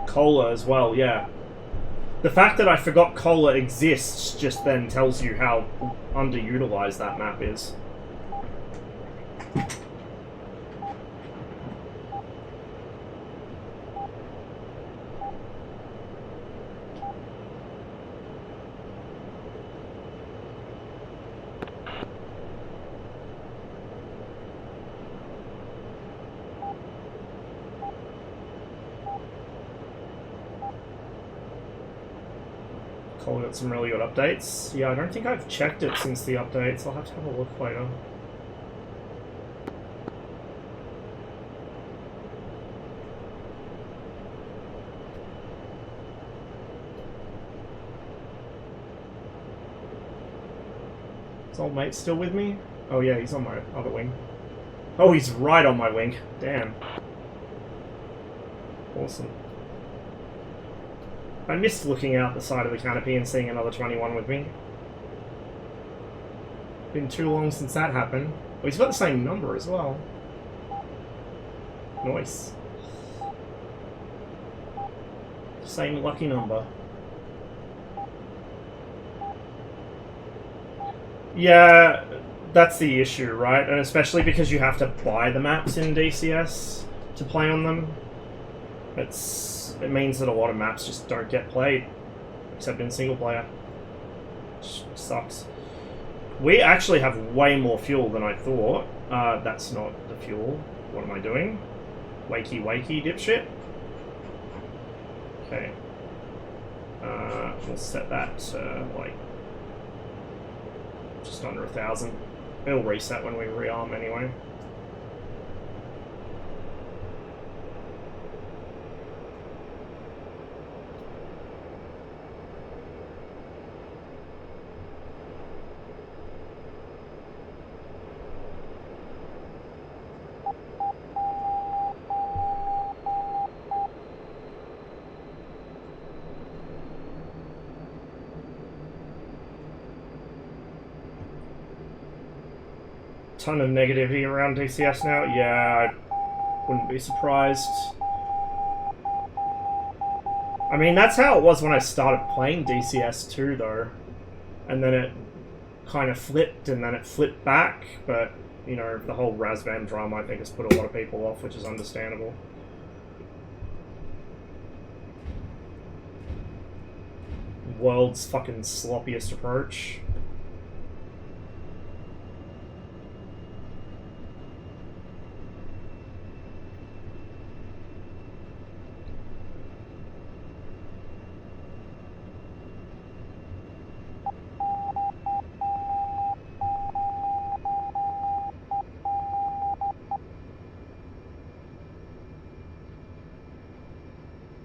Cola as well, yeah. The fact that I forgot Cola exists just then tells you how underutilized that map is. Cole got some really good updates. Yeah, I don't think I've checked it since the updates. I'll have to have a look later. Is old mate still with me? Oh yeah, he's on my other wing. Oh, he's right on my wing. Damn. Awesome. I missed looking out the side of the canopy and seeing another 21 with me. Been too long since that happened. Oh, he's got the same number as well. Nice. Same lucky number. Yeah, that's the issue, right? And especially because you have to buy the maps in DCS to play on them. It means that a lot of maps just don't get played, except in single player. Which sucks. We actually have way more fuel than I thought. That's not the fuel. What am I doing? Wakey, wakey, dipshit. Okay. We'll set that to, like, just under 1,000. It'll reset when we rearm anyway. Ton of negativity around DCS now. Yeah, I wouldn't be surprised. I mean, that's how it was when I started playing DCS too, though. And then it kind of flipped, and then it flipped back. But, you know, the whole Razvan drama, I think, has put a lot of people off, which is understandable. World's fucking sloppiest approach.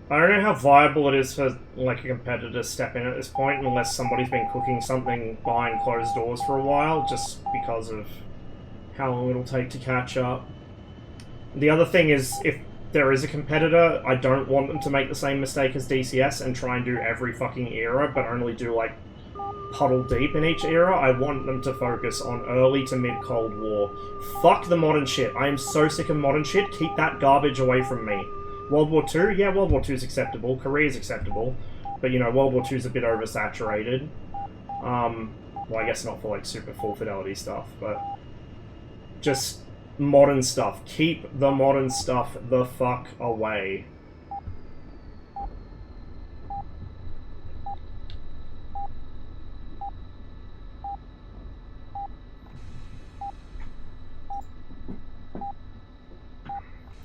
I don't know how viable it is for, like, a competitor to step in at this point unless somebody's been cooking something behind closed doors for a while, just because of how long it'll take to catch up. The other thing is, if there is a competitor, I don't want them to make the same mistake as DCS and try and do every fucking era, but only do, like, puddle deep in each era. I want them to focus on early to mid Cold War. Fuck the modern shit. I am so sick of modern shit. Keep that garbage away from me. World War II? Yeah, World War II is acceptable. Korea's acceptable. But, you know, World War II is a bit oversaturated. Well, I guess not for, like, super full fidelity stuff, but just modern stuff. Keep the modern stuff the fuck away.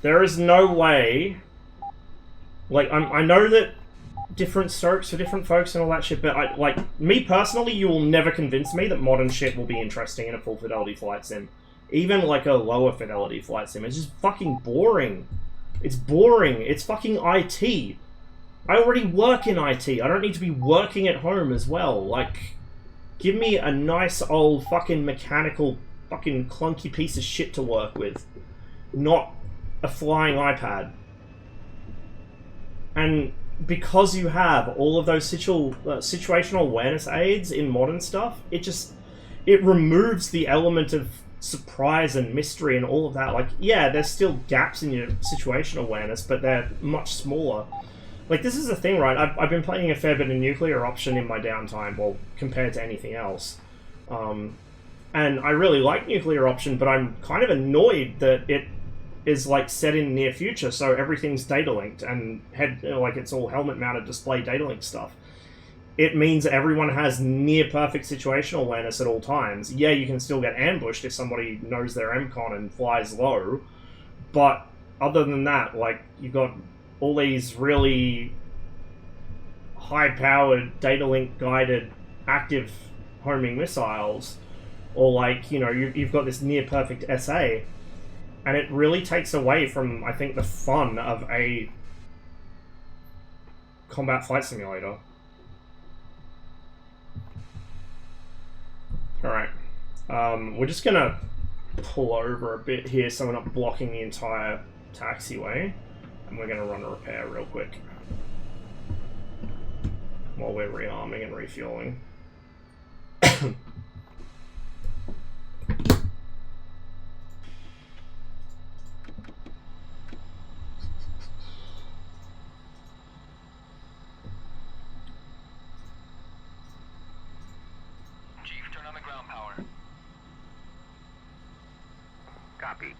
There is no way... Like, I know that different strokes for different folks and all that shit, but, like, me personally, you will never convince me that modern shit will be interesting in a full fidelity flight sim. Even, like, a lower fidelity flight sim. It's just fucking boring. It's boring. It's fucking IT. I already work in IT. I don't need to be working at home as well. Like, give me a nice old fucking mechanical fucking clunky piece of shit to work with. Not a flying iPad. And because you have all of those situational awareness aids in modern stuff, it removes the element of surprise and mystery and all of that. Like, yeah, there's still gaps in your situational awareness, but they're much smaller. Like, this is the thing, right? I've been playing a fair bit of nuclear option in my downtime, well, compared to anything else. And I really like nuclear option, but I'm kind of annoyed that it is, like, set in near future, so everything's data linked and like, it's all helmet mounted display data link stuff. It means everyone has near perfect situational awareness at all times. Yeah, you can still get ambushed if somebody knows their MCON and flies low, but other than that, like, you've got all these really high-powered, data link guided active homing missiles, or like, you know, you've got this near perfect SA, and it really takes away from, I think, the fun of a combat flight simulator. Alright, we're just gonna pull over a bit here so we're not blocking the entire taxiway, and we're gonna run a repair real quick while we're rearming and refueling. Chief, turn on the ground power. Copy.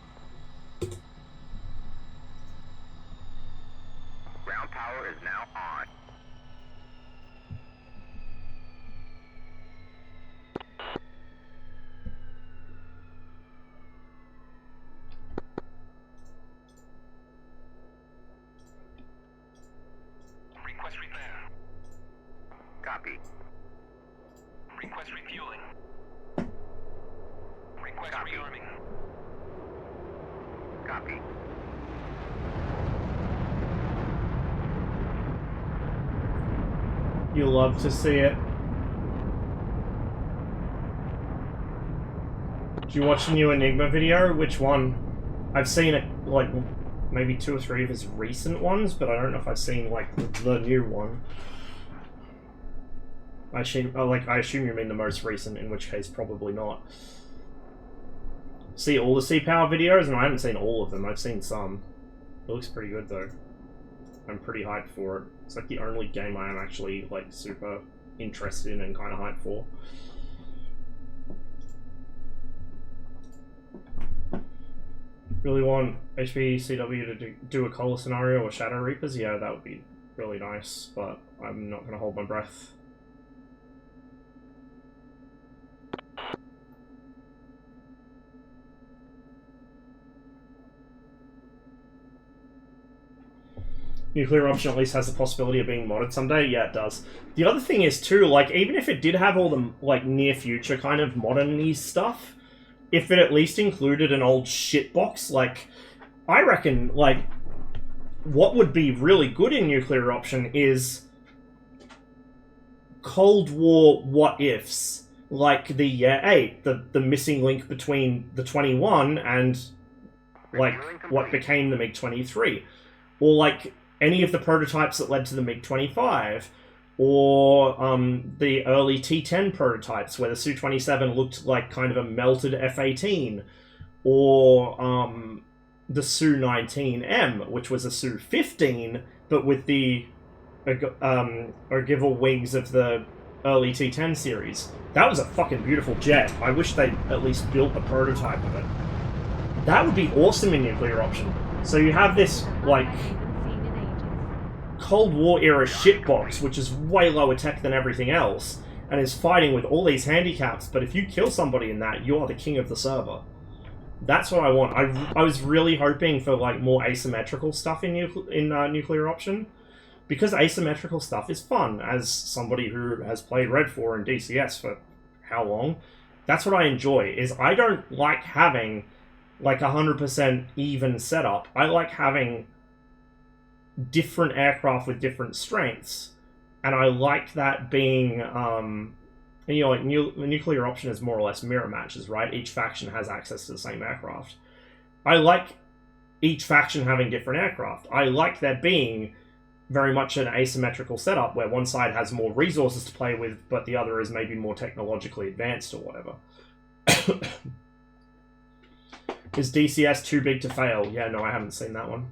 Ground power is now on. Request repair. Copy. Request refueling. Request Copy. rearming. Copy. You love to see it. Did you watch the new Enigma video? Which one? I've seen it, like, maybe 2 or 3 of his recent ones, but I don't know if I've seen, like, the new one. I assume you mean the most recent, in which case probably not. See all the C-Power videos, and I haven't seen all of them. I've seen some. It looks pretty good, though. I'm pretty hyped for it. It's like the only game I am actually, like, super interested in and kind of hyped for. Really want HPCW to do a Cola scenario or Shadow Reapers? Yeah, that would be really nice, but I'm not going to hold my breath. Nuclear option at least has the possibility of being modded someday. Yeah, it does. The other thing is too, like, even if it did have all the, like, near future kind of modern-y stuff, if it at least included an old shitbox, like, I reckon, like, what would be really good in nuclear option is Cold War what-ifs, like the Year 8, the missing link between the 21 and, like, what became the MiG-23, or, like, any of the prototypes that led to the MiG-25, or the early T-10 prototypes where the Su-27 looked like kind of a melted F-18, or the Su-19M, which was a Su-15, but with the Ogival wings of the early T-10 series. That was a fucking beautiful jet. I wish they'd at least built a prototype of it. That would be awesome in nuclear option. So you have this, like, Cold War era shitbox, which is way lower tech than everything else, and is fighting with all these handicaps, but if you kill somebody in that, you are the king of the server. That's what I want. I was really hoping for, like, more asymmetrical stuff in nuclear option, because asymmetrical stuff is fun, as somebody who has played Red 4 and DCS for how long. That's what I enjoy, is I don't like having, like, 100% even setup. I like having different aircraft with different strengths, and I like that being, you know, like, nuclear option is more or less mirror matches, right? Each faction has access to the same aircraft. I like each faction having different aircraft. I like there being very much an asymmetrical setup where one side has more resources to play with, but the other is maybe more technologically advanced or whatever. Is DCS too big to fail? Yeah, no, I haven't seen that one.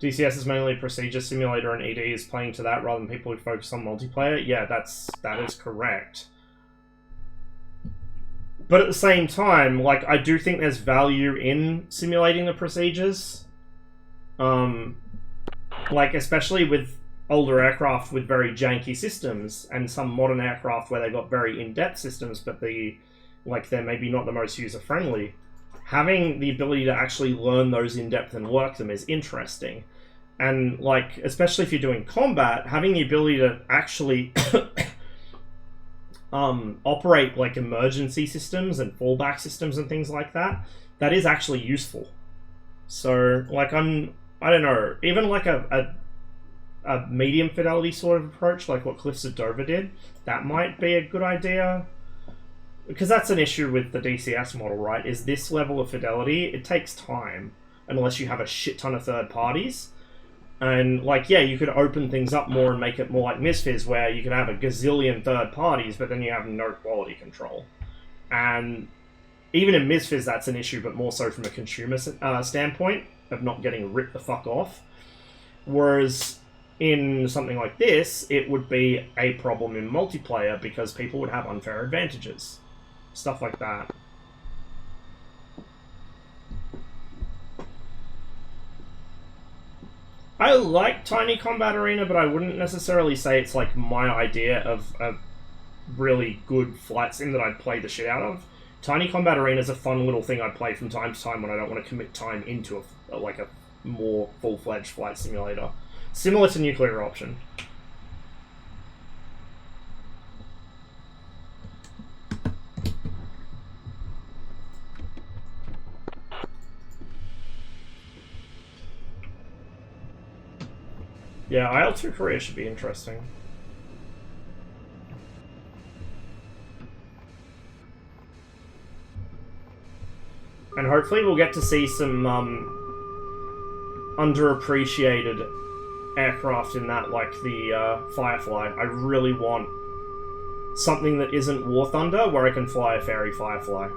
DCS is mainly a procedure simulator, and ED is playing to that rather than people who focus on multiplayer. Yeah, that is correct. But at the same time, like, I do think there's value in simulating the procedures. Like, especially with older aircraft with very janky systems, and some modern aircraft where they've got very in-depth systems, but they're maybe not the most user-friendly. Having the ability to actually learn those in-depth and work them is interesting. And, like, especially if you're doing combat, having the ability to actually operate, like, emergency systems and fallback systems and things like that, that is actually useful. So, like, I don't know, even like a medium fidelity sort of approach, like what Cliffs of Dover did, that might be a good idea. Because that's an issue with the DCS model, right? Is this level of fidelity, it takes time, unless you have a shit ton of third parties. And, like, yeah, you could open things up more and make it more like Misfizz, where you can have a gazillion third parties, but then you have no quality control. And even in Misfizz, that's an issue, but more so from a consumer standpoint, of not getting ripped the fuck off. Whereas in something like this, it would be a problem in multiplayer, because people would have unfair advantages. Stuff like that. I like Tiny Combat Arena, but I wouldn't necessarily say it's like my idea of a really good flight sim that I'd play the shit out of. Tiny Combat Arena is a fun little thing I play from time to time when I don't want to commit time into a more full-fledged flight simulator. Similar to Nuclear Option. Yeah, IL-2 Korea should be interesting. And hopefully we'll get to see some underappreciated aircraft in that, like the Firefly. I really want something that isn't War Thunder, where I can fly a Fairy Firefly.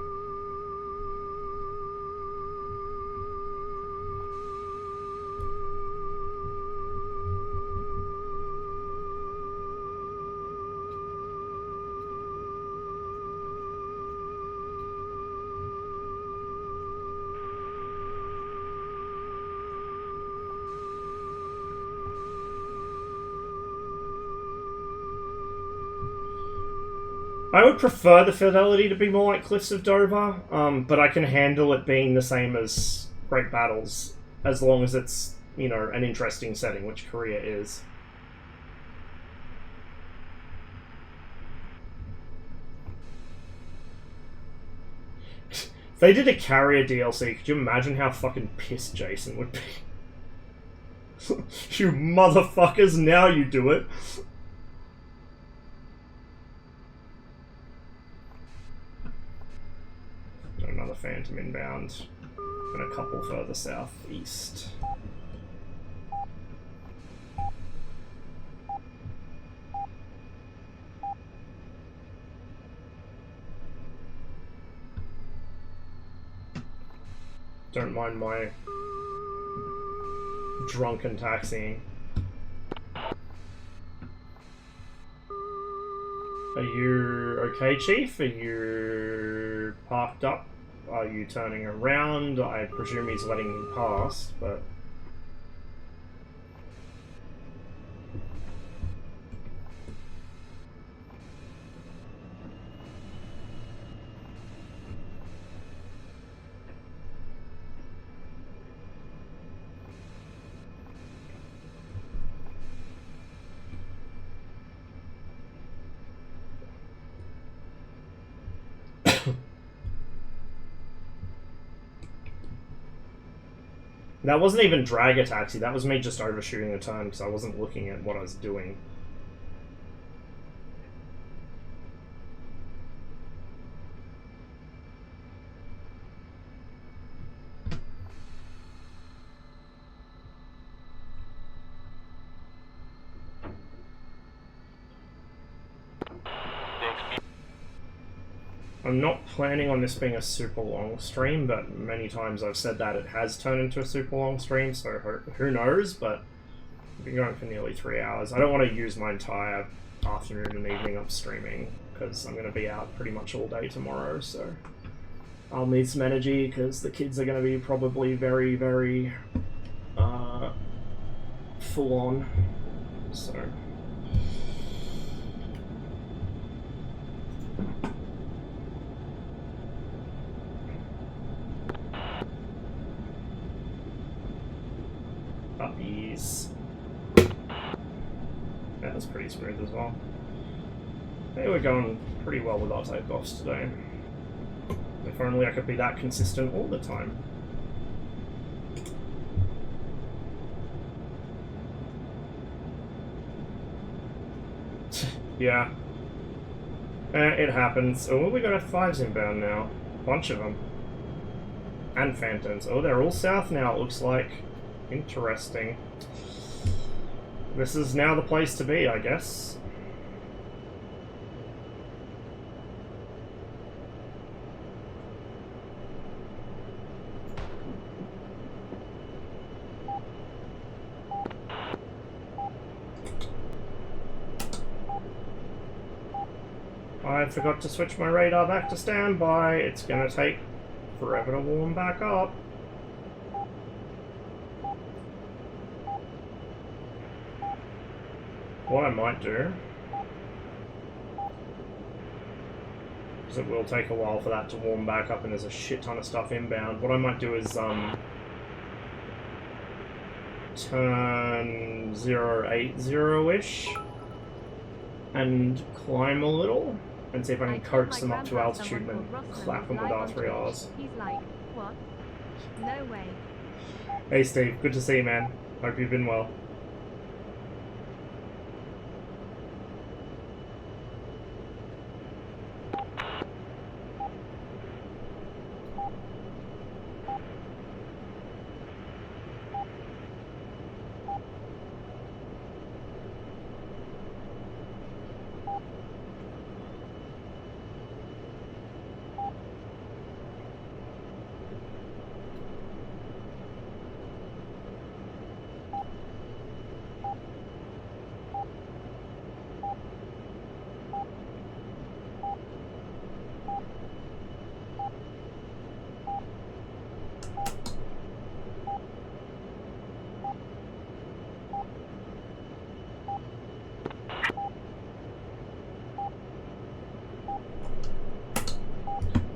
I would prefer the fidelity to be more like Cliffs of Dover, but I can handle it being the same as Great Battles, as long as it's, you know, an interesting setting, which Korea is. If they did a Carrier DLC, could you imagine how fucking pissed Jason would be? You motherfuckers, now you do it! Another Phantom inbound, and a couple further southeast. Don't mind my drunken taxiing. Are you okay, Chief? Are you parked up? Are you turning around? I presume he's letting me pass, but... That wasn't even drag a taxi, that was me just overshooting the turn because I wasn't looking at what I was doing. I'm not planning on this being a super long stream, but many times I've said that it has turned into a super long stream, so who knows, but I've been going for nearly 3 hours. I don't want to use my entire afternoon and evening up streaming, because I'm going to be out pretty much all day tomorrow, so I'll need some energy, because the kids are going to be probably very, very full on. so. Puppies. That was pretty smooth as well. Hey, we're going pretty well with our takeoffs today. If only I could be that consistent all the time. Yeah. It happens. Oh, we got F5s inbound now. Bunch of them. And Phantoms. Oh, they're all south now, it looks like. Interesting. This is now the place to be, I guess. I forgot to switch my radar back to standby. It's gonna take forever to warm back up. What I might do, because it will take a while for that to warm back up and there's a shit ton of stuff inbound, what I might do is turn 080-ish and climb a little and see if I can coax them up to altitude and clap them with R3Rs. He's like, what? No way. Hey Steve, good to see you, man. Hope you've been well.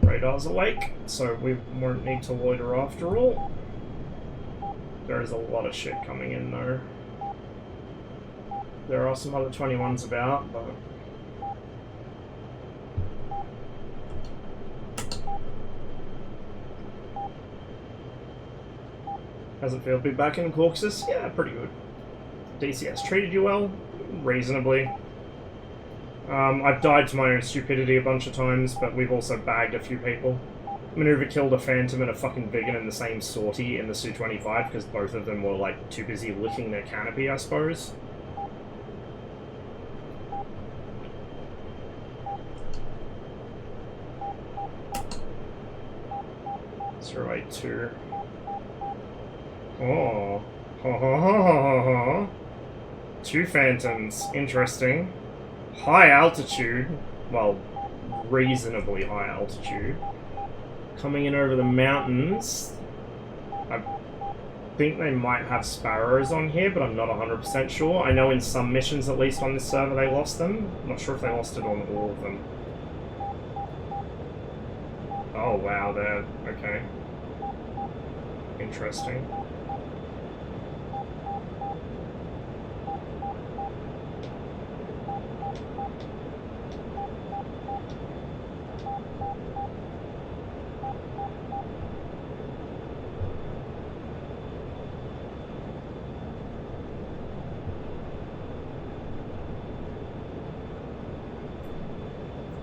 Radar's awake, so we won't need to loiter after all. There is a lot of shit coming in though. There are some other 21s about, but... How's it feel to be back in Caucasus? Yeah, pretty good. DCS treated you well? Reasonably. I've died to my own stupidity a bunch of times, but we've also bagged a few people. Maneuver killed a Phantom and a fucking Vegan in the same sortie in the Su-25 because both of them were like too busy licking their canopy, I suppose. (082) Oh. Ha ha ha ha ha. 2 Phantoms. Interesting. High altitude. Well, reasonably high altitude. Coming in over the mountains. I think they might have Sparrows on here, but I'm not 100% sure. I know in some missions, at least on this server, they lost them. I'm not sure if they lost it on all of them. Oh wow, they're... okay. Interesting.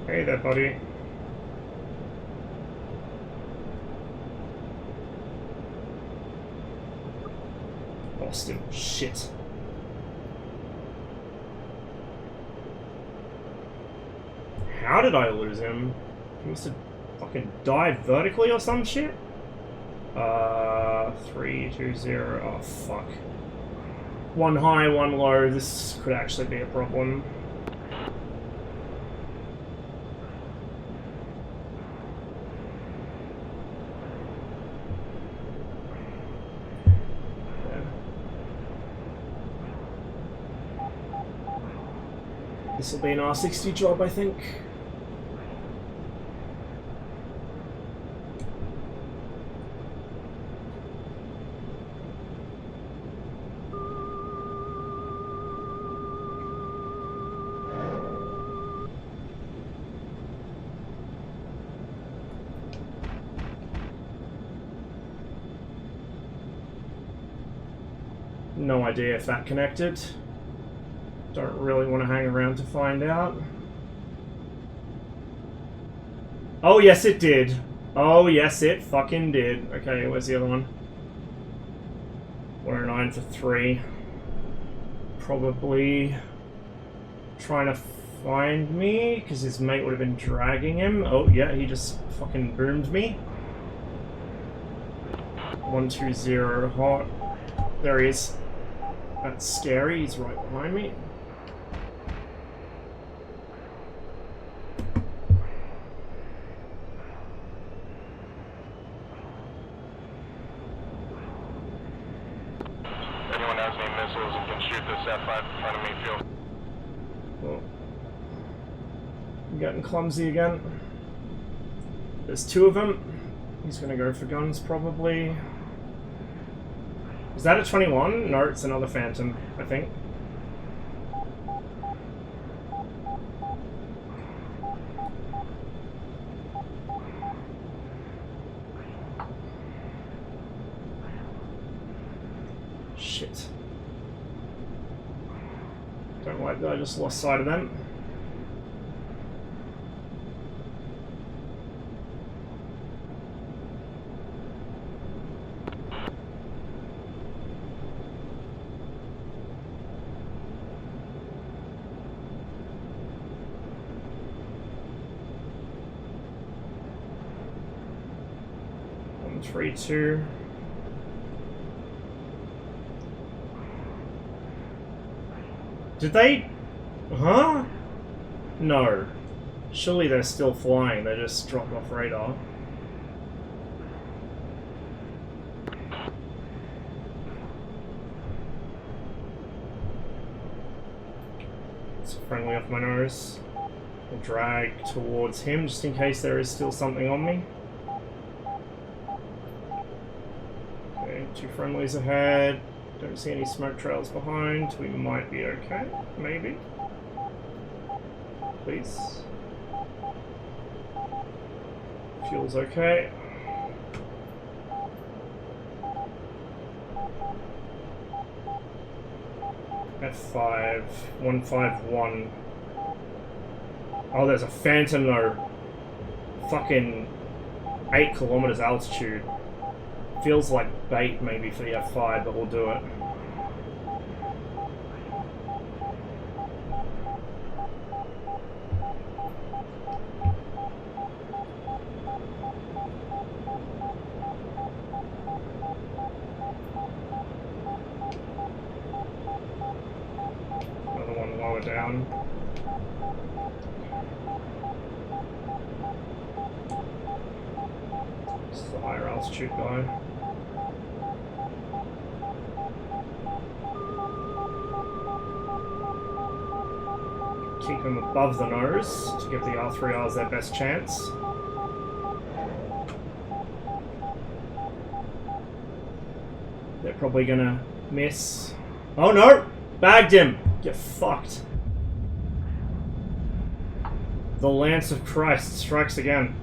Hey there, buddy. Lost him. Shit. How did I lose him? He must have fucking died vertically or some shit? 320. Oh, fuck. One high, one low. This could actually be a problem. This will be an R60 job, I think. No idea if that connected. Don't really want to hang around to find out. Oh, yes, it did. Oh, yes, it fucking did. Okay, where's the other one? 109 for 3. Probably trying to find me, because his mate would have been dragging him. Oh, yeah, he just fucking boomed me. 120 hot. There he is. That's scary, he's right behind me. Anyone has any missiles and can shoot this F5 in front of me, feel. Oh. I'm getting clumsy again. There's 2 of them. He's gonna go for guns, probably. Is that a 21? No, it's another Phantom, I think. Shit. Don't like that I just lost sight of them. One, 3, 2. Did they? Huh? No. Surely they're still flying, they just dropped off radar. It's friendly off my nose. I'll drag towards him just in case there is still something on me. Okay, 2 friendlies ahead. Don't see any smoke trails behind. We might be okay. Maybe. Please. Fuel's okay. F5. 151. Oh, there's a Phantom though. Fucking 8 kilometers altitude. Feels like bait maybe for the F5, but we'll do it. Another one lower down. This is the higher altitude guy. Keep them above the nose to give the R3Rs their best chance. They're probably gonna miss. Oh no! Bagged him! Get fucked. The Lance of Christ strikes again.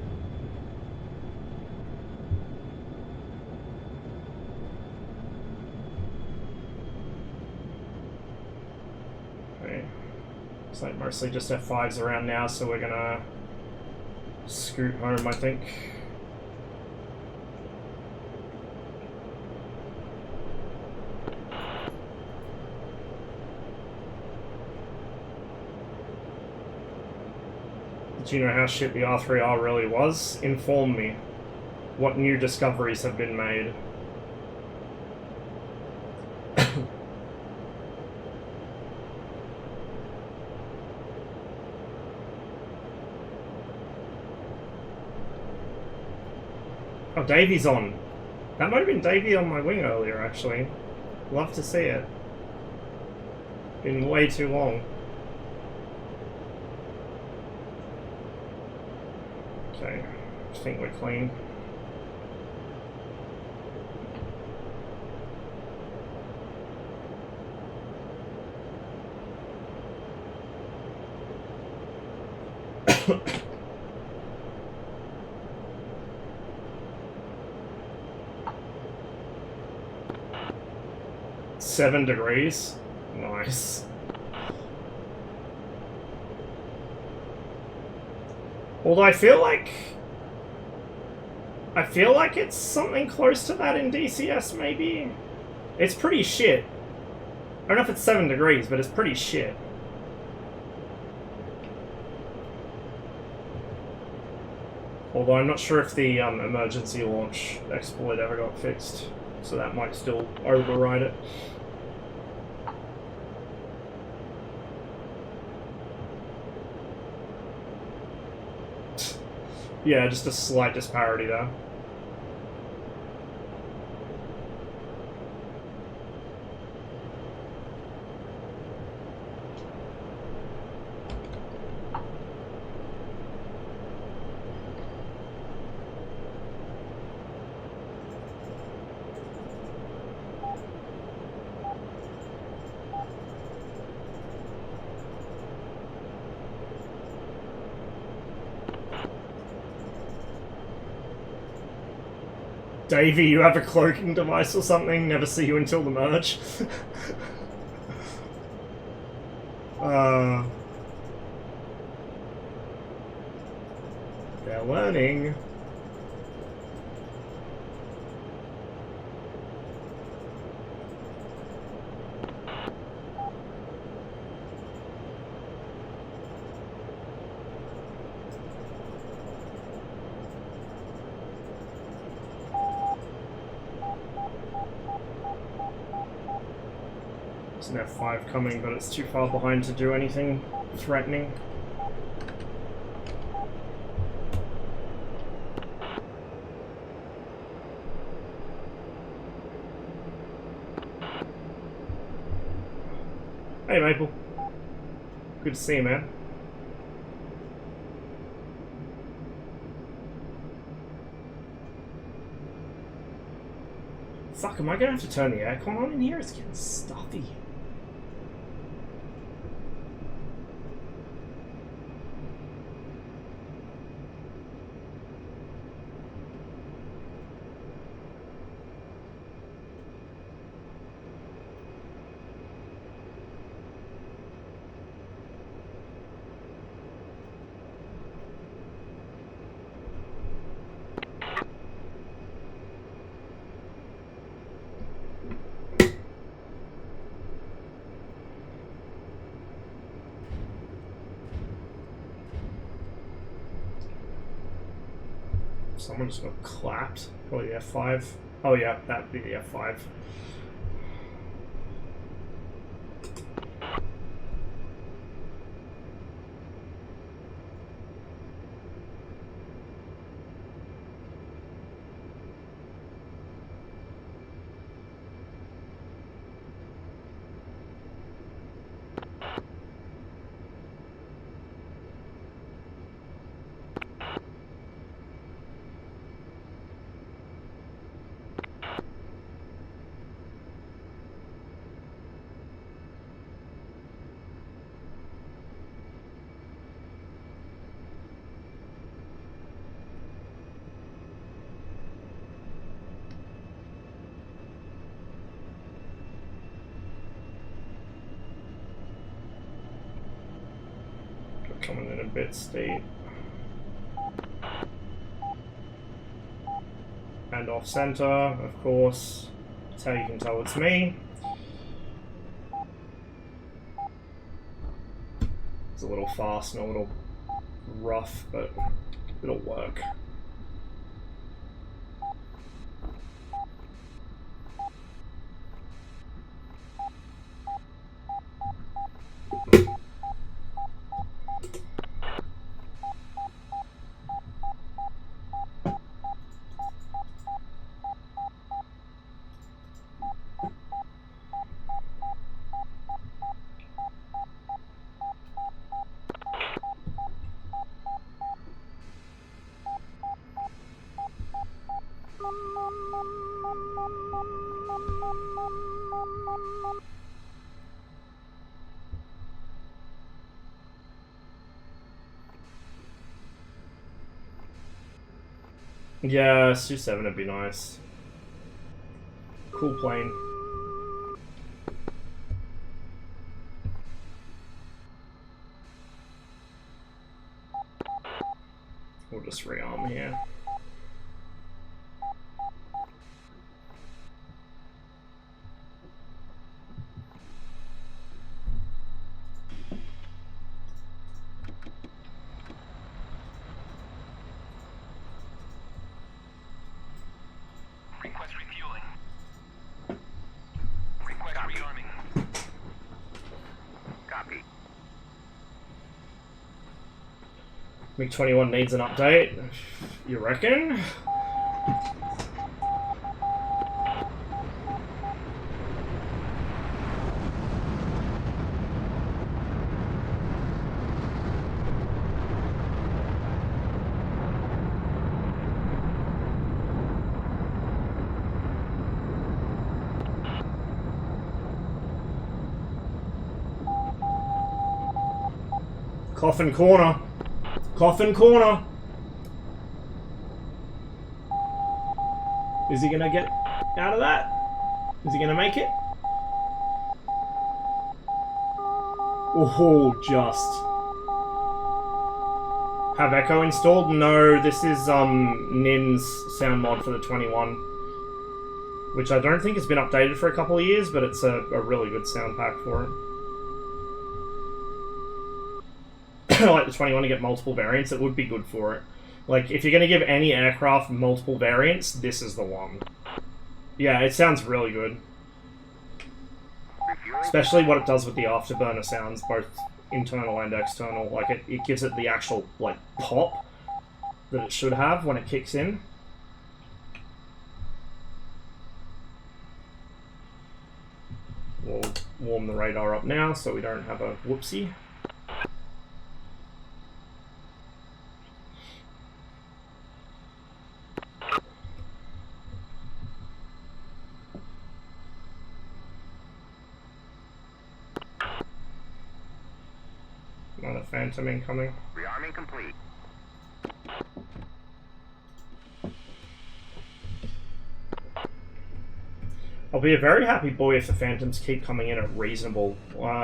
It's like mostly just F5s around now, so we're gonna scoot home, I think. Did you know how shit the R3R really was? Inform me. What new discoveries have been made? Oh, Davey's on. That might have been Davey on my wing earlier, actually. Love to see it. Been way too long. Okay, I think we're clean. $7 degrees. Nice. Although I feel like it's something close to that in DCS, maybe? It's pretty shit. I don't know if it's 7 degrees, but it's pretty shit. Although I'm not sure if the emergency launch exploit ever got fixed, so that might still override it. Yeah, just a slight disparity there. Davey, you have a cloaking device or something? Never see you until the merge? They're learning. There's an F5 coming, but it's too far behind to do anything threatening. Hey Maple. Good to see you, man. Fuck, am I gonna have to turn the aircon on in here? It's getting stuffy. Someone just got clapped. Probably the F5. Oh yeah, that'd be the F5. Coming in a bit state. And off center, of course. That's how you can tell it's me. It's a little fast and a little rough, but it'll work. Yeah, Su-7 would be nice. Cool plane. We'll just rearm here. Request refueling. Request rearming. Copy. MiG-21 needs an update. You reckon? Coffin corner. Coffin corner. Is he gonna get out of that? Is he gonna make it? Oh, just. Have echo installed? No, this is Nin's sound mod for the 21. Which I don't think has been updated for a couple of years, but it's a really good sound pack for it. I like the 21 to get multiple variants, it would be good for it. Like, if you're going to give any aircraft multiple variants, this is the one. Yeah, it sounds really good. Refueling. Especially what it does with the afterburner sounds, both internal and external. Like, it gives it the actual, like, pop that it should have when it kicks in. We'll warm the radar up now so we don't have a whoopsie. Another Phantom incoming. Rearming complete. I'll be a very happy boy if the Phantoms keep coming in at reasonable.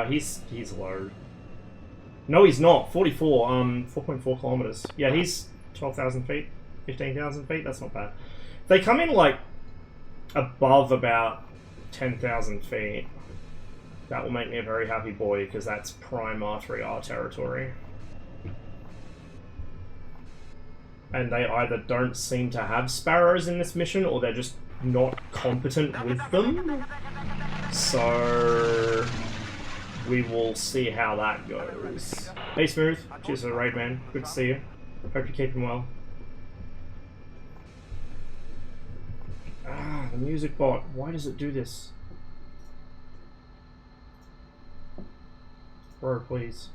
He's low. No, he's not. 44. 4.4 kilometers. Yeah, he's 12,000 feet, 15,000 feet. That's not bad. If they come in like above about 10,000 feet, that will make me a very happy boy because that's prime R3R territory. And they either don't seem to have Sparrows in this mission or they're just not competent with them. So we will see how that goes. Hey Smooth, cheers for the raid, man. Good to see you. Hope you're keeping well. Ah, the music bot. Why does it do this? Bro, please.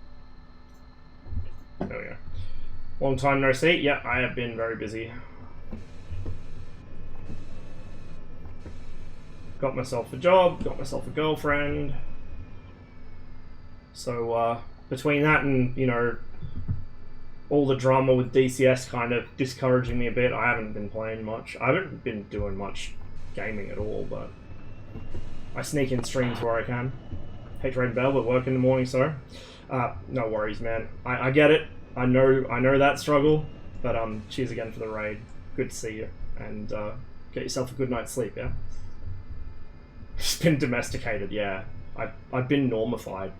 There we go. Long time no see. Yeah, I have been very busy. Got myself a job, got myself a girlfriend. So, between that and, you know, all the drama with DCS kind of discouraging me a bit, I haven't been playing much. I haven't been doing much gaming at all, but I sneak in streams where I can. Hate Raid Bell, but work in the morning, so no worries, man. I get it. I know that struggle, but cheers again for the raid. Good to see you, and get yourself a good night's sleep. Yeah. It's been domesticated. Yeah, I've been normified,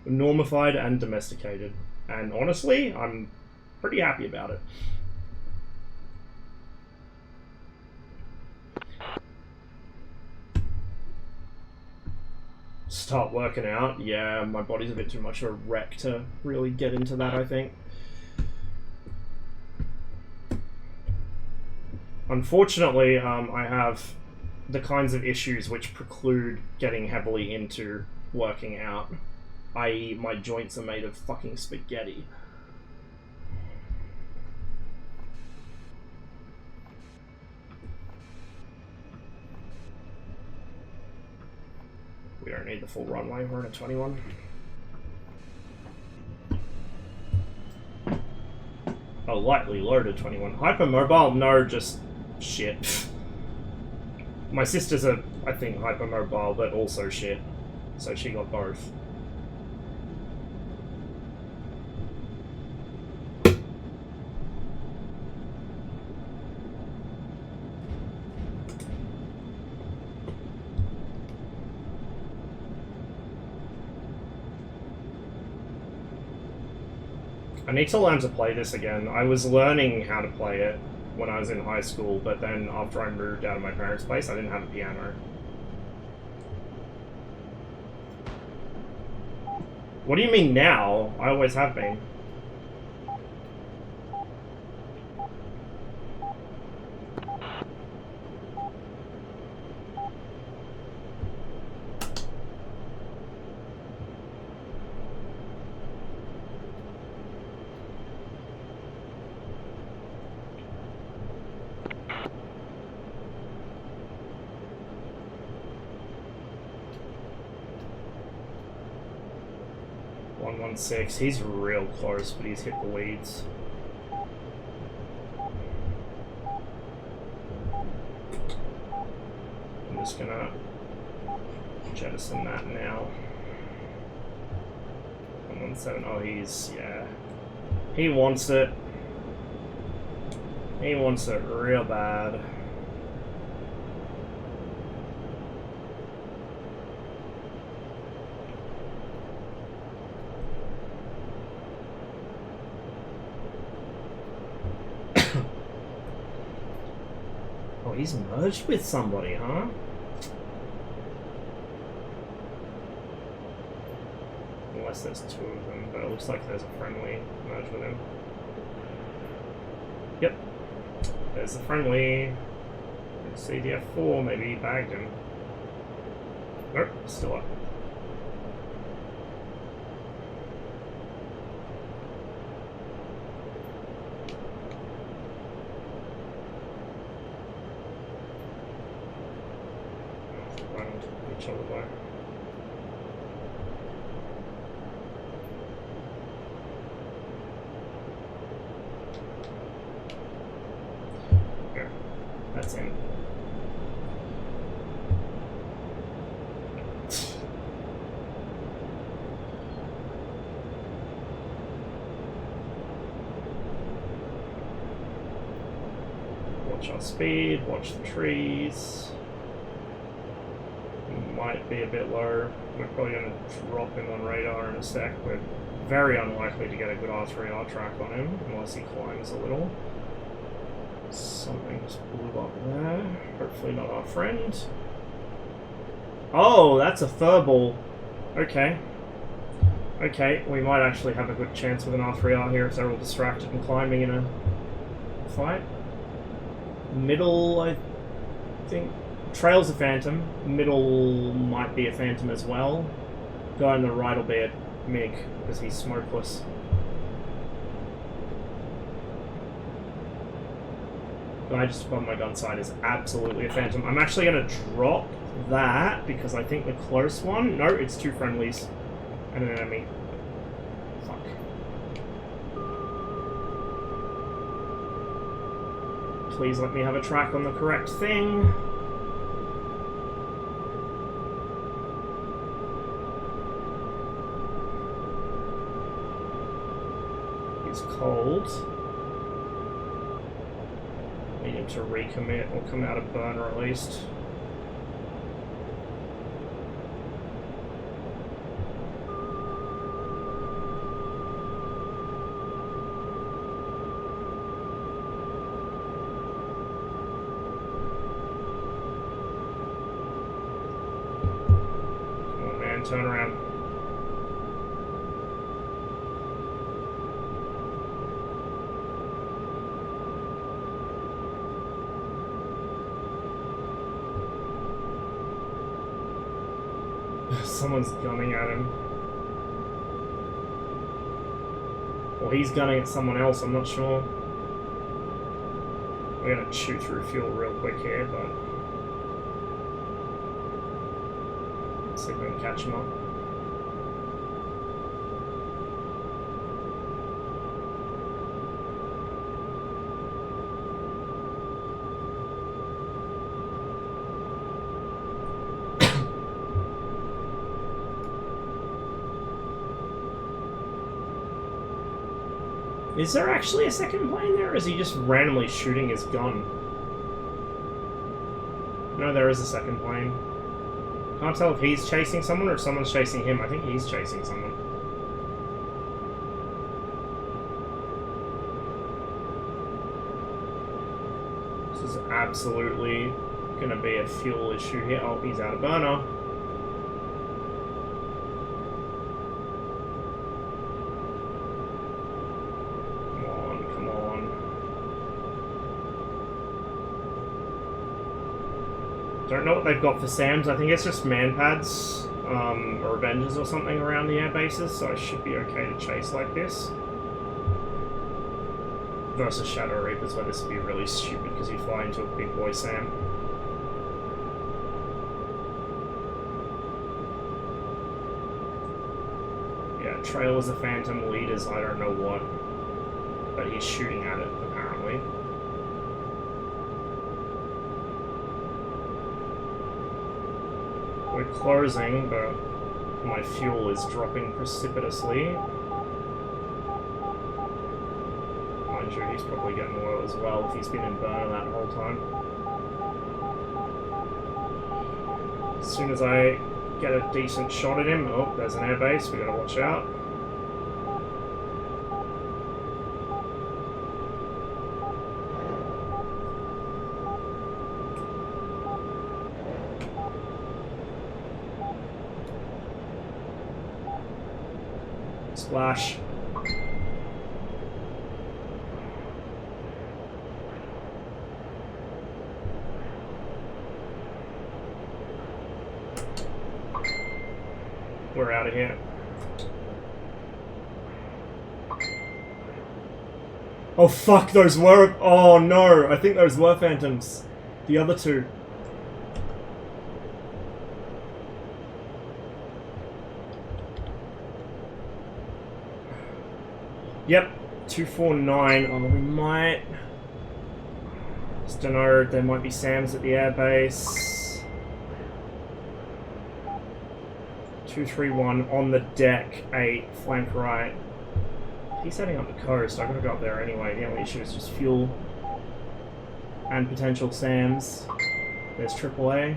and domesticated, and honestly, I'm pretty happy about it. Start working out. Yeah, my body's a bit too much of a wreck to really get into that, I think. Unfortunately, I have the kinds of issues which preclude getting heavily into working out. I.e., my joints are made of fucking spaghetti. We don't need the full runway, we're in a 21. Oh, lightly loaded 21. Hypermobile? No, just shit. My sister's I think, hypermobile, but also shit. So she got both. I need to learn to play this again. I was learning how to play it when I was in high school, but then after I moved out of my parents' place, I didn't have a piano. What do you mean now? I always have been. He's real close, but he's hit the leads. I'm just gonna jettison that now. 117. Oh, yeah. He wants it. He wants it real bad. Oh, he's merged with somebody, huh? Unless there's two of them, but it looks like there's a friendly merge with him. Yep. There's a friendly. CDF4, maybe he bagged him. Nope, still up. Each other by. Here, that's him. Watch our speed, watch the trees. Might be a bit low. We're probably going to drop him on radar in a sec. We're very unlikely to get a good R3R track on him unless he climbs a little. Something just blew up there. Hopefully not our friend. Oh, that's a furball. Okay. Okay, we might actually have a good chance with an R3R here if they're all distracted and climbing in a fight. Middle, I think. Trail's a phantom. Middle might be a phantom as well. Guy on the right will be a MiG because he's smokeless. Guy just above my gun sight is absolutely a phantom. I'm actually going to drop that because I think the close one... No, it's two friendlies and an enemy. Fuck. Please let me have a track on the correct thing. Cold. Need him to recommit or come out of burner at least. Come on, man, turn around. Someone's gunning at him. Or he's gunning at someone else, I'm not sure. We're gonna chew through fuel real quick here, but... let's see if we can catch him up. Is there actually a second plane there, or is he just randomly shooting his gun? No, there is a second plane. Can't tell if he's chasing someone or if someone's chasing him. I think he's chasing someone. This is absolutely gonna be a fuel issue here. Oh, he's out of burner. Don't know what they've got for SAMs. I think it's just man pads or Avengers or something around the air bases, so I should be okay to chase like this. Versus Shadow Reapers, where this would be really stupid because you fly into a big boy SAM. Yeah, trailers are Phantom, leaders, I don't know what. But he's shooting at it, apparently. We're closing, but my fuel is dropping precipitously. Mind you, he's probably getting oil as well if he's been in burner that whole time. As soon as I get a decent shot at him, oh, there's an airbase, we gotta watch out. Splash. We're out of here. Oh fuck, those were... Oh no, I think those were Phantoms. The other two. Yep, 249. Oh, we might... Just don't know, there might be SAMs at the airbase. 231 on the deck, 8, flank right. He's heading up the coast, I gotta go up there anyway. The only issue is just fuel. And potential SAMs. There's AAA.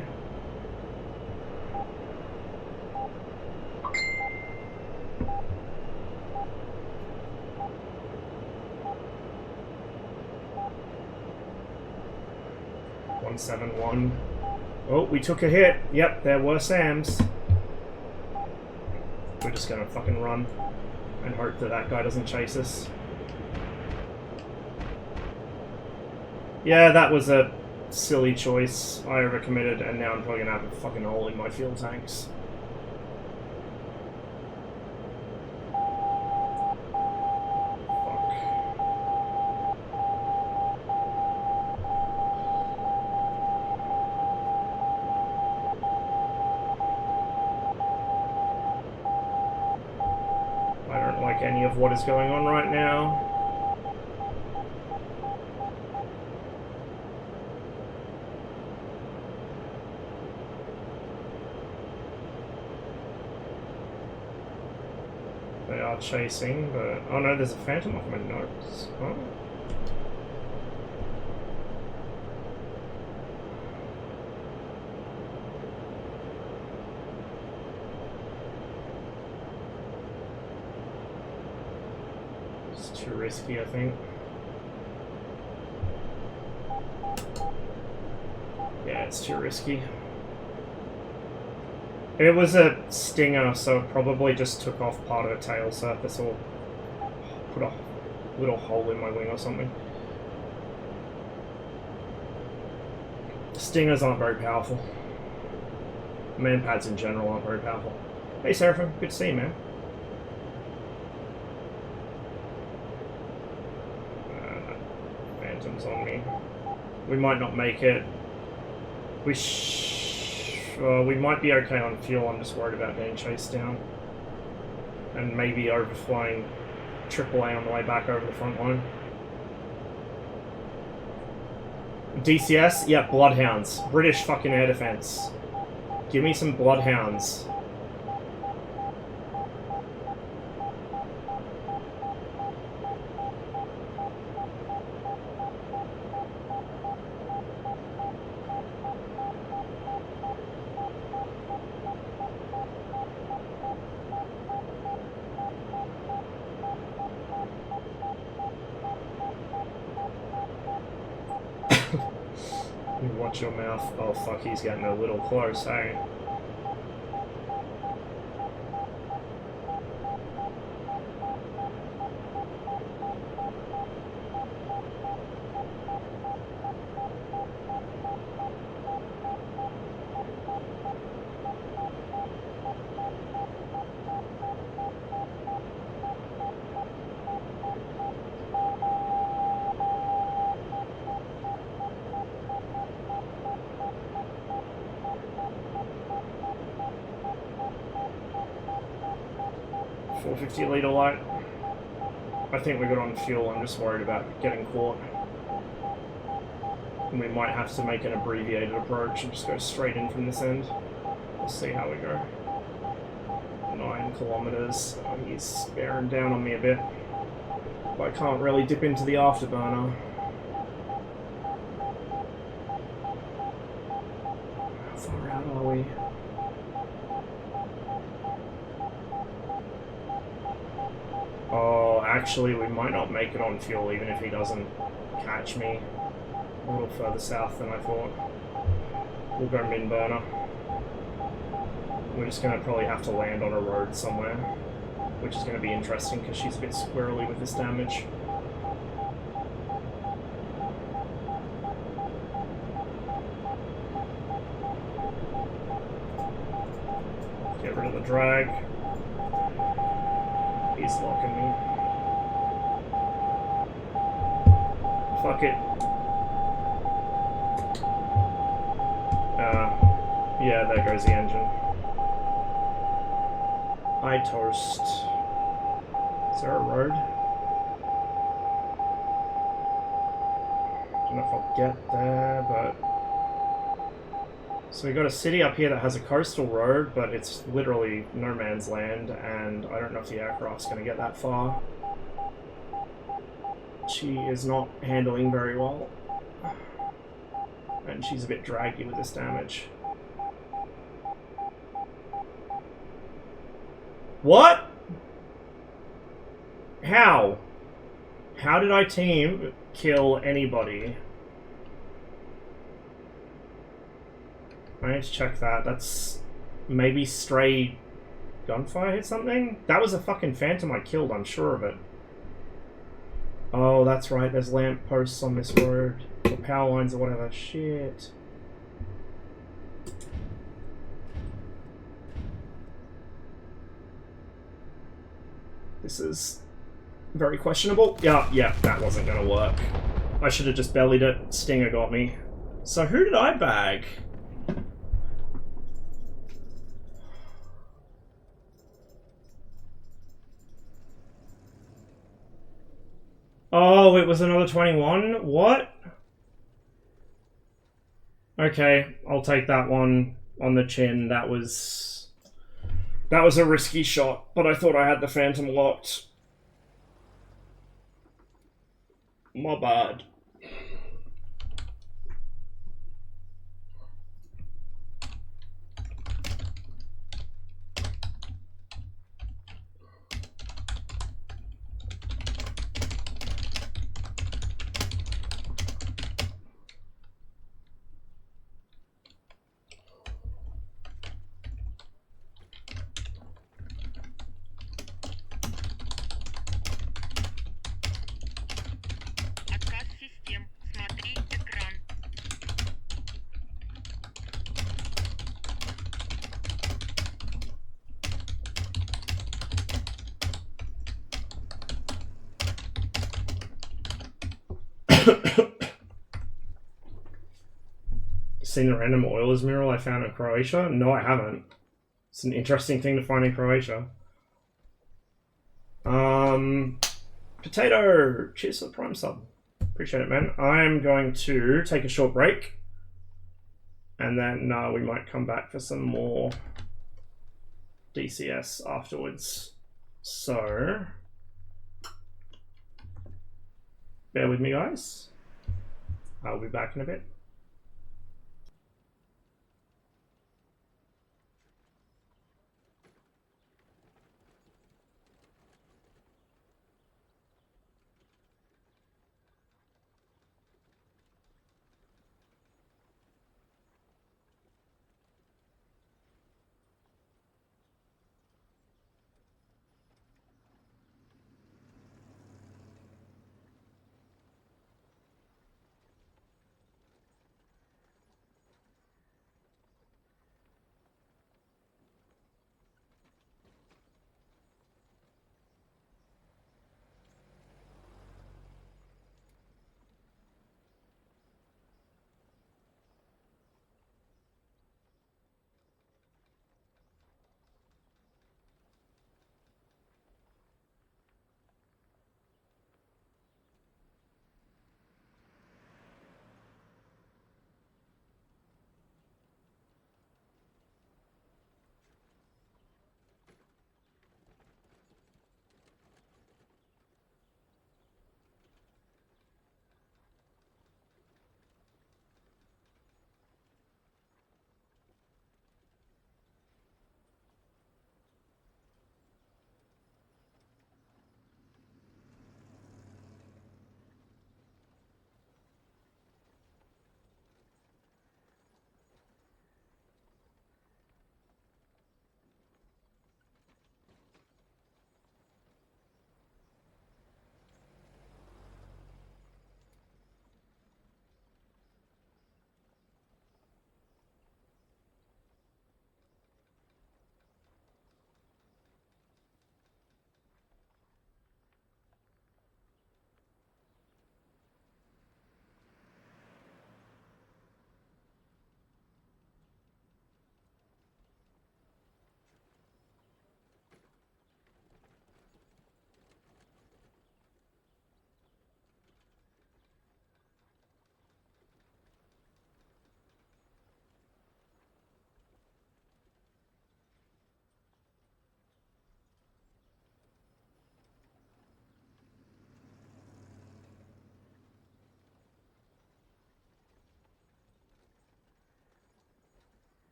.171. Oh, we took a hit. Yep, there were SAMs. We're just gonna fucking run and hope that that guy doesn't chase us. Yeah, that was a silly choice. I overcommitted, and now I'm probably gonna have a fucking hole in my fuel tanks. Any of what is going on right now. They are chasing, but oh no, there's a Phantom off my notes. Oh. Too risky, I think. Yeah, it's too risky. It was a Stinger, so it probably just took off part of a tail surface or put a little hole in my wing or something. Stingers aren't very powerful. Manpads in general aren't very powerful. Hey Seraphim, good to see you, man. On me. We might not make it. We might be okay on fuel. I'm just worried about getting chased down. And maybe overflying AAA on the way back over the front line. DCS? Yeah, Bloodhounds. British fucking air defense. Give me some Bloodhounds. You watch your mouth. Oh fuck, he's getting a little close, hey? .450 litre light. I think we're good on fuel. I'm just worried about getting caught. And we might have to make an abbreviated approach and just go straight in from this end. We'll see how we go. 9 kilometers. Oh, he's bearing down on me a bit. But I can't really dip into the afterburner. How far out are we? Oh, actually, we might not make it on fuel even if he doesn't catch me. A little further south than I thought. We'll go min burner. We're just going to probably have to land on a road somewhere, which is going to be interesting because she's a bit squirrely with this damage. Get rid of the drag. He's locking me. Fuck it. Yeah, there goes the engine. I toast. Is there a road? Don't know if I'll get there, but... So we got a city up here that has a coastal road, but it's literally no man's land, and I don't know if the aircraft's going to get that far. She is not handling very well. And she's a bit draggy with this damage. What? How? How did I team kill anybody? I need to check that. That's maybe stray gunfire hit something? That was a fucking phantom I killed, I'm sure of it. Oh, that's right. There's lamp posts on this road. Or power lines or whatever. Shit. This is very questionable. Yeah, that wasn't going to work. I should have just bellied it. Stinger got me. So who did I bag? Oh, it was another 21? What? Okay, I'll take that one on the chin. That was a risky shot, but I thought I had the phantom locked. My bad. Отказ систем. Смотри экран. Seen the random Oilers mural I found in Croatia? No, I haven't. It's an interesting thing to find in Croatia. Potato! Cheers for the Prime sub. Appreciate it, man. I'm going to take a short break. And then we might come back for some more DCS afterwards. So... bear with me, guys. I'll be back in a bit.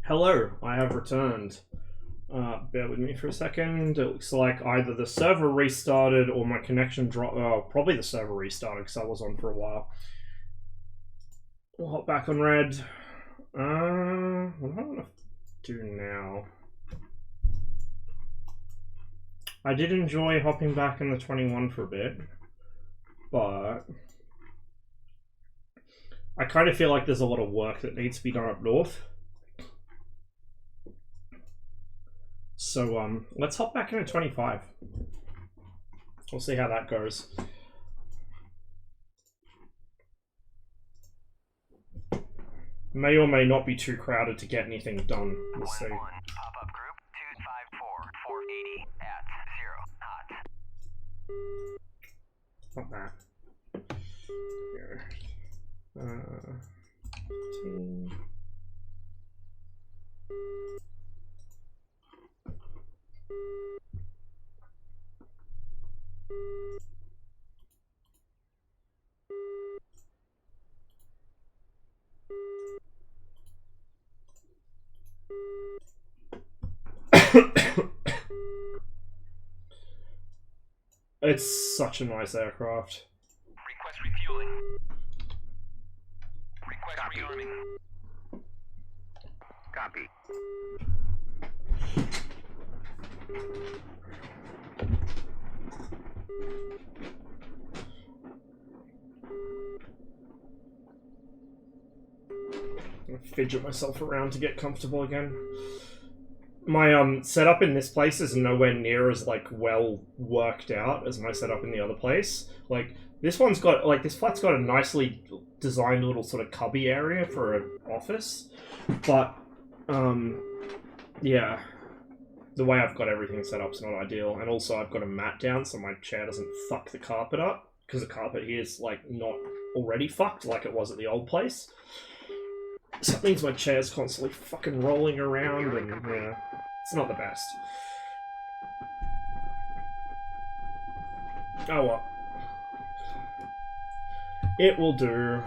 Hello, I have returned. Bear with me for a second. It looks like either the server restarted or my connection dropped. Oh, probably the server restarted because I was on for a while. We'll hop back on red. What do I want to do now? I did enjoy hopping back in the 21 for a bit, but I kind of feel like there's a lot of work that needs to be done up north. So let's hop back into 25. We'll see how that goes. May or may not be too crowded to get anything done. We'll see. 1-1, pop-up group 254, 480 at 0, hot. Not that. Here. 15. It's such a nice aircraft. Request refueling. Request Copy. rearming. Copy. I'm gonna fidget myself around to get comfortable again. My setup in this place is nowhere near as like well worked out as my setup in the other place. Like this one's got like this flat's got a nicely designed little sort of cubby area for an office, but yeah, the way I've got everything set up is not ideal. And also I've got a mat down so my chair doesn't fuck the carpet up, because the carpet here is like not already fucked like it was at the old place. So that means my chair's constantly fucking rolling around, and yeah, it's not the best. Oh well. It will do.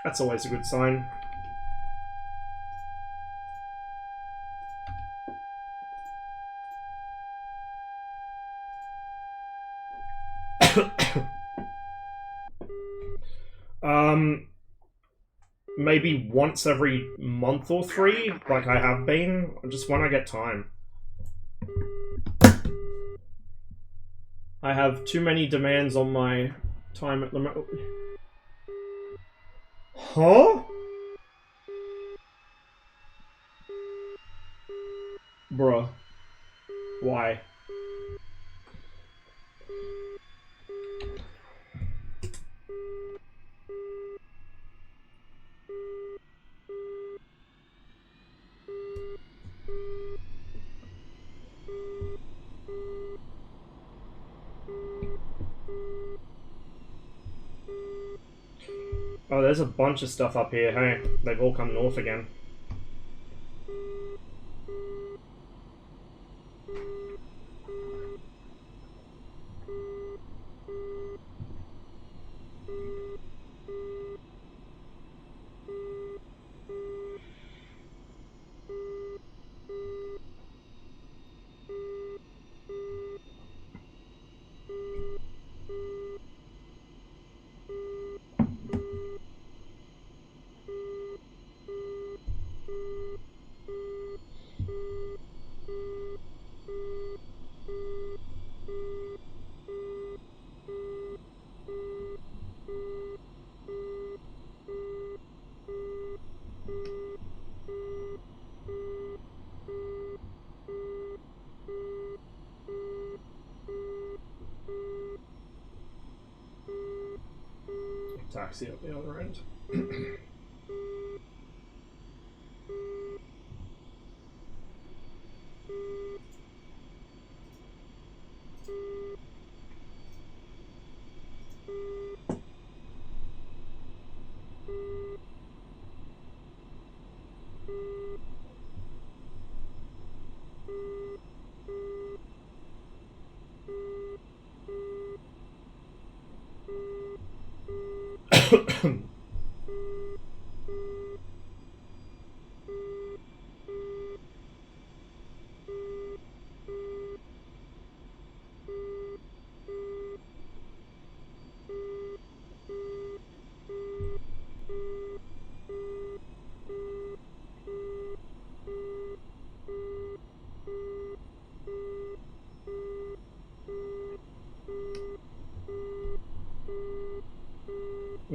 That's always a good sign. Maybe once every month or 3, like I have been, just when I get time. I have too many demands on my time at the moment. Huh? Bruh. Why? Oh, there's a bunch of stuff up here, hey. They've all come north again. Taxi at the other end.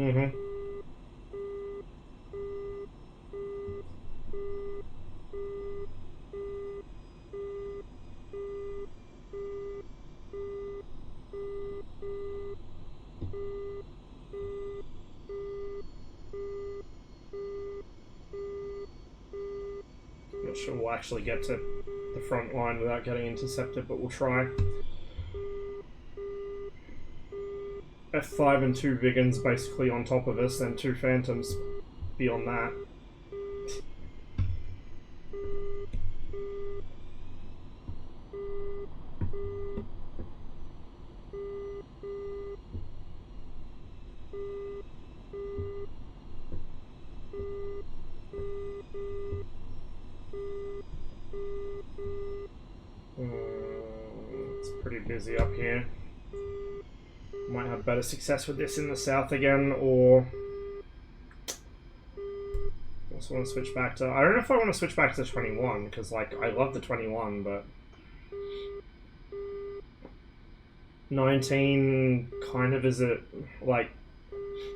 Mm-hmm. Not sure we'll actually get to the front line without getting intercepted, but we'll try. F5 and 2 Vigans basically on top of us, then 2 Phantoms beyond that. It's pretty busy up here. Might have better success with this in the south again, or also want to switch back to... I don't know if I want to switch back to 21, because, like, I love the 21, but 19 kind of is a... like,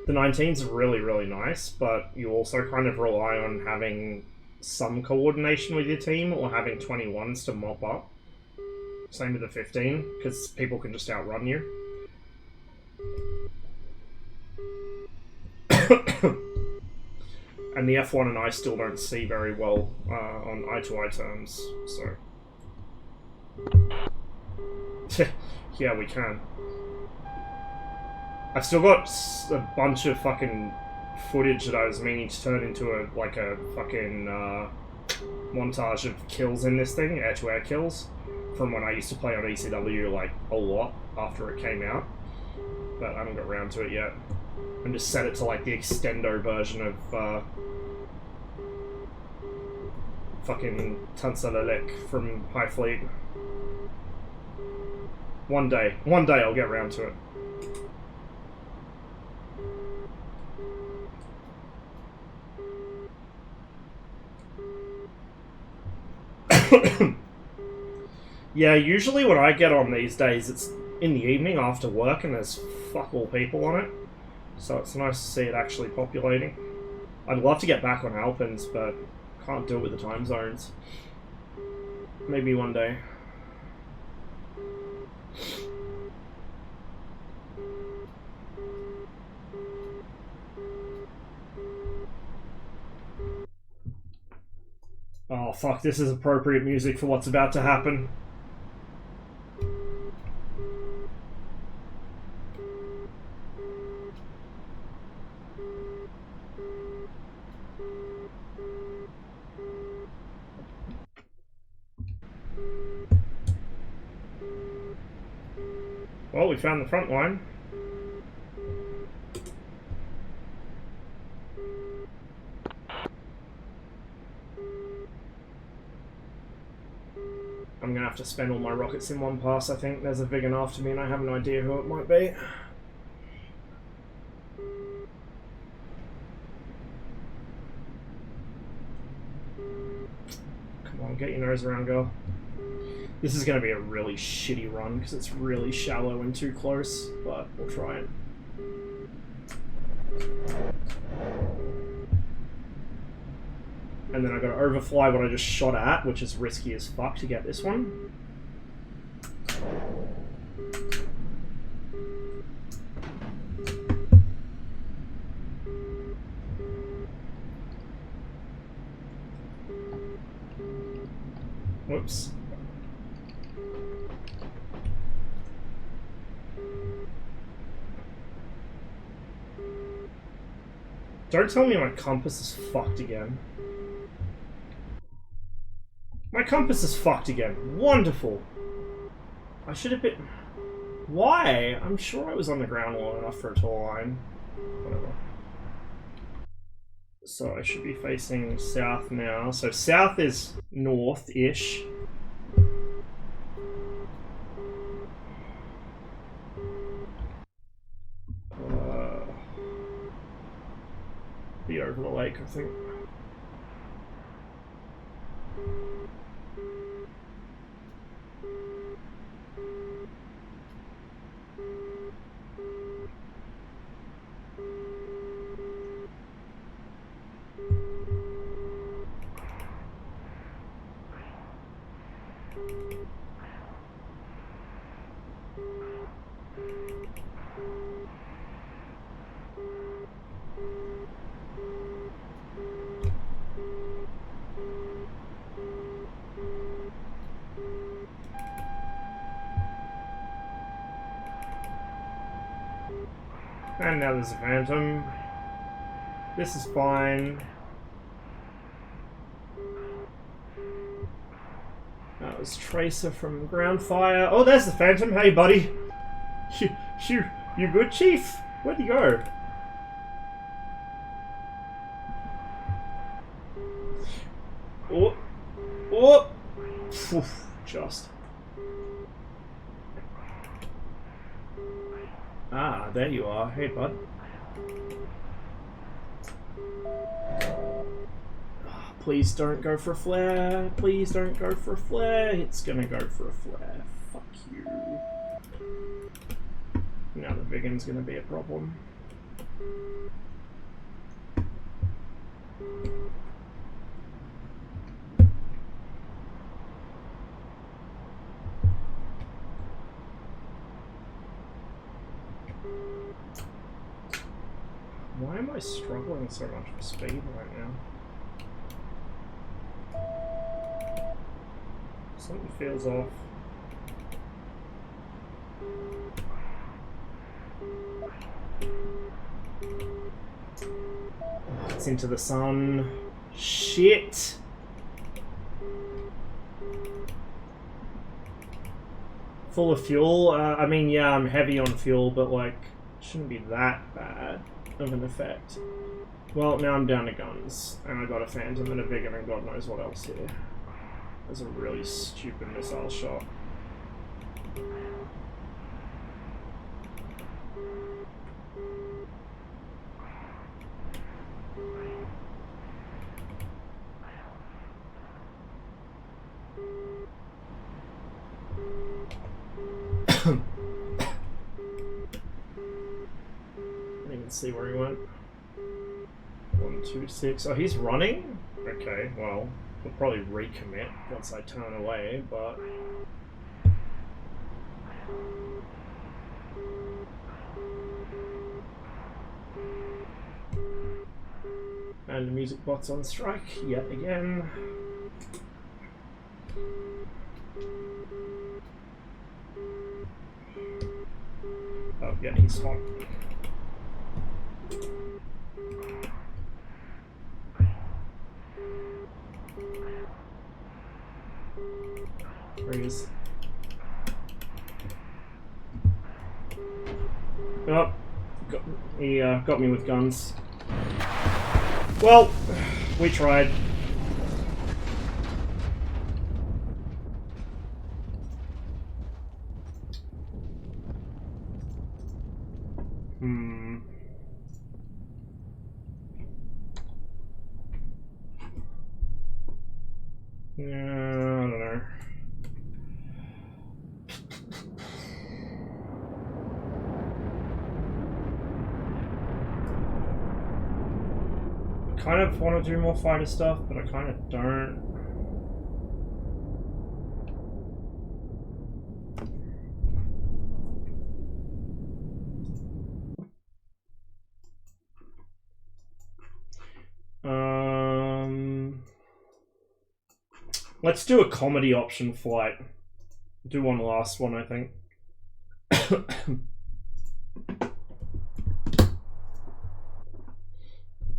the 19's really, really nice, but you also kind of rely on having some coordination with your team, or having 21s to mop up. Same with the 15, because people can just outrun you. And the F1 and I still don't see very well on eye-to-eye terms, so... yeah, we can. I've still got a bunch of fucking footage that I was meaning to turn into a fucking montage of kills in this thing, air-to-air kills, from when I used to play on ECW, like, a lot after it came out. But I haven't got around to it yet. And just set it to, like, the extendo version of fucking Tansalelek from High Fleet. One day I'll get around to it. Yeah, usually when I get on these days, it's in the evening after work and there's fuck all people on it. So it's nice to see it actually populating. I'd love to get back on Alpins, but can't do it with the time zones. Maybe one day. Oh fuck, this is appropriate music for what's about to happen. Well, we found the front line. I'm gonna have to spend all my rockets in one pass, I think. There's a Vigan after me and I have an idea who it might be. Come on, get your nose around, girl. This is going to be a really shitty run because it's really shallow and too close, but we'll try it. And then I got to overfly what I just shot at, which is risky as fuck to get this one. Whoops. Don't tell me my compass is fucked again. My compass is fucked again. Wonderful. I should have been... Why? I'm sure I was on the ground long enough for a tall line. Whatever. So I should be facing south now. So south is north-ish. Be over the lake, I think. And now there's a phantom. This is fine. That was Tracer from Ground Fire. Oh, there's the phantom. Hey, buddy. You good, Chief? Where'd you go? Oh, oh, Phew, just. Ah, there you are. Hey, bud. Oh, please don't go for a flare. Please don't go for a flare. It's gonna go for a flare. Fuck you. Now the Vigan's gonna be a problem. Why am I struggling so much for speed right now? Something feels off. Oh, it's into the sun. Shit! Full of fuel? I mean, yeah, I'm heavy on fuel, but like, shouldn't be that bad of an effect. Well, now I'm down to guns, and I got a Phantom and a Vigan and God knows what else here. That's a really stupid missile shot. I didn't even see where he went. 1, 2, 6. Oh, he's running? Okay, well, he'll probably recommit once I turn away, but... And the music bot's on strike yet again. Oh, yeah, he's hot. There he is. Oh, he got me with guns. Well, we tried. Yeah, I don't know. I kind of want to do more fighter stuff, but I kind of don't. Let's do a comedy option flight. Do one last one, I think.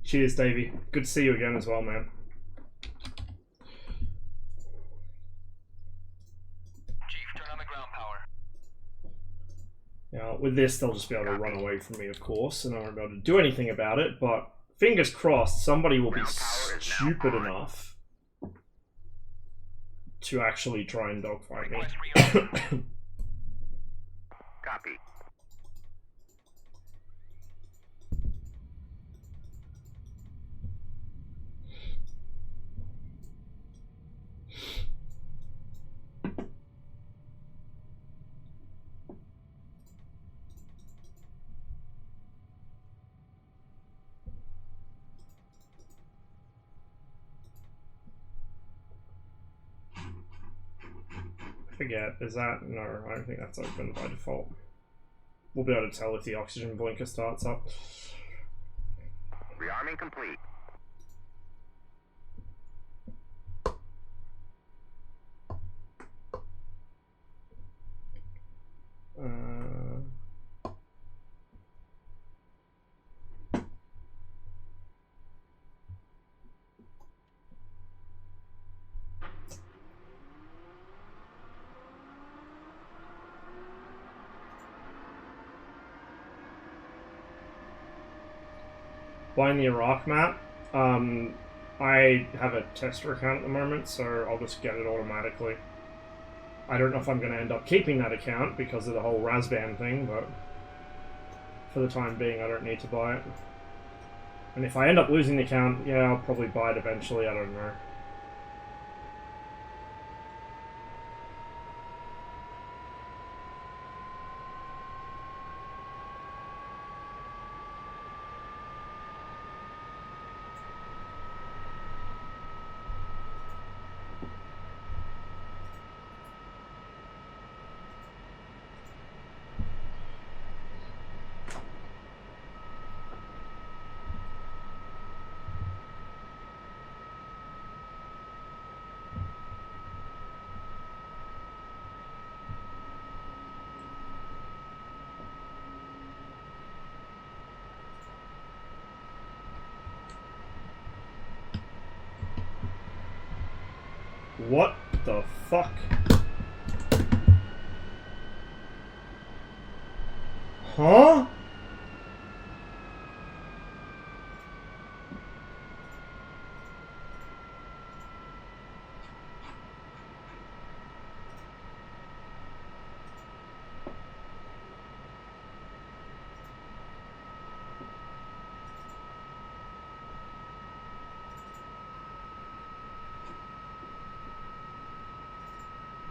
Cheers, Davey. Good to see you again as well, man. Chief, turn on the ground power. Now, with this, they'll just be able to run away from me, of course, and I won't be able to do anything about it, but fingers crossed, somebody will be stupid enough to actually try and dogfight me. Copy. Forget, is that? No, I don't think that's open by default. We'll be able to tell if the oxygen blinker starts up. Rearming complete. buying the Iraq map. I have a tester account at the moment, so I'll just get it automatically. I don't know if I'm going to end up keeping that account because of the whole Razband thing, but for the time being, I don't need to buy it. And if I end up losing the account, yeah, I'll probably buy it eventually, I don't know. What the fuck? Huh?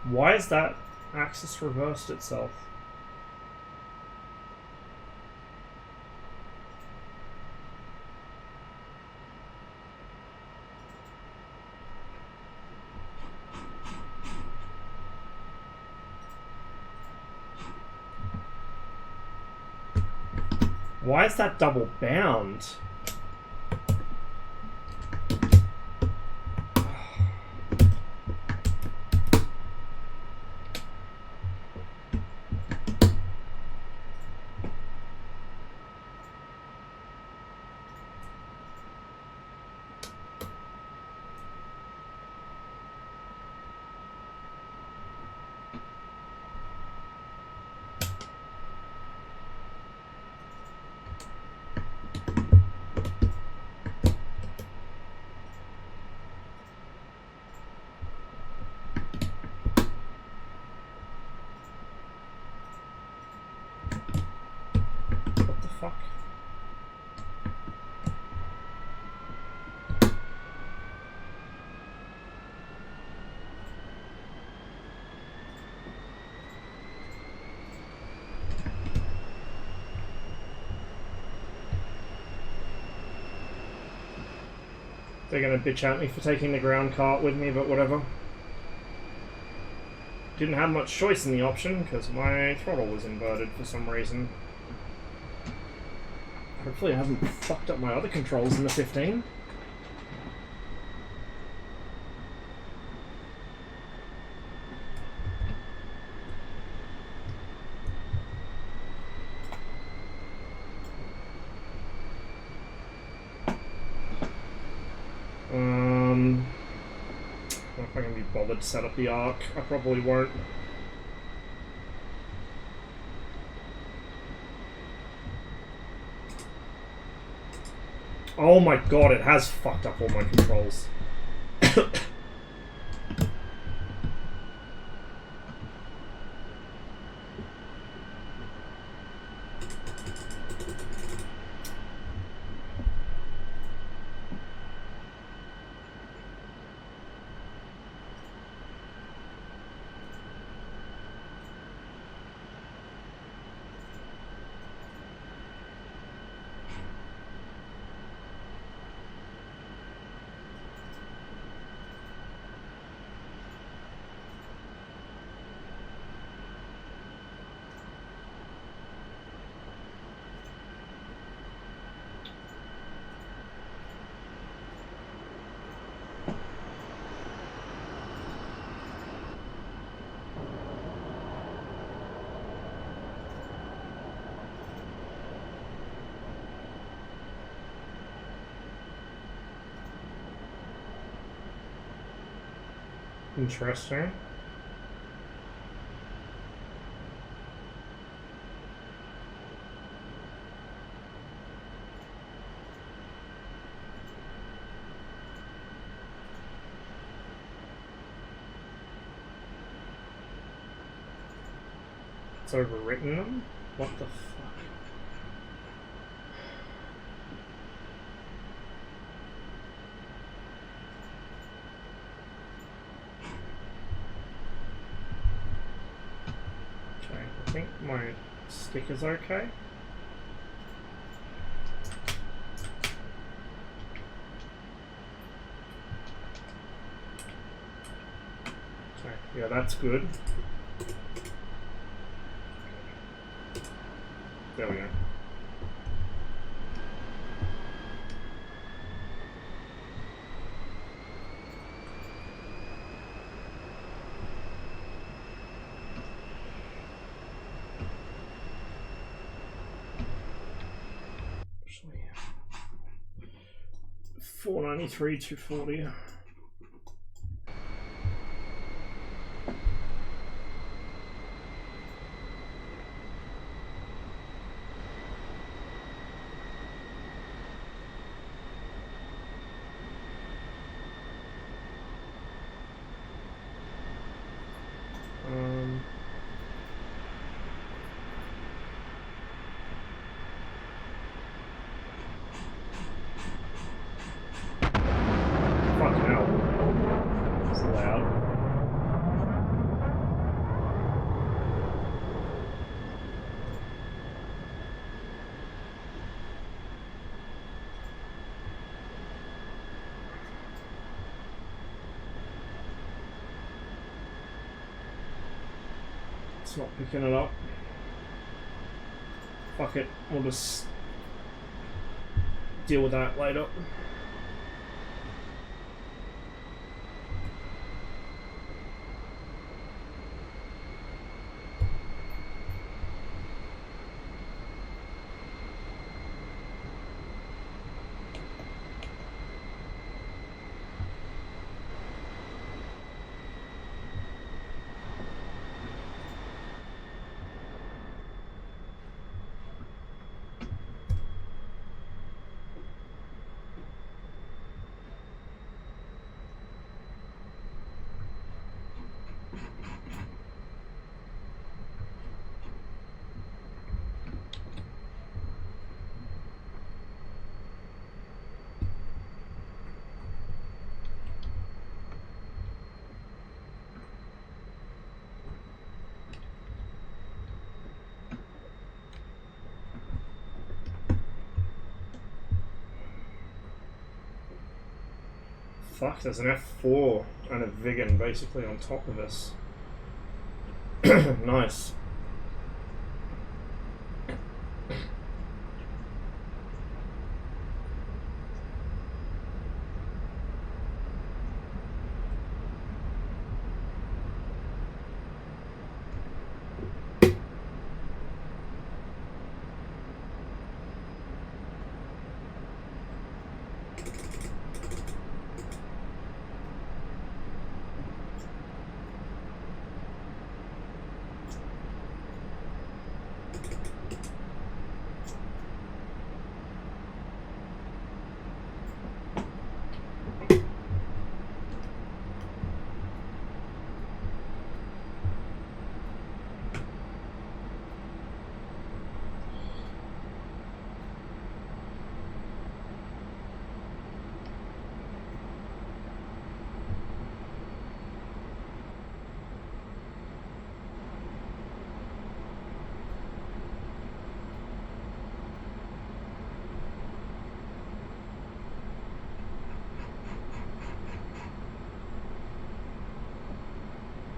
Why is that axis reversed itself? Why is that double bound? What the fuck? They're gonna bitch at me for taking the ground cart with me, but whatever. Didn't have much choice in the option because my throttle was inverted for some reason. Hopefully I haven't fucked up my other controls in the 15. I don't know if I can be bothered to set up the arc. I probably won't. Oh my god, it has fucked up all my controls. Interesting. It's overwritten them? What the fuck? Okay, I think my stick is okay. Okay, yeah, that's good. There we go. Actually, 493, 240. Fucking hell. It's loud. It's not picking it up. Fuck it, we'll just deal with that later. Fuck, there's an F4 and a Vigan basically on top of us. Nice.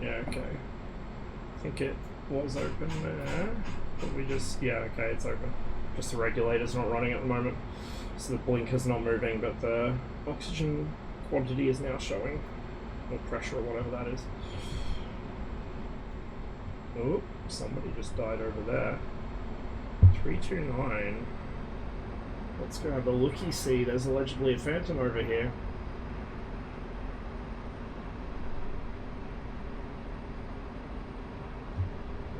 Yeah, okay. I think it was open there. But we just, yeah, okay, it's open. Just the regulator's not running at the moment. So the blinker's not moving, but the oxygen quantity is now showing. Or pressure, or whatever that is. Oh, somebody just died over there. 329. Let's go have a looky-see. There's allegedly a phantom over here.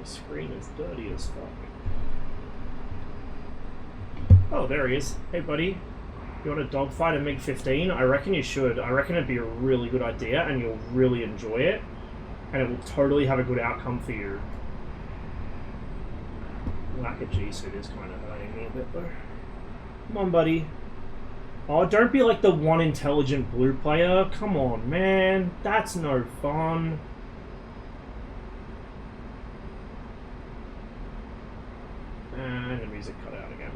The screen is dirty as fuck. Oh, there he is. Hey, buddy. You want to dogfight a MiG-15? I reckon you should. I reckon it'd be a really good idea, and you'll really enjoy it. And it will totally have a good outcome for you. Lack of G-suit is kind of hurting me a bit though. Come on, buddy. Oh, don't be like the one intelligent blue player. Come on, man. That's no fun. And the music cut out again.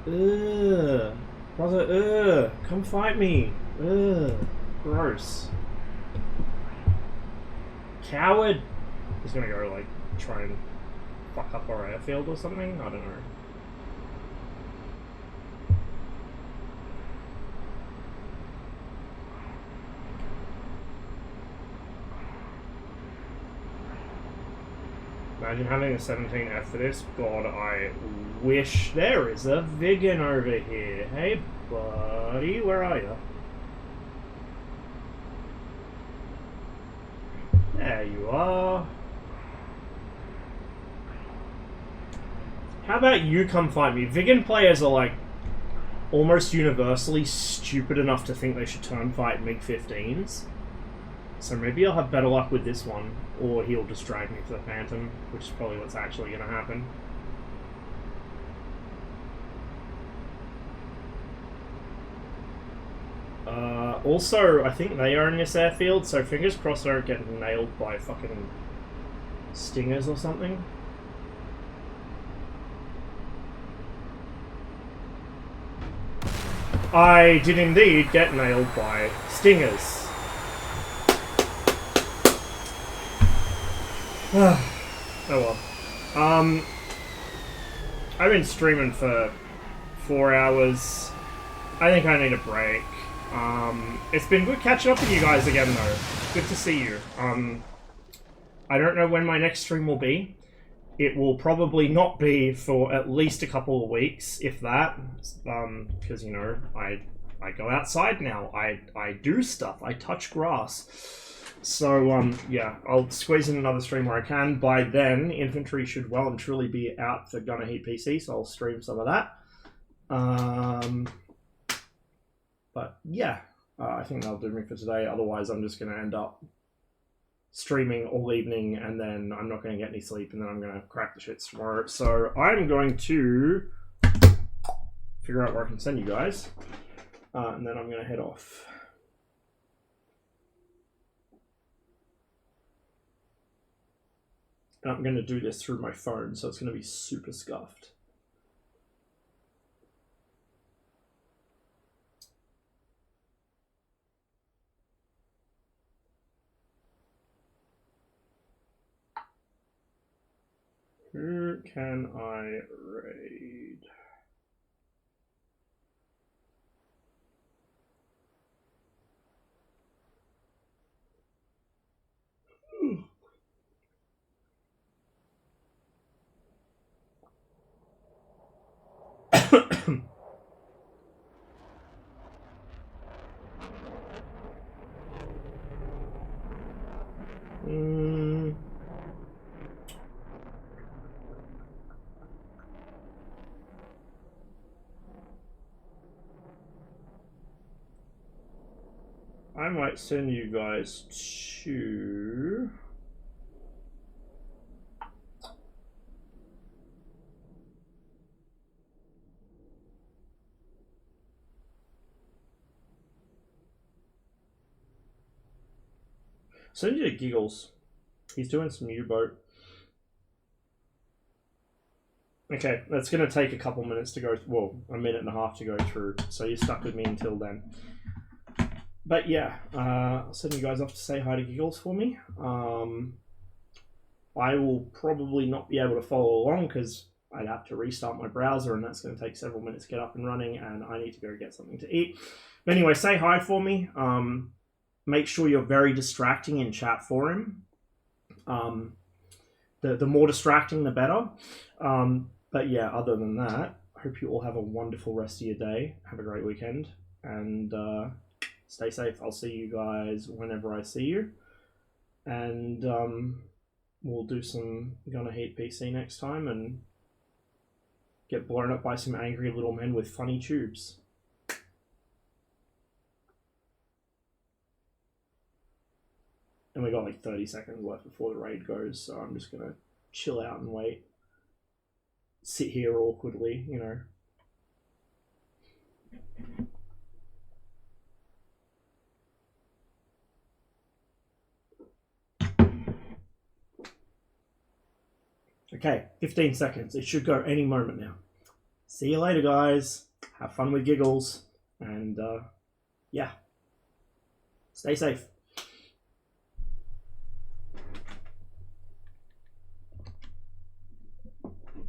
Ugh. Brother, ugh. Come fight me. Ugh. Gross. Coward. He's gonna go, like, try and fuck up our airfield or something? I don't know. Imagine having a 17F for this. God, I wish there is a Vigan over here. Hey, buddy, where are you? There you are. How about you come fight me? Vigan players are like almost universally stupid enough to think they should turn fight MiG-15s. So maybe I'll have better luck with this one, or he'll just drag me to the Phantom, which is probably what's actually going to happen. Also, I think they are in this airfield, so fingers crossed I don't get nailed by fucking stingers or something. I did indeed get nailed by stingers. Oh well. I've been streaming for 4 hours. I think I need a break. It's been good catching up with you guys again though. Good to see you. I don't know when my next stream will be. It will probably not be for at least a couple of weeks, if that. Because, you know, I go outside now. I do stuff. I touch grass. So, yeah, I'll squeeze in another stream where I can. By then, infantry should well and truly be out for Gunner Heat PC, so I'll stream some of that. But, yeah, I think that'll do me for today. Otherwise, I'm just going to end up streaming all evening, and then I'm not going to get any sleep, and then I'm going to crack the shits tomorrow. So, I'm going to figure out where I can send you guys, and then I'm going to head off. And I'm going to do this through my phone, so it's going to be super scuffed. Who can I raid? I might send you guys to... Send you to Giggles. He's doing some U-boat. Okay, that's going to take a couple minutes to go, well, a minute and a half to go through, so you're stuck with me until then. But yeah, I'll send you guys off to say hi to Giggles for me. I will probably not be able to follow along because I'd have to restart my browser, and that's going to take several minutes to get up and running, and I need to go get something to eat. But anyway, say hi for me. Make sure you're very distracting in chat for him. The more distracting, the better. But yeah, other than that, I hope you all have a wonderful rest of your day. Have a great weekend, and stay safe. I'll see you guys whenever I see you. And we'll do some Gonna Heat PC next time and get blown up by some angry little men with funny tubes. And we got like 30 seconds left before the raid goes, so I'm just gonna chill out and wait. Sit here awkwardly, you know. Okay, 15 seconds. It should go any moment now. See you later, guys. Have fun with giggles. And, yeah. Stay safe.